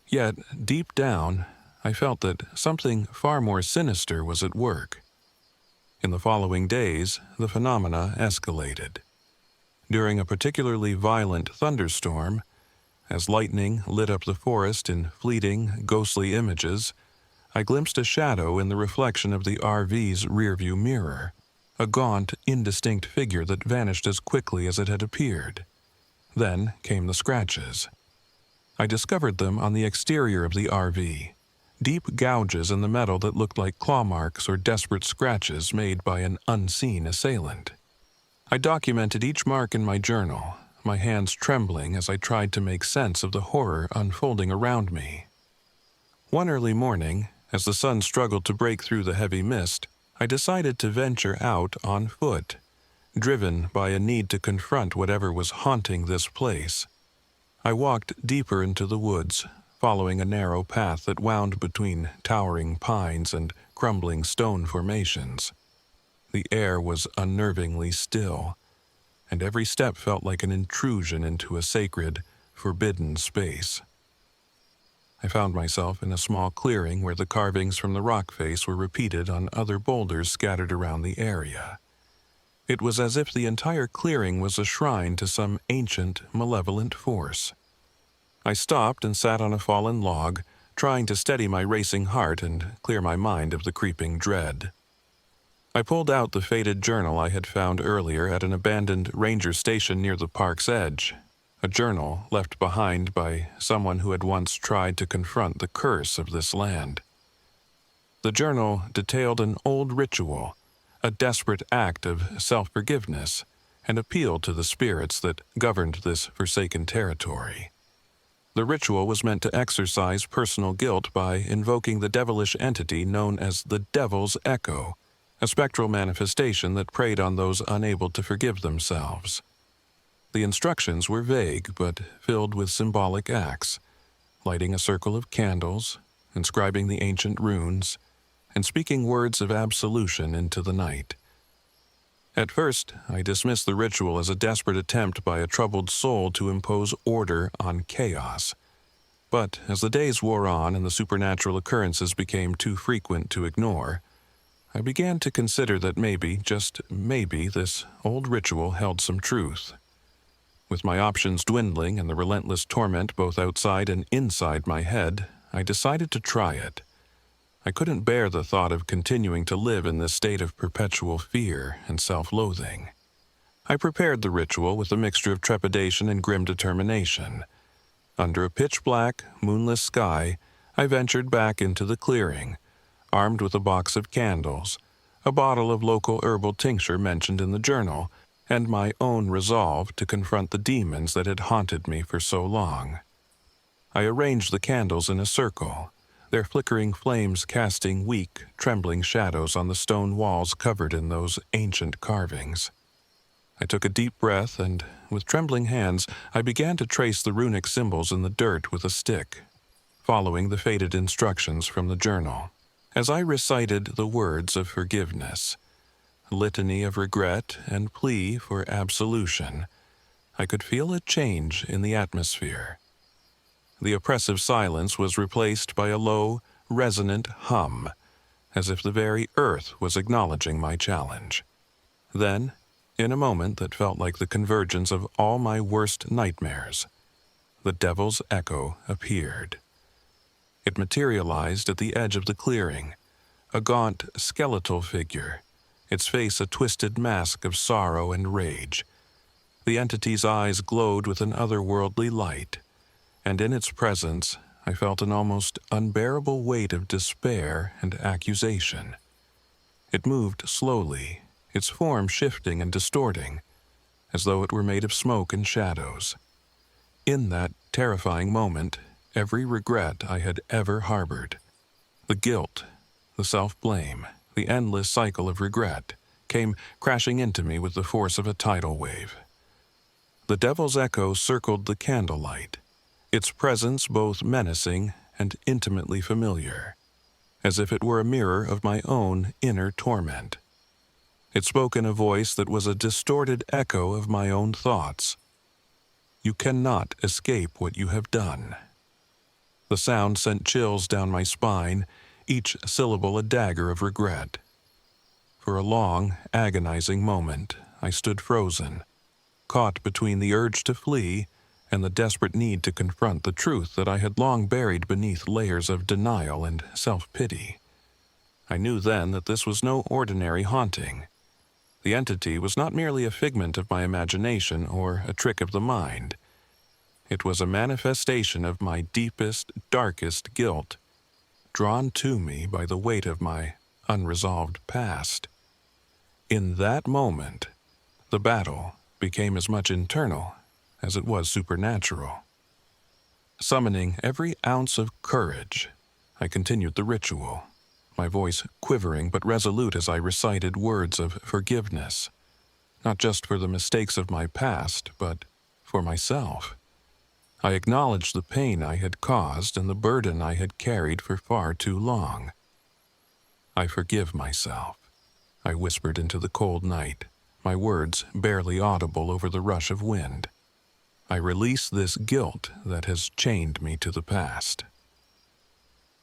Yet, deep down, I felt that something far more sinister was at work. In the following days, the phenomena escalated. During a particularly violent thunderstorm, as lightning lit up the forest in fleeting, ghostly images, I glimpsed a shadow in the reflection of the RV's rearview mirror, a gaunt, indistinct figure that vanished as quickly as it had appeared. Then came the scratches. I discovered them on the exterior of the RV, deep gouges in the metal that looked like claw marks or desperate scratches made by an unseen assailant. I documented each mark in my journal, my hands trembling as I tried to make sense of the horror unfolding around me. One early morning, as the sun struggled to break through the heavy mist, I decided to venture out on foot, driven by a need to confront whatever was haunting this place. I walked deeper into the woods, following a narrow path that wound between towering pines and crumbling stone formations. The air was unnervingly still, and every step felt like an intrusion into a sacred, forbidden space. I found myself in a small clearing where the carvings from the rock face were repeated on other boulders scattered around the area. It was as if the entire clearing was a shrine to some ancient, malevolent force. I stopped and sat on a fallen log, trying to steady my racing heart and clear my mind of the creeping dread. I pulled out the faded journal I had found earlier at an abandoned ranger station near the park's edge, a journal left behind by someone who had once tried to confront the curse of this land. The journal detailed an old ritual, a desperate act of self-forgiveness, and appealed to the spirits that governed this forsaken territory. The ritual was meant to exorcise personal guilt by invoking the devilish entity known as the Devil's Echo, a spectral manifestation that preyed on those unable to forgive themselves. The instructions were vague but filled with symbolic acts, lighting a circle of candles, inscribing the ancient runes, and speaking words of absolution into the night. At first, I dismissed the ritual as a desperate attempt by a troubled soul to impose order on chaos. But as the days wore on and the supernatural occurrences became too frequent to ignore, I began to consider that maybe, just maybe, this old ritual held some truth. With my options dwindling and the relentless torment both outside and inside my head, I decided to try it. I couldn't bear the thought of continuing to live in this state of perpetual fear and self-loathing. I prepared the ritual with a mixture of trepidation and grim determination. Under a pitch-black, moonless sky, I ventured back into the clearing, armed with a box of candles, a bottle of local herbal tincture mentioned in the journal, and my own resolve to confront the demons that had haunted me for so long. I arranged the candles in a circle, their flickering flames casting weak, trembling shadows on the stone walls covered in those ancient carvings. I took a deep breath and, with trembling hands, I began to trace the runic symbols in the dirt with a stick, following the faded instructions from the journal. As I recited the words of forgiveness, litany of regret and plea for absolution, I could feel a change in the atmosphere. The oppressive silence was replaced by a low, resonant hum, as if the very earth was acknowledging my challenge. Then, in a moment that felt like the convergence of all my worst nightmares, the Devil's Echo appeared. It materialized at the edge of the clearing, a gaunt, skeletal figure, its face a twisted mask of sorrow and rage. The entity's eyes glowed with an otherworldly light, and in its presence I felt an almost unbearable weight of despair and accusation. It moved slowly, its form shifting and distorting, as though it were made of smoke and shadows. In that terrifying moment, every regret I had ever harbored, the guilt, the self-blame, the endless cycle of regret, came crashing into me with the force of a tidal wave. The Devil's Echo circled the candlelight, its presence both menacing and intimately familiar, as if it were a mirror of my own inner torment. It spoke in a voice that was a distorted echo of my own thoughts. "You cannot escape what you have done." The sound sent chills down my spine, each syllable a dagger of regret. For a long, agonizing moment, I stood frozen, caught between the urge to flee and the desperate need to confront the truth that I had long buried beneath layers of denial and self-pity. I knew then that this was no ordinary haunting. The entity was not merely a figment of my imagination or a trick of the mind. It was a manifestation of my deepest, darkest guilt, drawn to me by the weight of my unresolved past. In that moment, the battle became as much internal as it was supernatural. Summoning every ounce of courage, I continued the ritual, my voice quivering but resolute as I recited words of forgiveness, not just for the mistakes of my past, but for myself. I acknowledged the pain I had caused and the burden I had carried for far too long. "I forgive myself," I whispered into the cold night, my words barely audible over the rush of wind. "I release this guilt that has chained me to the past."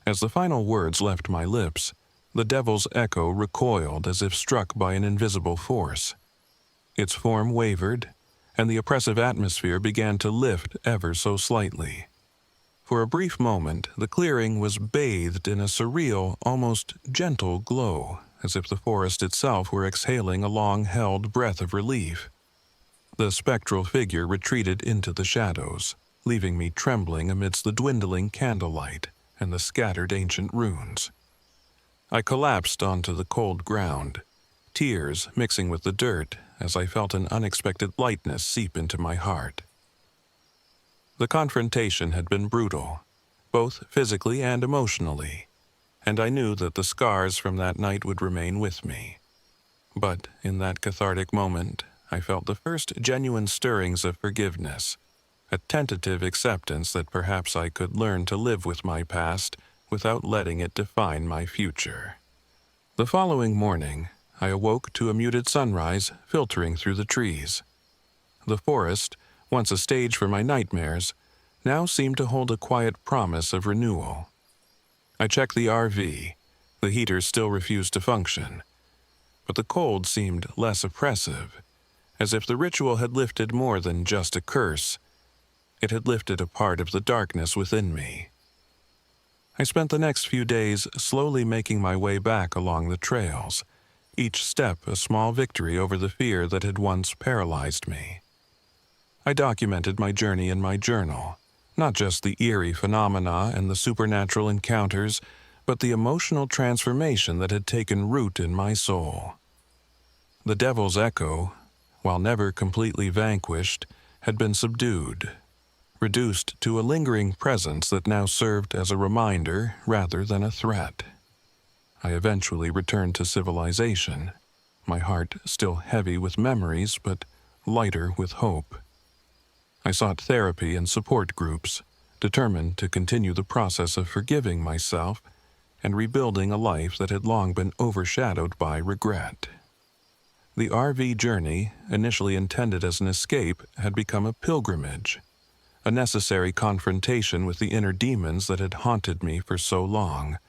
As the final words left my lips, the Devil's Echo recoiled as if struck by an invisible force. Its form wavered, and the oppressive atmosphere began to lift ever so slightly. For a brief moment, the clearing was bathed in a surreal, almost gentle glow, as if the forest itself were exhaling a long-held breath of relief. The spectral figure retreated into the shadows, leaving me trembling amidst the dwindling candlelight and the scattered ancient runes. I collapsed onto the cold ground, tears mixing with the dirt as I felt an unexpected lightness seep into my heart. The confrontation had been brutal, both physically and emotionally, and I knew that the scars from that night would remain with me. But in that cathartic moment, I felt the first genuine stirrings of forgiveness, a tentative acceptance that perhaps I could learn to live with my past without letting it define my future. The following morning, I awoke to a muted sunrise filtering through the trees. The forest, once a stage for my nightmares, now seemed to hold a quiet promise of renewal. I checked the RV. The heater still refused to function, but the cold seemed less oppressive, as if the ritual had lifted more than just a curse. It had lifted a part of the darkness within me. I spent the next few days slowly making my way back along the trails, each step a small victory over the fear that had once paralyzed me. I documented my journey in my journal, not just the eerie phenomena and the supernatural encounters, but the emotional transformation that had taken root in my soul. The devil's echo, while never completely vanquished, had been subdued, reduced to a lingering presence that now served as a reminder rather than a threat. I eventually returned to civilization, my heart still heavy with memories but lighter with hope. I sought therapy and support groups, determined to continue the process of forgiving myself and rebuilding a life that had long been overshadowed by regret. The RV journey, initially intended as an escape, had become a pilgrimage, a necessary confrontation with the inner demons that had haunted me for so long.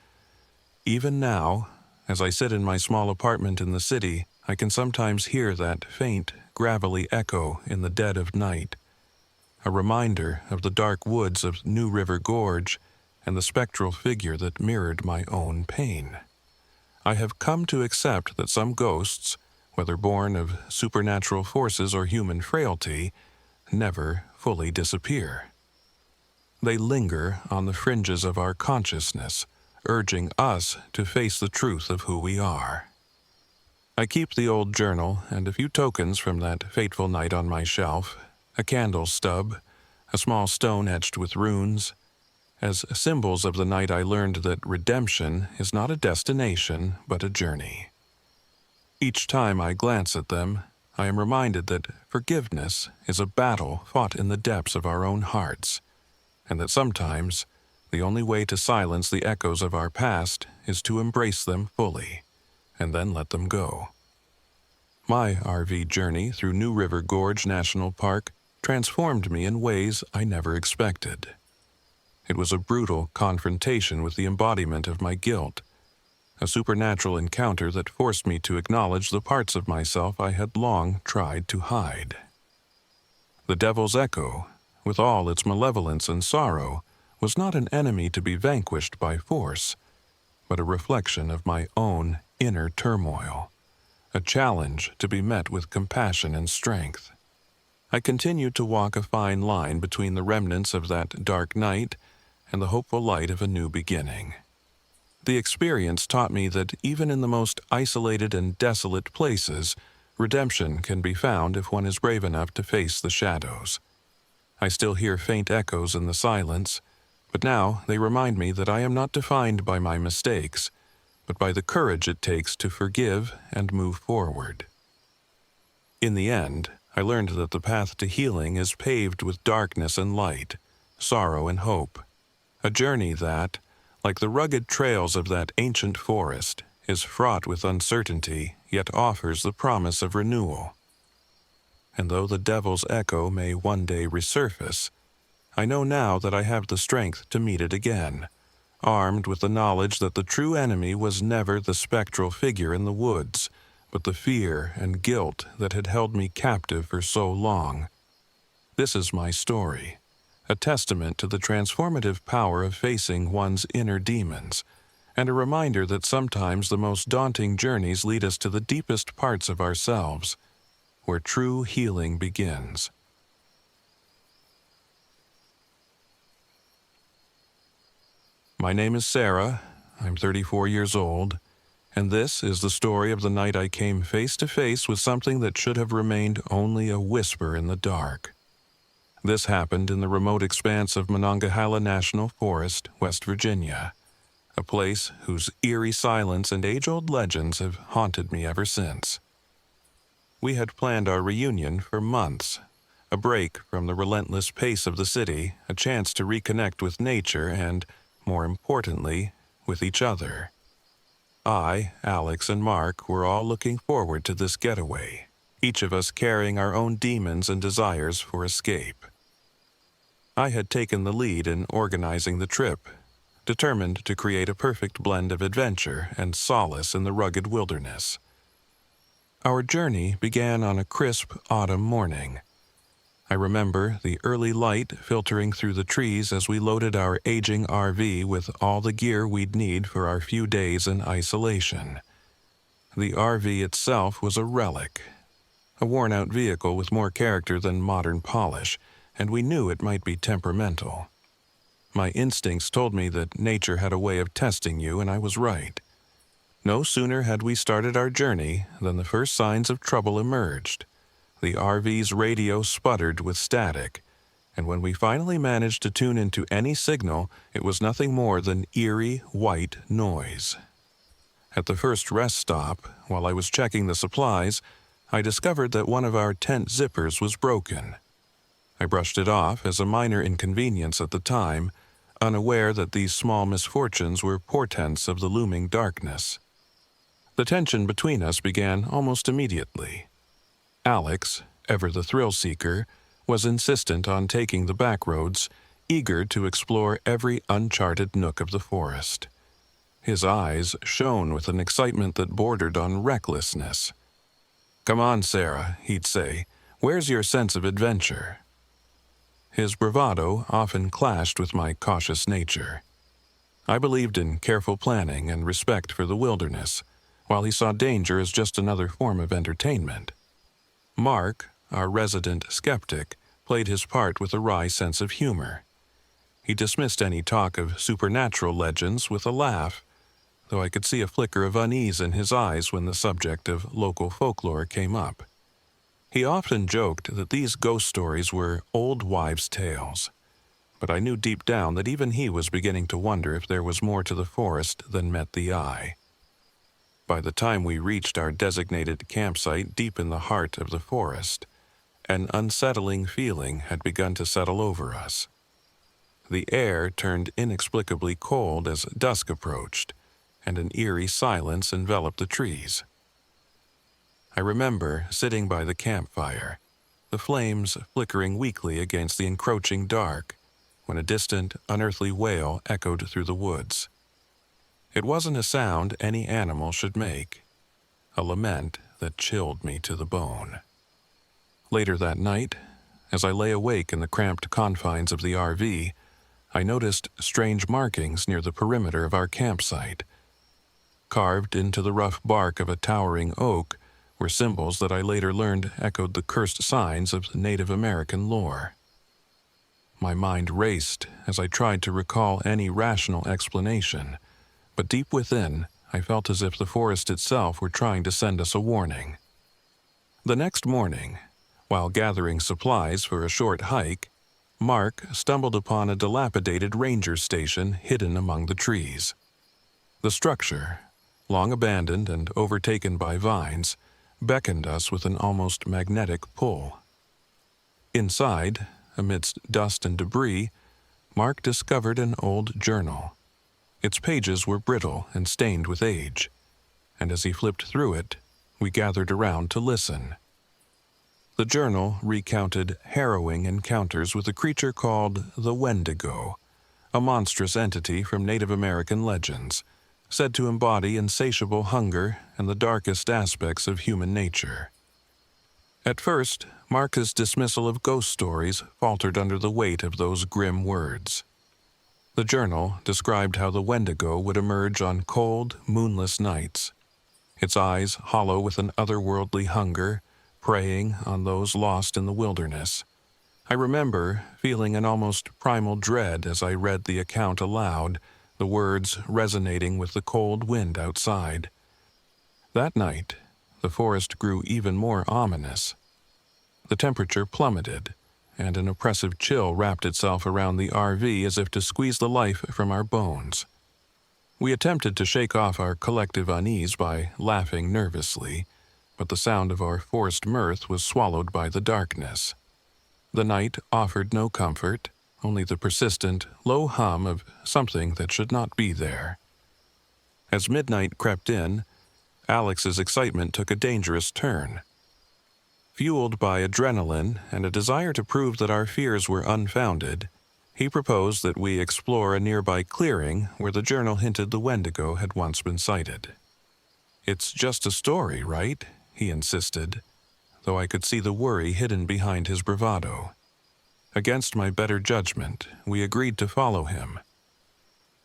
Even now, as I sit in my small apartment in the city, I can sometimes hear that faint, gravelly echo in the dead of night, a reminder of the dark woods of New River Gorge and the spectral figure that mirrored my own pain. I have come to accept that some ghosts, whether born of supernatural forces or human frailty, never fully disappear. They linger on the fringes of our consciousness, urging us to face the truth of who we are. I keep the old journal and a few tokens from that fateful night on my shelf, a candle stub, a small stone etched with runes, as symbols of the night I learned that redemption is not a destination but a journey. Each time I glance at them, I am reminded that forgiveness is a battle fought in the depths of our own hearts, and that sometimes the only way to silence the echoes of our past is to embrace them fully, and then let them go. My RV journey through New River Gorge National Park transformed me in ways I never expected. It was a brutal confrontation with the embodiment of my guilt, a supernatural encounter that forced me to acknowledge the parts of myself I had long tried to hide. The devil's echo, with all its malevolence and sorrow, was not an enemy to be vanquished by force, but a reflection of my own inner turmoil, a challenge to be met with compassion and strength. I continued to walk a fine line between the remnants of that dark night and the hopeful light of a new beginning. The experience taught me that even in the most isolated and desolate places, redemption can be found if one is brave enough to face the shadows. I still hear faint echoes in the silence, but now they remind me that I am not defined by my mistakes, but by the courage it takes to forgive and move forward. In the end, I learned that the path to healing is paved with darkness and light, sorrow and hope, a journey that, like the rugged trails of that ancient forest, is fraught with uncertainty, yet offers the promise of renewal. And though the devil's echo may one day resurface, I know now that I have the strength to meet it again, armed with the knowledge that the true enemy was never the spectral figure in the woods, but the fear and guilt that had held me captive for so long. This is my story, a testament to the transformative power of facing one's inner demons, and a reminder that sometimes the most daunting journeys lead us to the deepest parts of ourselves, where true healing begins. My name is Sarah, I'm 34 years old, And this is the story of the night I came face to face with something that should have remained only a whisper in the dark. This happened in the remote expanse of Monongahela National Forest, West Virginia, a place whose eerie silence and age-old legends have haunted me ever since. We had planned our reunion for months, a break from the relentless pace of the city, a chance to reconnect with nature and, more importantly, with each other. I, Alex, and Mark were all looking forward to this getaway, each of us carrying our own demons and desires for escape. I had taken the lead in organizing the trip, determined to create a perfect blend of adventure and solace in the rugged wilderness. Our journey began on a crisp autumn morning. I remember the early light filtering through the trees as we loaded our aging RV with all the gear we'd need for our few days in isolation. The RV itself was a relic, a worn-out vehicle with more character than modern polish, and we knew it might be temperamental. My instincts told me that nature had a way of testing you, and I was right. No sooner had we started our journey than the first signs of trouble emerged. The RV's radio sputtered with static, and when we finally managed to tune into any signal, it was nothing more than eerie white noise. At the first rest stop, while I was checking the supplies, I discovered that one of our tent zippers was broken. I brushed it off as a minor inconvenience at the time, unaware that these small misfortunes were portents of the looming darkness. The tension between us began almost immediately. Alex, ever the thrill-seeker, was insistent on taking the back roads, eager to explore every uncharted nook of the forest. His eyes shone with an excitement that bordered on recklessness. "Come on, Sarah," he'd say. "Where's your sense of adventure?" His bravado often clashed with my cautious nature. I believed in careful planning and respect for the wilderness, while he saw danger as just another form of entertainment. Mark, our resident skeptic, played his part with a wry sense of humor. He dismissed any talk of supernatural legends with a laugh, though I could see a flicker of unease in his eyes when the subject of local folklore came up. He often joked that these ghost stories were old wives' tales, but I knew deep down that even he was beginning to wonder if there was more to the forest than met the eye. By the time we reached our designated campsite deep in the heart of the forest, an unsettling feeling had begun to settle over us. The air turned inexplicably cold as dusk approached, and an eerie silence enveloped the trees. I remember sitting by the campfire, the flames flickering weakly against the encroaching dark, when a distant, unearthly wail echoed through the woods. It wasn't a sound any animal should make, a lament that chilled me to the bone. Later that night, as I lay awake in the cramped confines of the RV, I noticed strange markings near the perimeter of our campsite. Carved into the rough bark of a towering oak were symbols that I later learned echoed the cursed signs of Native American lore. My mind raced as I tried to recall any rational explanation, but deep within, I felt as if the forest itself were trying to send us a warning. The next morning, while gathering supplies for a short hike, Mark stumbled upon a dilapidated ranger station hidden among the trees. The structure, long abandoned and overtaken by vines, beckoned us with an almost magnetic pull. Inside, amidst dust and debris, Mark discovered an old journal. Its pages were brittle and stained with age, and as he flipped through it, we gathered around to listen. The journal recounted harrowing encounters with a creature called the Wendigo, a monstrous entity from Native American legends, said to embody insatiable hunger and the darkest aspects of human nature. At first, Mark's dismissal of ghost stories faltered under the weight of those grim words. The journal described how the Wendigo would emerge on cold, moonless nights, its eyes hollow with an otherworldly hunger, preying on those lost in the wilderness. I remember feeling an almost primal dread as I read the account aloud, the words resonating with the cold wind outside. That night, the forest grew even more ominous. The temperature plummeted, and an oppressive chill wrapped itself around the RV as if to squeeze the life from our bones. We attempted to shake off our collective unease by laughing nervously, but the sound of our forced mirth was swallowed by the darkness. The night offered no comfort, only the persistent, low hum of something that should not be there. As midnight crept in, Alex's excitement took a dangerous turn. Fueled by adrenaline and a desire to prove that our fears were unfounded, he proposed that we explore a nearby clearing where the journal hinted the Wendigo had once been sighted. "It's just a story, right?" he insisted, though I could see the worry hidden behind his bravado. Against my better judgment, we agreed to follow him.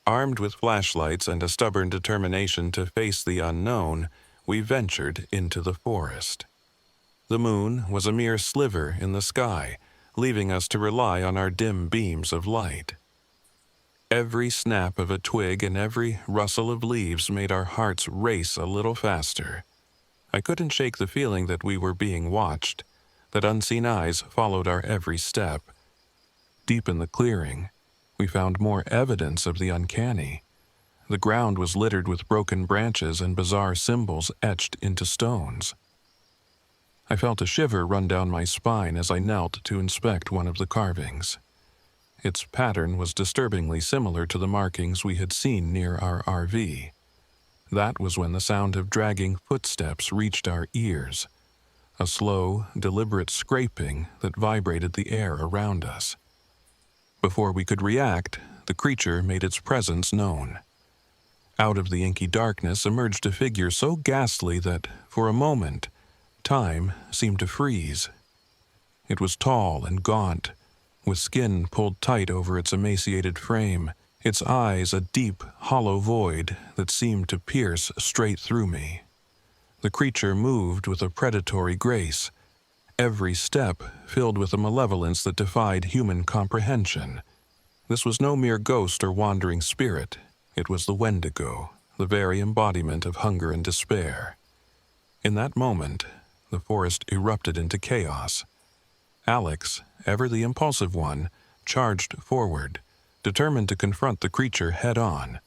Armed with flashlights and a stubborn determination to face the unknown, we ventured into the forest. The moon was a mere sliver in the sky, leaving us to rely on our dim beams of light. Every snap of a twig and every rustle of leaves made our hearts race a little faster. I couldn't shake the feeling that we were being watched, that unseen eyes followed our every step. Deep in the clearing, we found more evidence of the uncanny. The ground was littered with broken branches and bizarre symbols etched into stones. I felt a shiver run down my spine as I knelt to inspect one of the carvings. Its pattern was disturbingly similar to the markings we had seen near our RV. That was when the sound of dragging footsteps reached our ears, a slow, deliberate scraping that vibrated the air around us. Before we could react, the creature made its presence known. Out of the inky darkness emerged a figure so ghastly that, for a moment, time seemed to freeze. It was tall and gaunt, with skin pulled tight over its emaciated frame, its eyes a deep, hollow void that seemed to pierce straight through me. The creature moved with a predatory grace, every step filled with a malevolence that defied human comprehension. This was no mere ghost or wandering spirit. It was the Wendigo, the very embodiment of hunger and despair. In that moment, the forest erupted into chaos. Alex, ever the impulsive one, charged forward, determined to confront the creature head-on.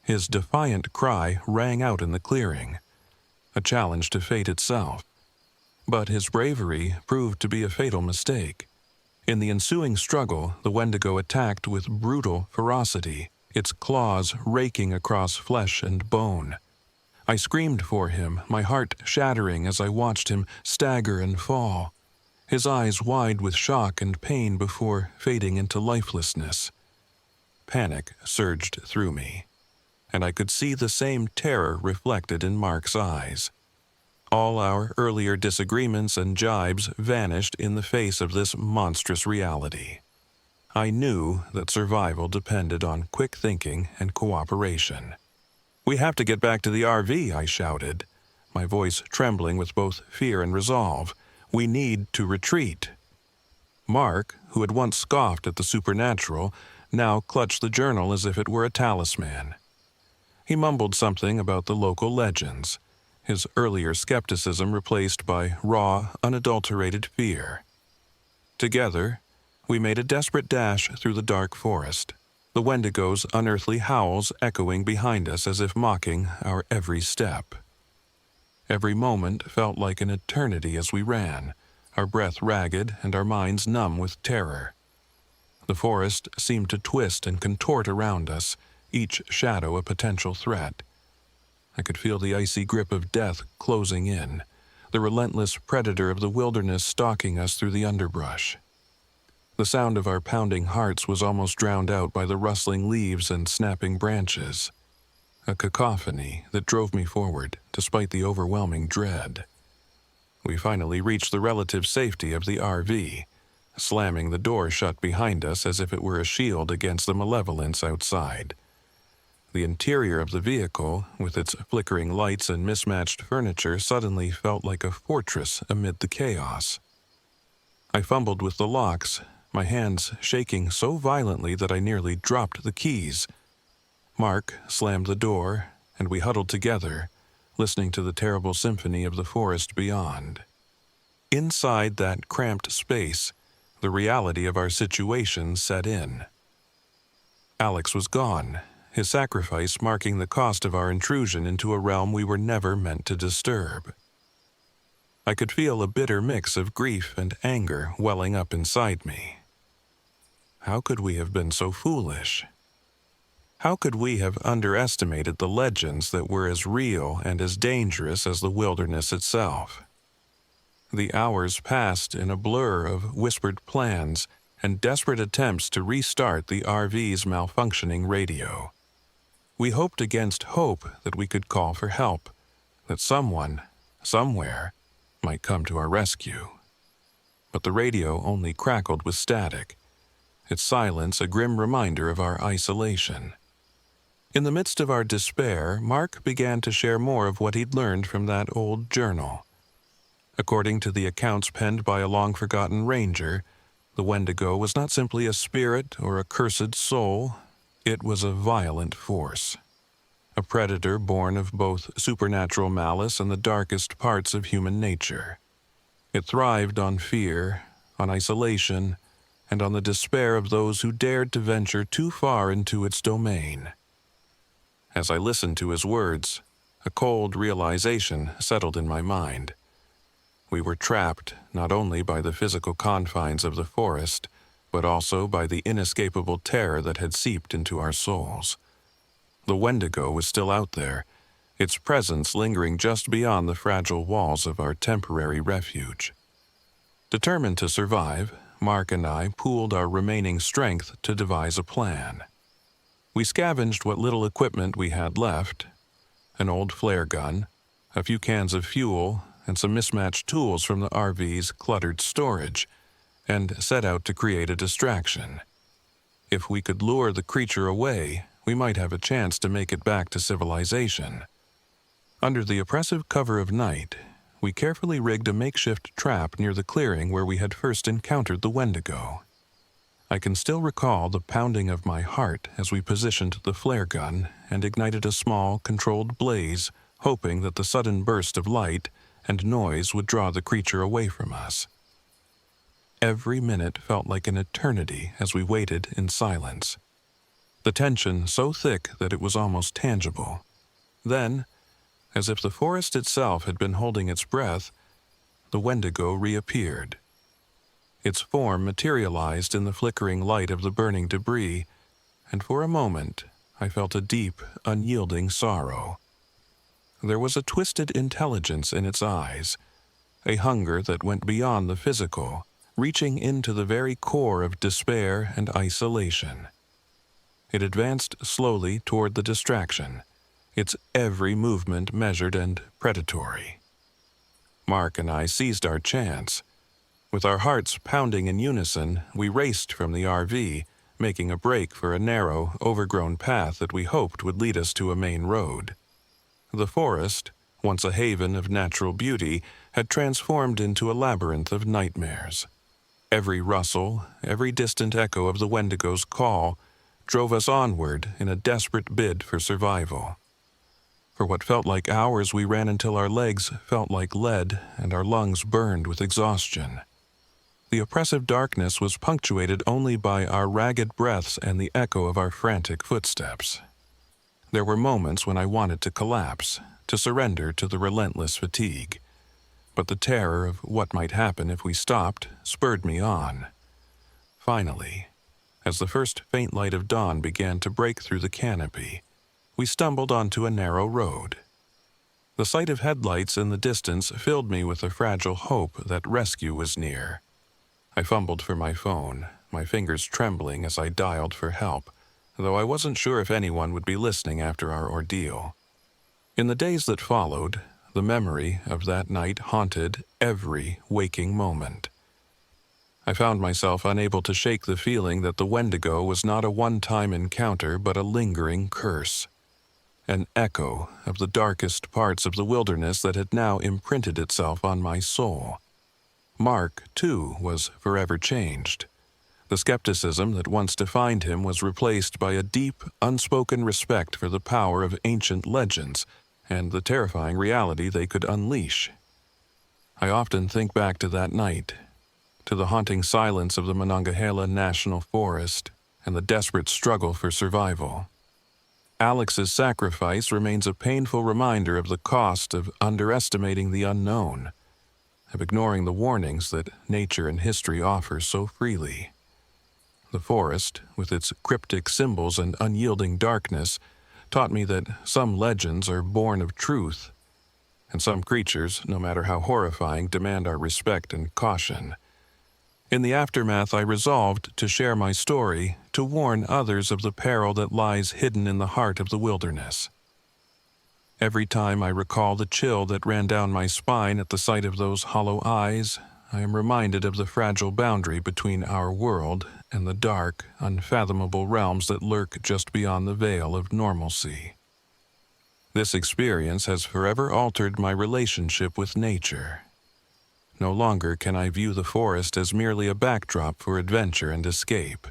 His defiant cry rang out in the clearing, a challenge to fate itself. But his bravery proved to be a fatal mistake. In the ensuing struggle, the Wendigo attacked with brutal ferocity, its claws raking across flesh and bone. I screamed for him, my heart shattering as I watched him stagger and fall, his eyes wide with shock and pain before fading into lifelessness. Panic surged through me, and I could see the same terror reflected in Mark's eyes. All our earlier disagreements and jibes vanished in the face of this monstrous reality. I knew that survival depended on quick thinking and cooperation. "We have to get back to the RV," I shouted, my voice trembling with both fear and resolve. "We need to retreat." Mark, who had once scoffed at the supernatural, now clutched the journal as if it were a talisman. He mumbled something about the local legends, his earlier skepticism replaced by raw, unadulterated fear. Together, we made a desperate dash through the dark forest, the Wendigo's unearthly howls echoing behind us as if mocking our every step. Every moment felt like an eternity as we ran, our breath ragged and our minds numb with terror. The forest seemed to twist and contort around us, each shadow a potential threat. I could feel the icy grip of death closing in, the relentless predator of the wilderness stalking us through the underbrush. The sound of our pounding hearts was almost drowned out by the rustling leaves and snapping branches, a cacophony that drove me forward despite the overwhelming dread. We finally reached the relative safety of the RV, slamming the door shut behind us as if it were a shield against the malevolence outside. The interior of the vehicle, with its flickering lights and mismatched furniture, suddenly felt like a fortress amid the chaos. I fumbled with the locks, my hands shaking so violently that I nearly dropped the keys. Mark slammed the door, and we huddled together, listening to the terrible symphony of the forest beyond. Inside that cramped space, the reality of our situation set in. Alex was gone, his sacrifice marking the cost of our intrusion into a realm we were never meant to disturb. I could feel a bitter mix of grief and anger welling up inside me. How could we have been so foolish? How could we have underestimated the legends that were as real and as dangerous as the wilderness itself? The hours passed in a blur of whispered plans and desperate attempts to restart the RV's malfunctioning radio. We hoped against hope that we could call for help, that someone, somewhere, might come to our rescue. But the radio only crackled with static, its silence a grim reminder of our isolation. In the midst of our despair, Mark began to share more of what he'd learned from that old journal. According to the accounts penned by a long-forgotten ranger, the Wendigo was not simply a spirit or a cursed soul, it was a violent force. A predator born of both supernatural malice and the darkest parts of human nature. It thrived on fear, on isolation, and on the despair of those who dared to venture too far into its domain. As I listened to his words, a cold realization settled in my mind. We were trapped not only by the physical confines of the forest, but also by the inescapable terror that had seeped into our souls. The Wendigo was still out there, its presence lingering just beyond the fragile walls of our temporary refuge. Determined to survive, Mark and I pooled our remaining strength to devise a plan. We scavenged what little equipment we had left, an old flare gun, a few cans of fuel, and some mismatched tools from the RV's cluttered storage, and set out to create a distraction. If we could lure the creature away, we might have a chance to make it back to civilization. Under the oppressive cover of night, we carefully rigged a makeshift trap near the clearing where we had first encountered the Wendigo. I can still recall the pounding of my heart as we positioned the flare gun and ignited a small, controlled blaze, hoping that the sudden burst of light and noise would draw the creature away from us. Every minute felt like an eternity as we waited in silence. The tension so thick that it was almost tangible. Then, as if the forest itself had been holding its breath, the Wendigo reappeared. Its form materialized in the flickering light of the burning debris, and for a moment I felt a deep, unyielding sorrow. There was a twisted intelligence in its eyes, a hunger that went beyond the physical, reaching into the very core of despair and isolation. It advanced slowly toward the distraction, its every movement measured and predatory. Mark and I seized our chance. With our hearts pounding in unison, we raced from the RV, making a break for a narrow, overgrown path that we hoped would lead us to a main road. The forest, once a haven of natural beauty, had transformed into a labyrinth of nightmares. Every rustle, every distant echo of the Wendigo's call drove us onward in a desperate bid for survival. For what felt like hours, we ran until our legs felt like lead and our lungs burned with exhaustion. The oppressive darkness was punctuated only by our ragged breaths and the echo of our frantic footsteps. There were moments when I wanted to collapse, to surrender to the relentless fatigue. But the terror of what might happen if we stopped spurred me on. Finally, as the first faint light of dawn began to break through the canopy, we stumbled onto a narrow road. The sight of headlights in the distance filled me with a fragile hope that rescue was near. I fumbled for my phone, my fingers trembling as I dialed for help, though I wasn't sure if anyone would be listening after our ordeal. In the days that followed, the memory of that night haunted every waking moment. I found myself unable to shake the feeling that the Wendigo was not a one-time encounter but a lingering curse. An echo of the darkest parts of the wilderness that had now imprinted itself on my soul. Mark, too, was forever changed. The skepticism that once defined him was replaced by a deep, unspoken respect for the power of ancient legends, and the terrifying reality they could unleash. I often think back to that night, to the haunting silence of the Monongahela National Forest and the desperate struggle for survival. Alex's sacrifice remains a painful reminder of the cost of underestimating the unknown, of ignoring the warnings that nature and history offer so freely. The forest, with its cryptic symbols and unyielding darkness, taught me that some legends are born of truth, and some creatures, no matter how horrifying, demand our respect and caution. In the aftermath, I resolved to share my story, to warn others of the peril that lies hidden in the heart of the wilderness. Every time I recall the chill that ran down my spine at the sight of those hollow eyes, I am reminded of the fragile boundary between our world and the dark, unfathomable realms that lurk just beyond the veil of normalcy. This experience has forever altered my relationship with nature. No longer can I view the forest as merely a backdrop for adventure and escape.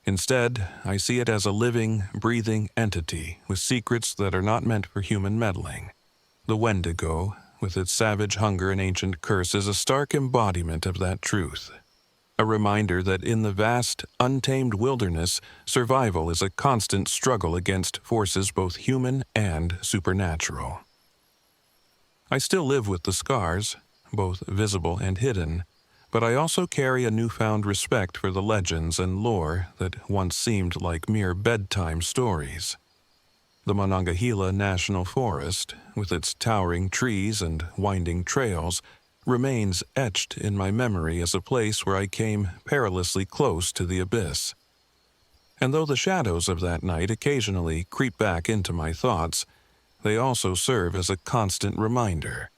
Instead, I see it as a living, breathing entity with secrets that are not meant for human meddling. The Wendigo, with its savage hunger and ancient curse, is a stark embodiment of that truth. A reminder that in the vast, untamed wilderness, survival is a constant struggle against forces both human and supernatural. I still live with the scars, both visible and hidden, but I also carry a newfound respect for the legends and lore that once seemed like mere bedtime stories. The Monongahela National Forest, with its towering trees and winding trails, remains etched in my memory as a place where I came perilously close to the abyss. And though the shadows of that night occasionally creep back into my thoughts, they also serve as a constant reminder.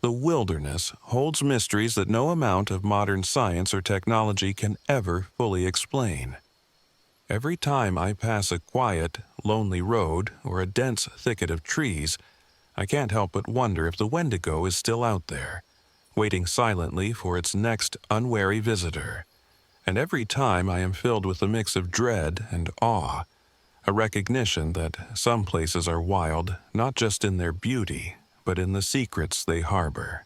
The wilderness holds mysteries that no amount of modern science or technology can ever fully explain. Every time I pass a quiet, lonely road or a dense thicket of trees, I can't help but wonder if the Wendigo is still out there, waiting silently for its next unwary visitor. And every time I am filled with a mix of dread and awe, a recognition that some places are wild not just in their beauty, but in the secrets they harbor.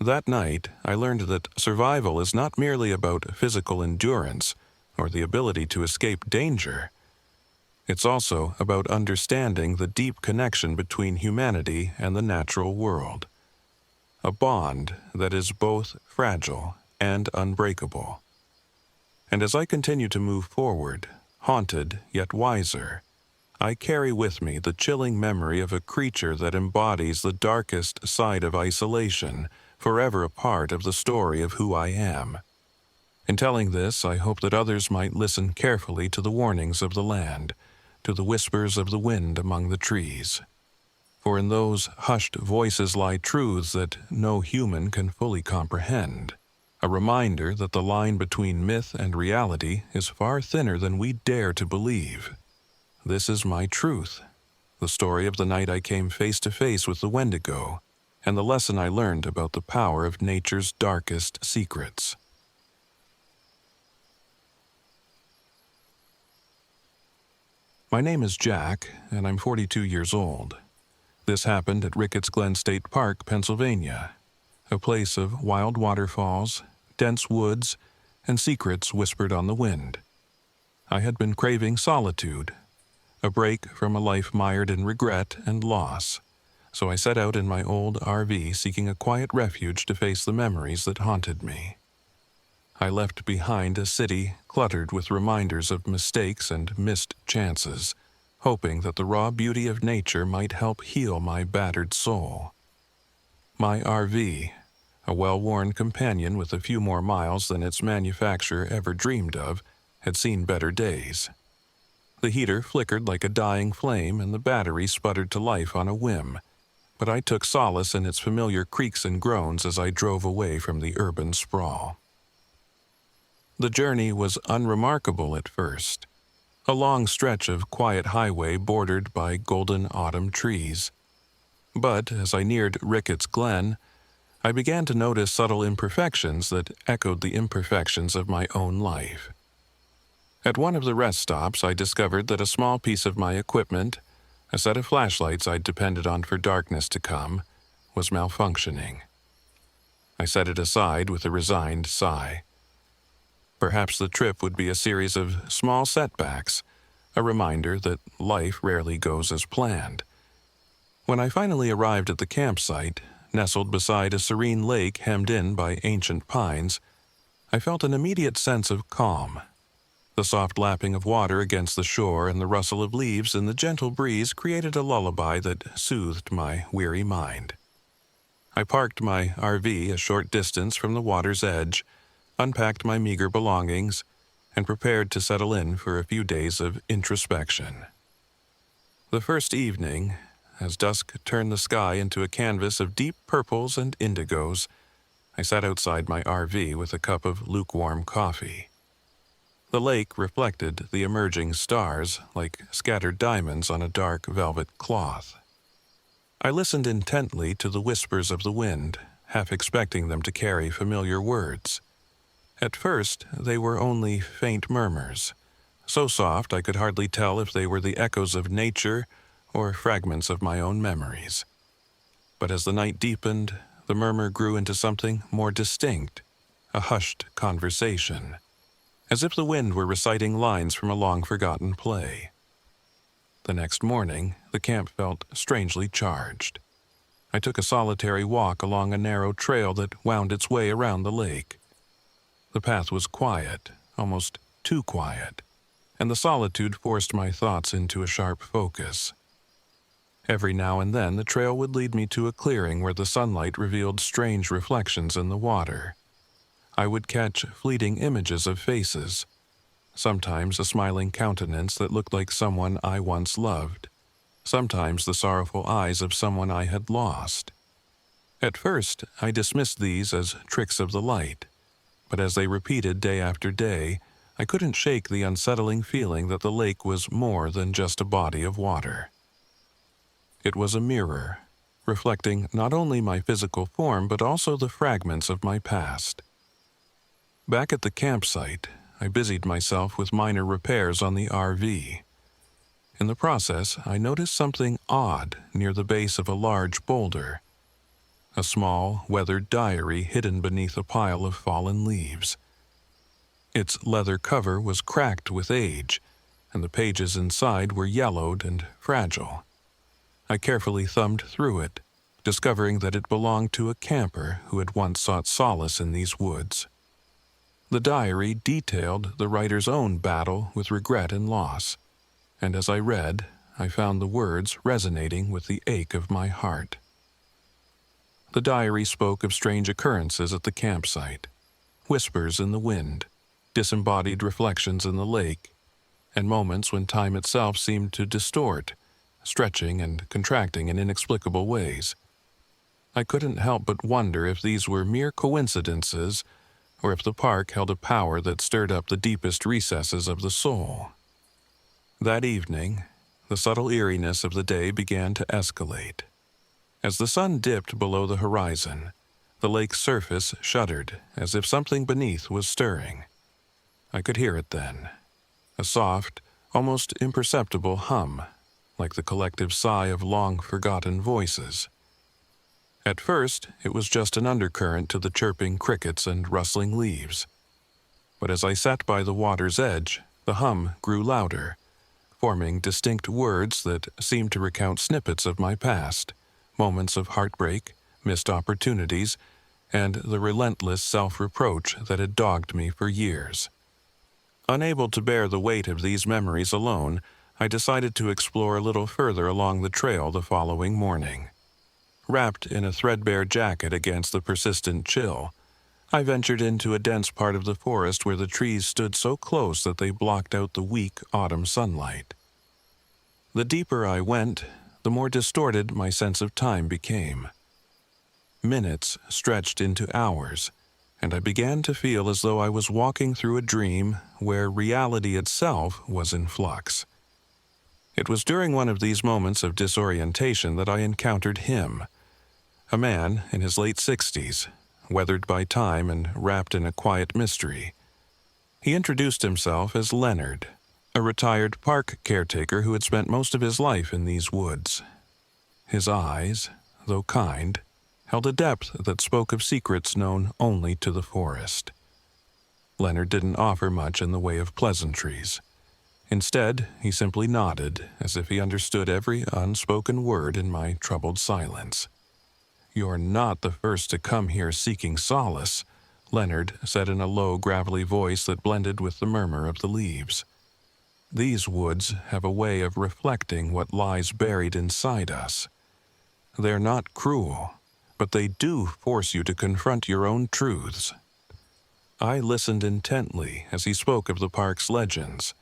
That night, I learned that survival is not merely about physical endurance or the ability to escape danger. It's also about understanding the deep connection between humanity and the natural world, a bond that is both fragile and unbreakable. And as I continue to move forward, haunted yet wiser, I carry with me the chilling memory of a creature that embodies the darkest side of isolation, forever a part of the story of who I am. In telling this, I hope that others might listen carefully to the warnings of the land, to the whispers of the wind among the trees. For in those hushed voices lie truths that no human can fully comprehend, a reminder that the line between myth and reality is far thinner than we dare to believe. This is my truth, the story of the night I came face to face with the Wendigo, and the lesson I learned about the power of nature's darkest secrets. My name is Jack, and I'm 42 years old. This happened at Ricketts Glen State Park, Pennsylvania, a place of wild waterfalls, dense woods, and secrets whispered on the wind. I had been craving solitude, a break from a life mired in regret and loss, so I set out in my old RV seeking a quiet refuge to face the memories that haunted me. I left behind a city cluttered with reminders of mistakes and missed chances, hoping that the raw beauty of nature might help heal my battered soul. My RV, a well-worn companion with a few more miles than its manufacturer ever dreamed of, had seen better days. The heater flickered like a dying flame and the battery sputtered to life on a whim, but I took solace in its familiar creaks and groans as I drove away from the urban sprawl. The journey was unremarkable at first, a long stretch of quiet highway bordered by golden autumn trees. But as I neared Ricketts Glen, I began to notice subtle imperfections that echoed the imperfections of my own life. At one of the rest stops, I discovered that a small piece of my equipment, A set of flashlights I'd depended on for darkness to come was malfunctioning. I set it aside with a resigned sigh. Perhaps the trip would be a series of small setbacks, a reminder that life rarely goes as planned. When I finally arrived at the campsite, nestled beside a serene lake hemmed in by ancient pines, I felt an immediate sense of calm. The soft lapping of water against the shore and the rustle of leaves in the gentle breeze created a lullaby that soothed my weary mind. I parked my RV a short distance from the water's edge, unpacked my meager belongings, and prepared to settle in for a few days of introspection. The first evening, as dusk turned the sky into a canvas of deep purples and indigos, I sat outside my RV with a cup of lukewarm coffee. The lake reflected the emerging stars like scattered diamonds on a dark velvet cloth. I listened intently to the whispers of the wind, half expecting them to carry familiar words. At first, they were only faint murmurs, so soft I could hardly tell if they were the echoes of nature or fragments of my own memories. But as the night deepened, the murmur grew into something more distinct, a hushed conversation, as if the wind were reciting lines from a long-forgotten play. The next morning, the camp felt strangely charged. I took a solitary walk along a narrow trail that wound its way around the lake. The path was quiet, almost too quiet, and the solitude forced my thoughts into a sharp focus. Every now and then, the trail would lead me to a clearing where the sunlight revealed strange reflections in the water. I would catch fleeting images of faces, sometimes a smiling countenance that looked like someone I once loved, sometimes the sorrowful eyes of someone I had lost. At first, I dismissed these as tricks of the light, but as they repeated day after day, I couldn't shake the unsettling feeling that the lake was more than just a body of water. It was a mirror, reflecting not only my physical form but also the fragments of my past. Back at the campsite, I busied myself with minor repairs on the RV. In the process, I noticed something odd near the base of a large boulder. A small, weathered diary hidden beneath a pile of fallen leaves. Its leather cover was cracked with age, and the pages inside were yellowed and fragile. I carefully thumbed through it, discovering that it belonged to a camper who had once sought solace in these woods. The diary detailed the writer's own battle with regret and loss, and as I read, I found the words resonating with the ache of my heart. The diary spoke of strange occurrences at the campsite, whispers in the wind, disembodied reflections in the lake, and moments when time itself seemed to distort, stretching and contracting in inexplicable ways. I couldn't help but wonder if these were mere coincidences or if the park held a power that stirred up the deepest recesses of the soul. That evening, the subtle eeriness of the day began to escalate. As the sun dipped below the horizon, the lake's surface shuddered as if something beneath was stirring. I could hear it then, a soft, almost imperceptible hum, like the collective sigh of long-forgotten voices. At first, it was just an undercurrent to the chirping crickets and rustling leaves. But as I sat by the water's edge, the hum grew louder, forming distinct words that seemed to recount snippets of my past, moments of heartbreak, missed opportunities, and the relentless self-reproach that had dogged me for years. Unable to bear the weight of these memories alone, I decided to explore a little further along the trail the following morning. Wrapped in a threadbare jacket against the persistent chill, I ventured into a dense part of the forest where the trees stood so close that they blocked out the weak autumn sunlight. The deeper I went, the more distorted my sense of time became. Minutes stretched into hours, and I began to feel as though I was walking through a dream where reality itself was in flux. It was during one of these moments of disorientation that I encountered him, a man in his late 60s, weathered by time and wrapped in a quiet mystery. He introduced himself as Leonard, a retired park caretaker who had spent most of his life in these woods. His eyes, though kind, held a depth that spoke of secrets known only to the forest. Leonard didn't offer much in the way of pleasantries. Instead, he simply nodded, as if he understood every unspoken word in my troubled silence. "You're not the first to come here seeking solace," Leonard said in a low, gravelly voice that blended with the murmur of the leaves. "These woods have a way of reflecting what lies buried inside us. They're not cruel, but they do force you to confront your own truths." I listened intently as he spoke of the park's legends,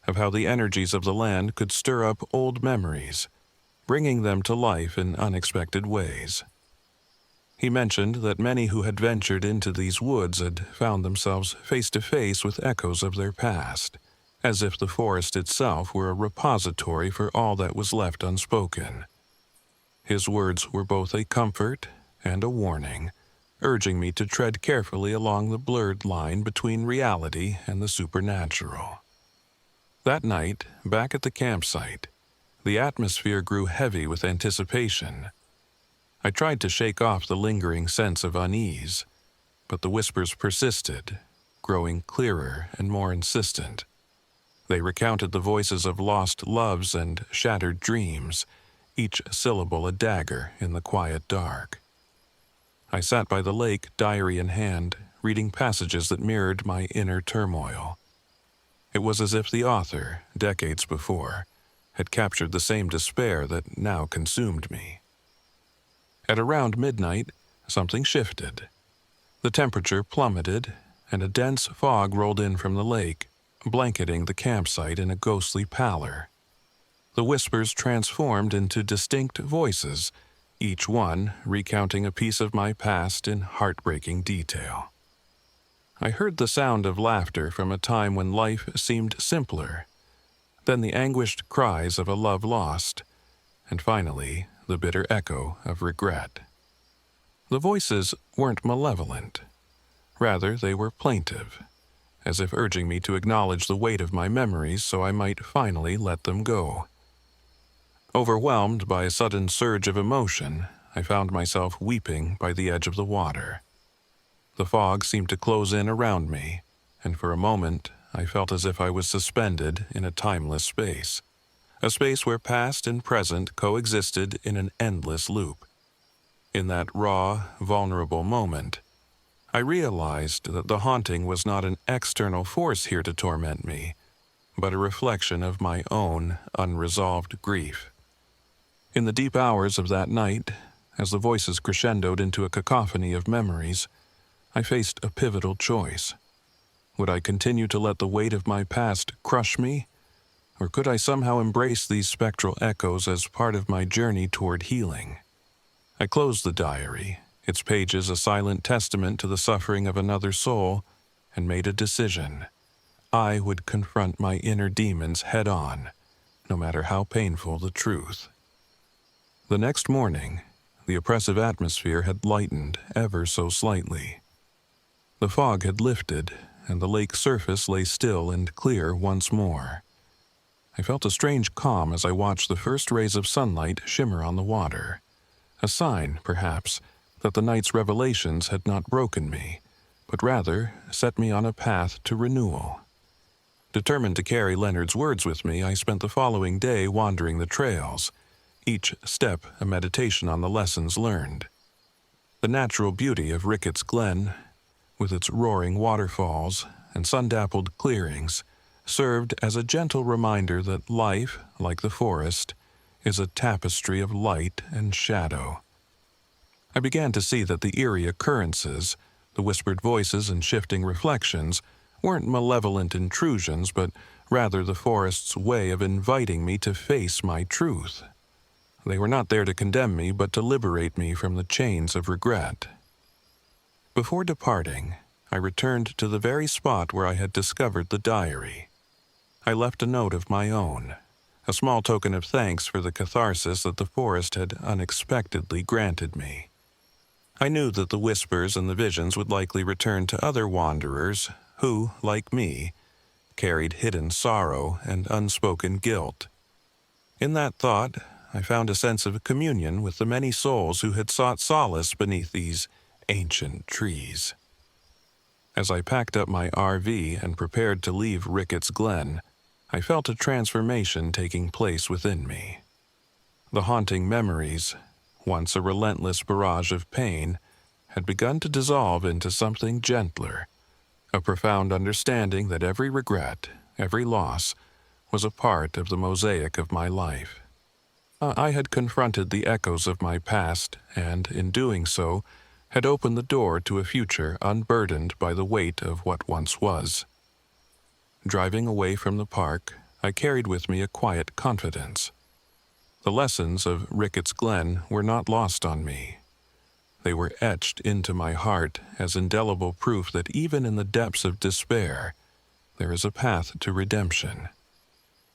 of how the energies of the land could stir up old memories, bringing them to life in unexpected ways. He mentioned that many who had ventured into these woods had found themselves face to face with echoes of their past, as if the forest itself were a repository for all that was left unspoken. His words were both a comfort and a warning, urging me to tread carefully along the blurred line between reality and the supernatural. That night, back at the campsite, the atmosphere grew heavy with anticipation. I tried to shake off the lingering sense of unease, but the whispers persisted, growing clearer and more insistent. They recounted the voices of lost loves and shattered dreams, each syllable a dagger in the quiet dark. I sat by the lake, diary in hand, reading passages that mirrored my inner turmoil. It was as if the author, decades before, had captured the same despair that now consumed me. At around midnight, something shifted. The temperature plummeted, and a dense fog rolled in from the lake, blanketing the campsite in a ghostly pallor. The whispers transformed into distinct voices, each one recounting a piece of my past in heartbreaking detail. I heard the sound of laughter from a time when life seemed simpler, then the anguished cries of a love lost, and finally the bitter echo of regret. The voices weren't malevolent. Rather, they were plaintive, as if urging me to acknowledge the weight of my memories so I might finally let them go. Overwhelmed by a sudden surge of emotion, I found myself weeping by the edge of the water. The fog seemed to close in around me, and for a moment I felt as if I was suspended in a timeless space, a space where past and present coexisted in an endless loop. In that raw, vulnerable moment, I realized that the haunting was not an external force here to torment me, but a reflection of my own unresolved grief. In the deep hours of that night, as the voices crescendoed into a cacophony of memories, I faced a pivotal choice. Would I continue to let the weight of my past crush me, or could I somehow embrace these spectral echoes as part of my journey toward healing? I closed the diary, its pages a silent testament to the suffering of another soul, and made a decision. I would confront my inner demons head-on, no matter how painful the truth. The next morning, the oppressive atmosphere had lightened ever so slightly. The fog had lifted, and the lake surface lay still and clear once more. I felt a strange calm as I watched the first rays of sunlight shimmer on the water, a sign, perhaps, that the night's revelations had not broken me, but rather set me on a path to renewal. Determined to carry Leonard's words with me, I spent the following day wandering the trails, each step a meditation on the lessons learned. The natural beauty of Ricketts Glen, with its roaring waterfalls and sun-dappled clearings, served as a gentle reminder that life, like the forest, is a tapestry of light and shadow. I began to see that the eerie occurrences, the whispered voices and shifting reflections, weren't malevolent intrusions, but rather the forest's way of inviting me to face my truth. They were not there to condemn me, but to liberate me from the chains of regret. Before departing, I returned to the very spot where I had discovered the diary. I left a note of my own, a small token of thanks for the catharsis that the forest had unexpectedly granted me. I knew that the whispers and the visions would likely return to other wanderers who, like me, carried hidden sorrow and unspoken guilt. In that thought, I found a sense of communion with the many souls who had sought solace beneath these ancient trees. As I packed up my RV and prepared to leave Ricketts Glen, I felt a transformation taking place within me. The haunting memories, once a relentless barrage of pain, had begun to dissolve into something gentler, a profound understanding that every regret, every loss, was a part of the mosaic of my life. I had confronted the echoes of my past and, in doing so, had opened the door to a future unburdened by the weight of what once was. Driving away from the park, I carried with me a quiet confidence. The lessons of Ricketts Glen were not lost on me. They were etched into my heart as indelible proof that even in the depths of despair, there is a path to redemption.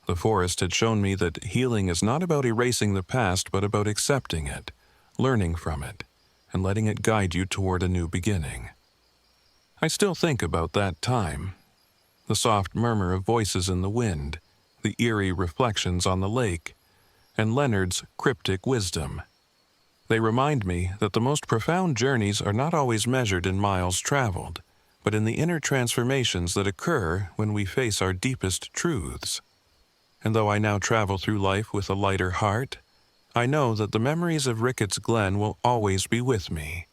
The forest had shown me that healing is not about erasing the past, but about accepting it, learning from it, and letting it guide you toward a new beginning. I still think about that time. The soft murmur of voices in the wind, the eerie reflections on the lake, and Leonard's cryptic wisdom. They remind me that the most profound journeys are not always measured in miles traveled, but in the inner transformations that occur when we face our deepest truths. And though I now travel through life with a lighter heart, I know that the memories of Ricketts Glen will always be with me.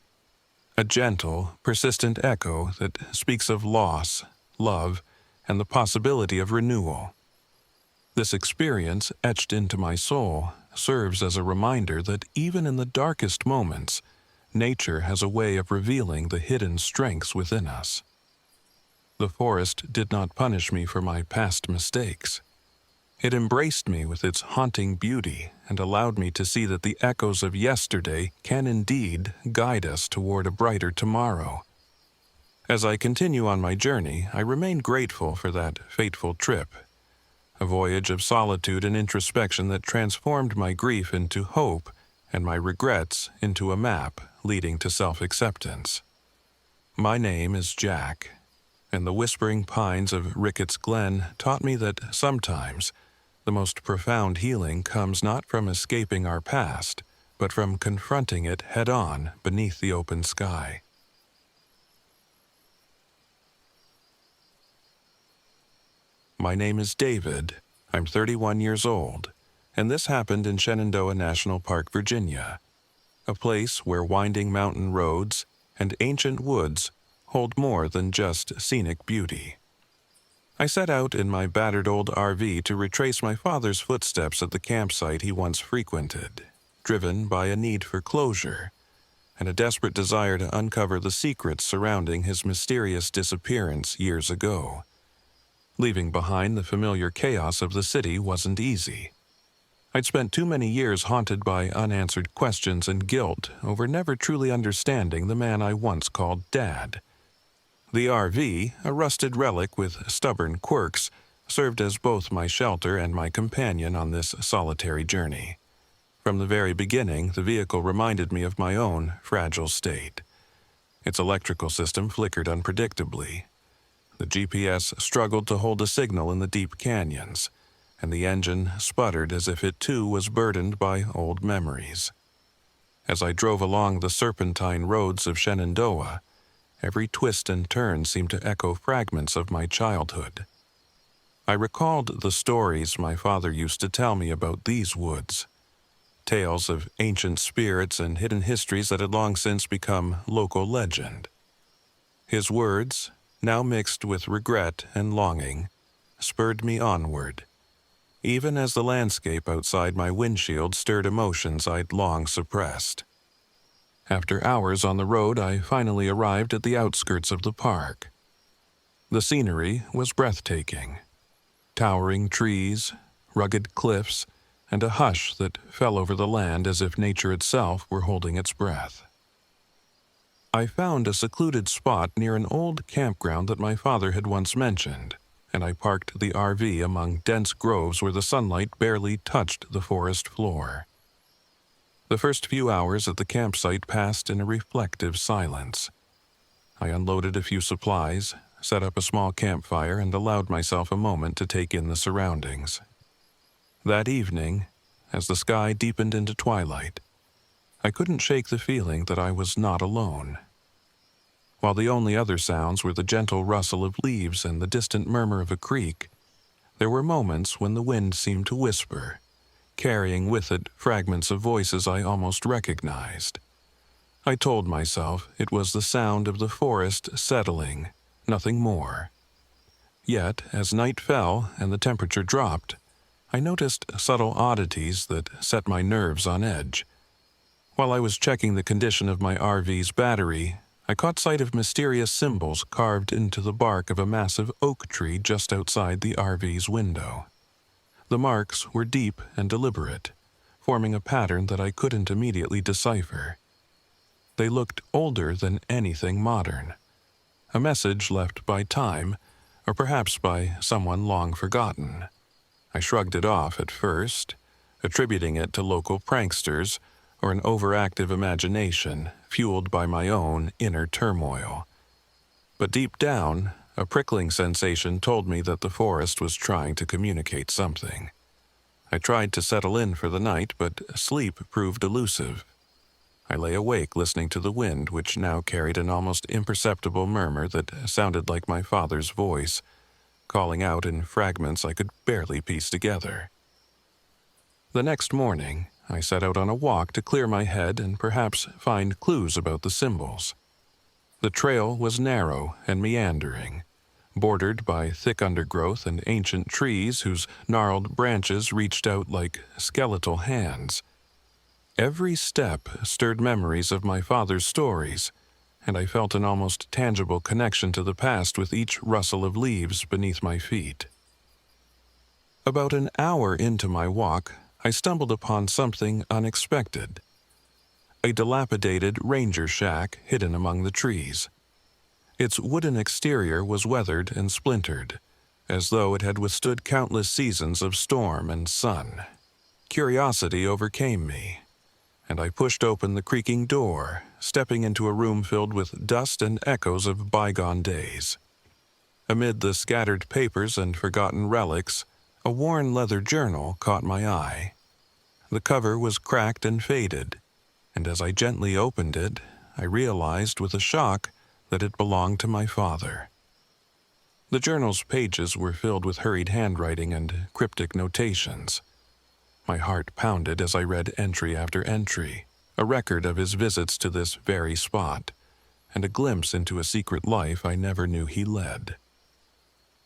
A gentle, persistent echo that speaks of loss, love, and the possibility of renewal. This experience, etched into my soul, serves as a reminder that even in the darkest moments, nature has a way of revealing the hidden strengths within us. The forest did not punish me for my past mistakes. It embraced me with its haunting beauty and allowed me to see that the echoes of yesterday can indeed guide us toward a brighter tomorrow. As I continue on my journey, I remain grateful for that fateful trip, a voyage of solitude and introspection that transformed my grief into hope and my regrets into a map leading to self-acceptance. My name is Jack, and the whispering pines of Ricketts Glen taught me that sometimes the most profound healing comes not from escaping our past, but from confronting it head-on beneath the open sky. My name is David. I'm 31 years old, and this happened in Shenandoah National Park, Virginia, a place where winding mountain roads and ancient woods hold more than just scenic beauty. I set out in my battered old RV to retrace my father's footsteps at the campsite he once frequented, driven by a need for closure and a desperate desire to uncover the secrets surrounding his mysterious disappearance years ago. Leaving behind the familiar chaos of the city wasn't easy. I'd spent too many years haunted by unanswered questions and guilt over never truly understanding the man I once called Dad. The RV, a rusted relic with stubborn quirks, served as both my shelter and my companion on this solitary journey. From the very beginning, the vehicle reminded me of my own fragile state. Its electrical system flickered unpredictably. The GPS struggled to hold a signal in the deep canyons, and the engine sputtered as if it too was burdened by old memories. As I drove along the serpentine roads of Shenandoah, every twist and turn seemed to echo fragments of my childhood. I recalled the stories my father used to tell me about these woods, tales of ancient spirits and hidden histories that had long since become local legend. His words, now mixed with regret and longing, spurred me onward, even as the landscape outside my windshield stirred emotions I'd long suppressed. After hours on the road, I finally arrived at the outskirts of the park. The scenery was breathtaking. Towering trees, rugged cliffs, and a hush that fell over the land as if nature itself were holding its breath. I found a secluded spot near an old campground that my father had once mentioned, and I parked the RV among dense groves where the sunlight barely touched the forest floor. The first few hours at the campsite passed in a reflective silence. I unloaded a few supplies, set up a small campfire, and allowed myself a moment to take in the surroundings. That evening, as the sky deepened into twilight, I couldn't shake the feeling that I was not alone. While the only other sounds were the gentle rustle of leaves and the distant murmur of a creek, there were moments when the wind seemed to whisper, carrying with it fragments of voices I almost recognized. I told myself it was the sound of the forest settling, nothing more. Yet, as night fell and the temperature dropped, I noticed subtle oddities that set my nerves on edge. While I was checking the condition of my RV's battery, I caught sight of mysterious symbols carved into the bark of a massive oak tree just outside the RV's window. The marks were deep and deliberate, forming a pattern that I couldn't immediately decipher. They looked older than anything modern, a message left by time, or perhaps by someone long forgotten. I shrugged it off at first, attributing it to local pranksters or an overactive imagination fueled by my own inner turmoil. But deep down, a prickling sensation told me that the forest was trying to communicate something. I tried to settle in for the night, but sleep proved elusive. I lay awake listening to the wind, which now carried an almost imperceptible murmur that sounded like my father's voice, calling out in fragments I could barely piece together. The next morning, I set out on a walk to clear my head and perhaps find clues about the symbols. The trail was narrow and meandering, bordered by thick undergrowth and ancient trees whose gnarled branches reached out like skeletal hands. Every step stirred memories of my father's stories, and I felt an almost tangible connection to the past with each rustle of leaves beneath my feet. About an hour into my walk, I stumbled upon something unexpected. A dilapidated ranger shack hidden among the trees. Its wooden exterior was weathered and splintered, as though it had withstood countless seasons of storm and sun. Curiosity overcame me, and I pushed open the creaking door, stepping into a room filled with dust and echoes of bygone days. Amid the scattered papers and forgotten relics, a worn leather journal caught my eye. The cover was cracked and faded, and as I gently opened it, I realized with a shock that it belonged to my father. The journal's pages were filled with hurried handwriting and cryptic notations. My heart pounded as I read entry after entry, a record of his visits to this very spot, and a glimpse into a secret life I never knew he led.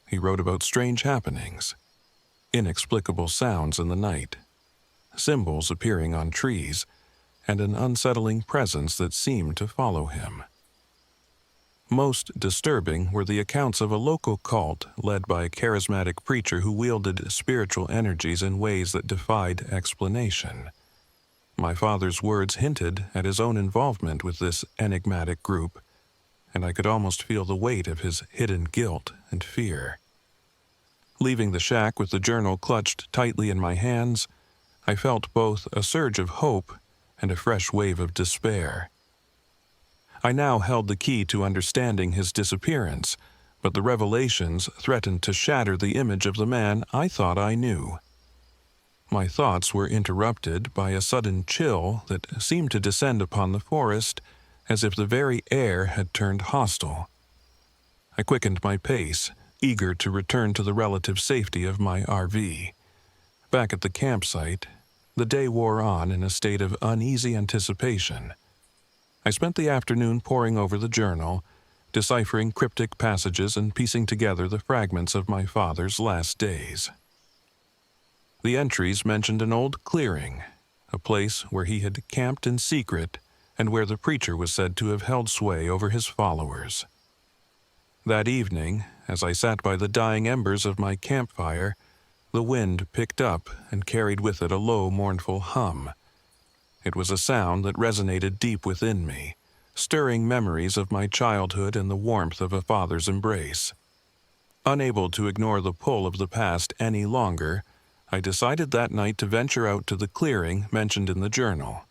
He wrote about strange happenings, inexplicable sounds in the night, symbols appearing on trees, and an unsettling presence that seemed to follow him. Most disturbing were the accounts of a local cult led by a charismatic preacher who wielded spiritual energies in ways that defied explanation. My father's words hinted at his own involvement with this enigmatic group, and I could almost feel the weight of his hidden guilt and fear. Leaving the shack with the journal clutched tightly in my hands, I felt both a surge of hope and a fresh wave of despair. I now held the key to understanding his disappearance, but the revelations threatened to shatter the image of the man I thought I knew. My thoughts were interrupted by a sudden chill that seemed to descend upon the forest as if the very air had turned hostile. I quickened my pace, eager to return to the relative safety of my RV. Back at the campsite, the day wore on in a state of uneasy anticipation. I spent the afternoon poring over the journal, deciphering cryptic passages and piecing together the fragments of my father's last days. The entries mentioned an old clearing, a place where he had camped in secret and where the preacher was said to have held sway over his followers. That evening, as I sat by the dying embers of my campfire, the wind picked up and carried with it a low, mournful hum. It was a sound that resonated deep within me, stirring memories of my childhood and the warmth of a father's embrace. Unable to ignore the pull of the past any longer, I decided that night to venture out to the clearing mentioned in the journal.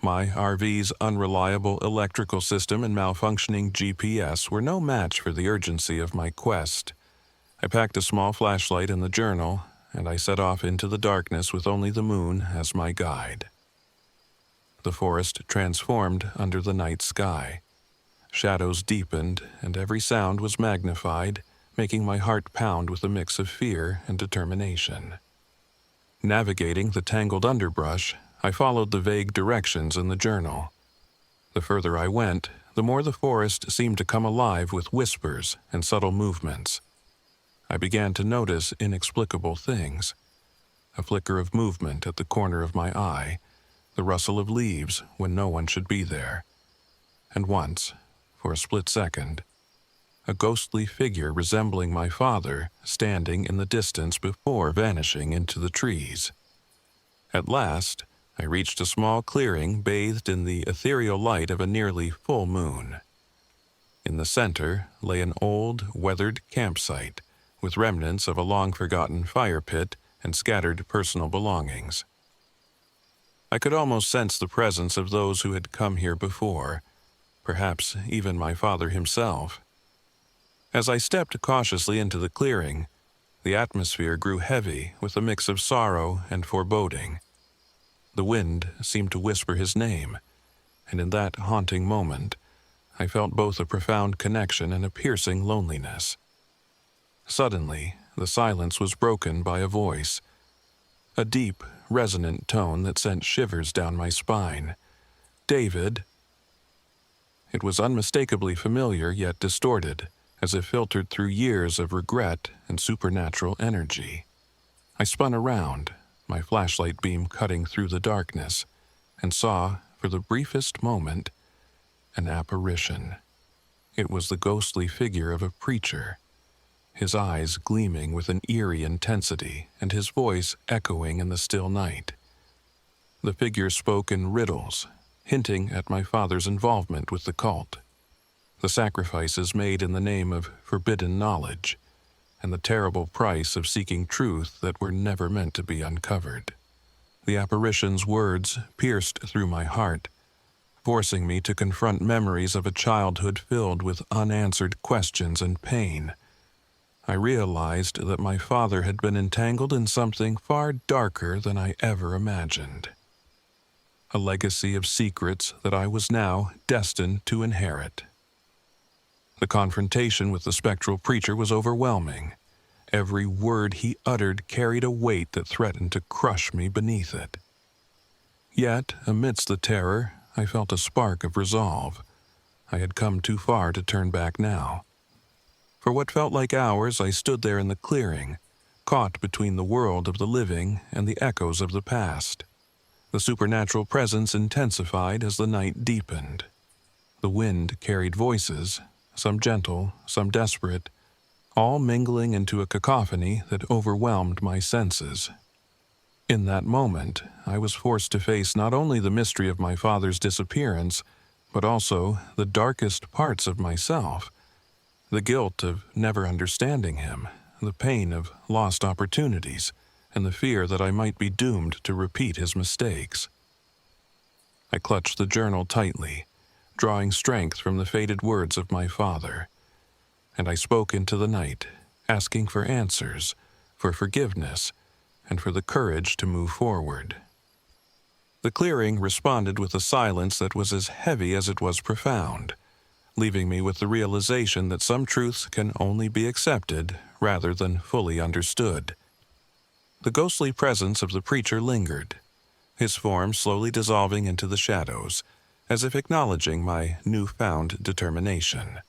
My RV's unreliable electrical system and malfunctioning GPS were no match for the urgency of my quest. I packed a small flashlight and the journal, and I set off into the darkness with only the moon as my guide. The forest transformed under the night sky. Shadows deepened, and every sound was magnified, making my heart pound with a mix of fear and determination. Navigating the tangled underbrush, I followed the vague directions in the journal. The further I went, the more the forest seemed to come alive with whispers and subtle movements. I began to notice inexplicable things. A flicker of movement at the corner of my eye, the rustle of leaves when no one should be there, and once, for a split second, a ghostly figure resembling my father standing in the distance before vanishing into the trees. At last, I reached a small clearing bathed in the ethereal light of a nearly full moon. In the center lay an old, weathered campsite with remnants of a long-forgotten fire pit and scattered personal belongings. I could almost sense the presence of those who had come here before, perhaps even my father himself. As I stepped cautiously into the clearing, the atmosphere grew heavy with a mix of sorrow and foreboding. The wind seemed to whisper his name, and in that haunting moment, I felt both a profound connection and a piercing loneliness. Suddenly, the silence was broken by a voice, a deep, resonant tone that sent shivers down my spine. "David." It was unmistakably familiar yet distorted, as if filtered through years of regret and supernatural energy. I spun around, my flashlight beam cutting through the darkness, and saw, for the briefest moment, an apparition. It was the ghostly figure of a preacher, his eyes gleaming with an eerie intensity and his voice echoing in the still night. The figure spoke in riddles, hinting at my father's involvement with the cult, the sacrifices made in the name of forbidden knowledge, and the terrible price of seeking truth that were never meant to be uncovered. The apparition's words pierced through my heart, forcing me to confront memories of a childhood filled with unanswered questions and pain. I realized that my father had been entangled in something far darker than I ever imagined. A legacy of secrets that I was now destined to inherit. The confrontation with the spectral preacher was overwhelming. Every word he uttered carried a weight that threatened to crush me beneath it. Yet, amidst the terror, I felt a spark of resolve. I had come too far to turn back now. For what felt like hours, I stood there in the clearing, caught between the world of the living and the echoes of the past. The supernatural presence intensified as the night deepened. The wind carried voices, some gentle, some desperate, all mingling into a cacophony that overwhelmed my senses. In that moment, I was forced to face not only the mystery of my father's disappearance, but also the darkest parts of myself, the guilt of never understanding him, the pain of lost opportunities, and the fear that I might be doomed to repeat his mistakes. I clutched the journal tightly, drawing strength from the faded words of my father, and I spoke into the night, asking for answers, for forgiveness, and for the courage to move forward. The clearing responded with a silence that was as heavy as it was profound, leaving me with the realization that some truths can only be accepted rather than fully understood. The ghostly presence of the preacher lingered, his form slowly dissolving into the shadows, as if acknowledging my newfound determination.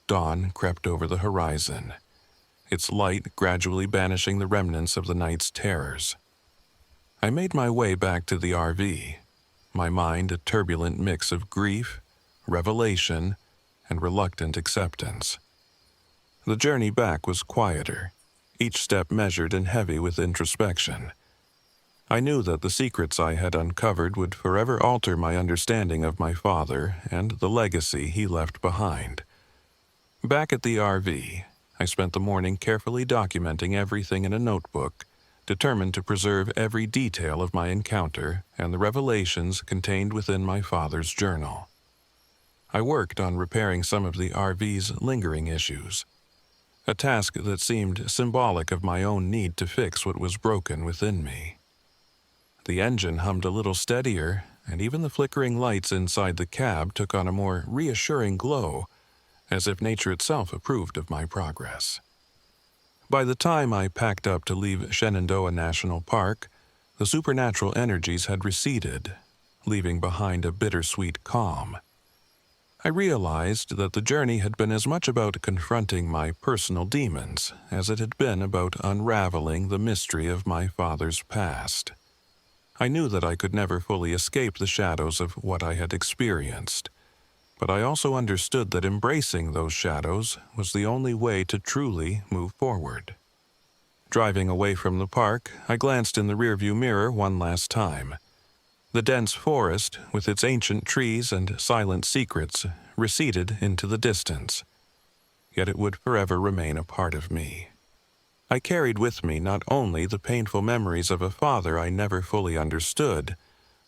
Dawn crept over the horizon, its light gradually banishing the remnants of the night's terrors. I made my way back to the RV, my mind a turbulent mix of grief, revelation, and reluctant acceptance. The journey back was quieter, each step measured and heavy with introspection. I knew that the secrets I had uncovered would forever alter my understanding of my father and the legacy he left behind. Back at the RV, I spent the morning carefully documenting everything in a notebook, determined to preserve every detail of my encounter and the revelations contained within my father's journal. I worked on repairing some of the RV's lingering issues, a task that seemed symbolic of my own need to fix what was broken within me. The engine hummed a little steadier, and even the flickering lights inside the cab took on a more reassuring glow, as if nature itself approved of my progress. By the time I packed up to leave Shenandoah National Park, the supernatural energies had receded, leaving behind a bittersweet calm. I realized that the journey had been as much about confronting my personal demons as it had been about unraveling the mystery of my father's past. I knew that I could never fully escape the shadows of what I had experienced, but I also understood that embracing those shadows was the only way to truly move forward. Driving away from the park, I glanced in the rearview mirror one last time. The dense forest, with its ancient trees and silent secrets, receded into the distance, yet it would forever remain a part of me. I carried with me not only the painful memories of a father I never fully understood,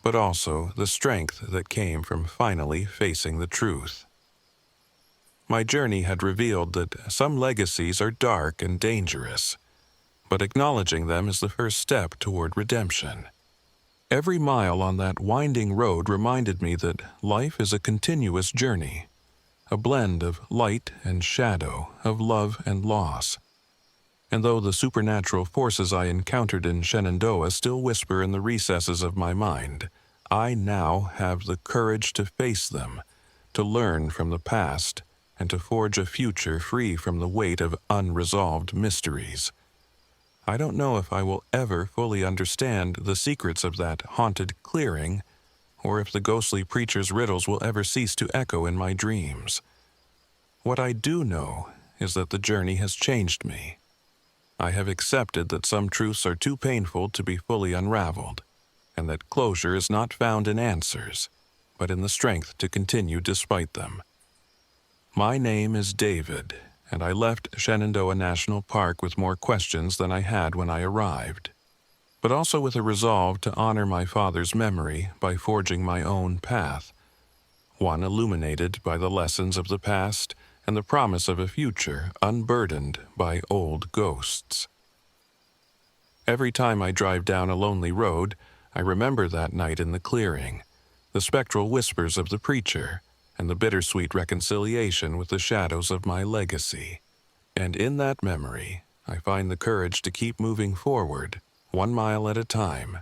but also the strength that came from finally facing the truth. My journey had revealed that some legacies are dark and dangerous, but acknowledging them is the first step toward redemption. Every mile on that winding road reminded me that life is a continuous journey, a blend of light and shadow, of love and loss. And though the supernatural forces I encountered in Shenandoah still whisper in the recesses of my mind, I now have the courage to face them, to learn from the past, and to forge a future free from the weight of unresolved mysteries. I don't know if I will ever fully understand the secrets of that haunted clearing, or if the ghostly preacher's riddles will ever cease to echo in my dreams. What I do know is that the journey has changed me. I have accepted that some truths are too painful to be fully unraveled, and that closure is not found in answers, but in the strength to continue despite them. My name is David, and I left Shenandoah National Park with more questions than I had when I arrived, but also with a resolve to honor my father's memory by forging my own path, one illuminated by the lessons of the past and the promise of a future unburdened by old ghosts. Every time I drive down a lonely road, I remember that night in the clearing, the spectral whispers of the preacher, and the bittersweet reconciliation with the shadows of my legacy. And in that memory, I find the courage to keep moving forward, 1 mile at a time,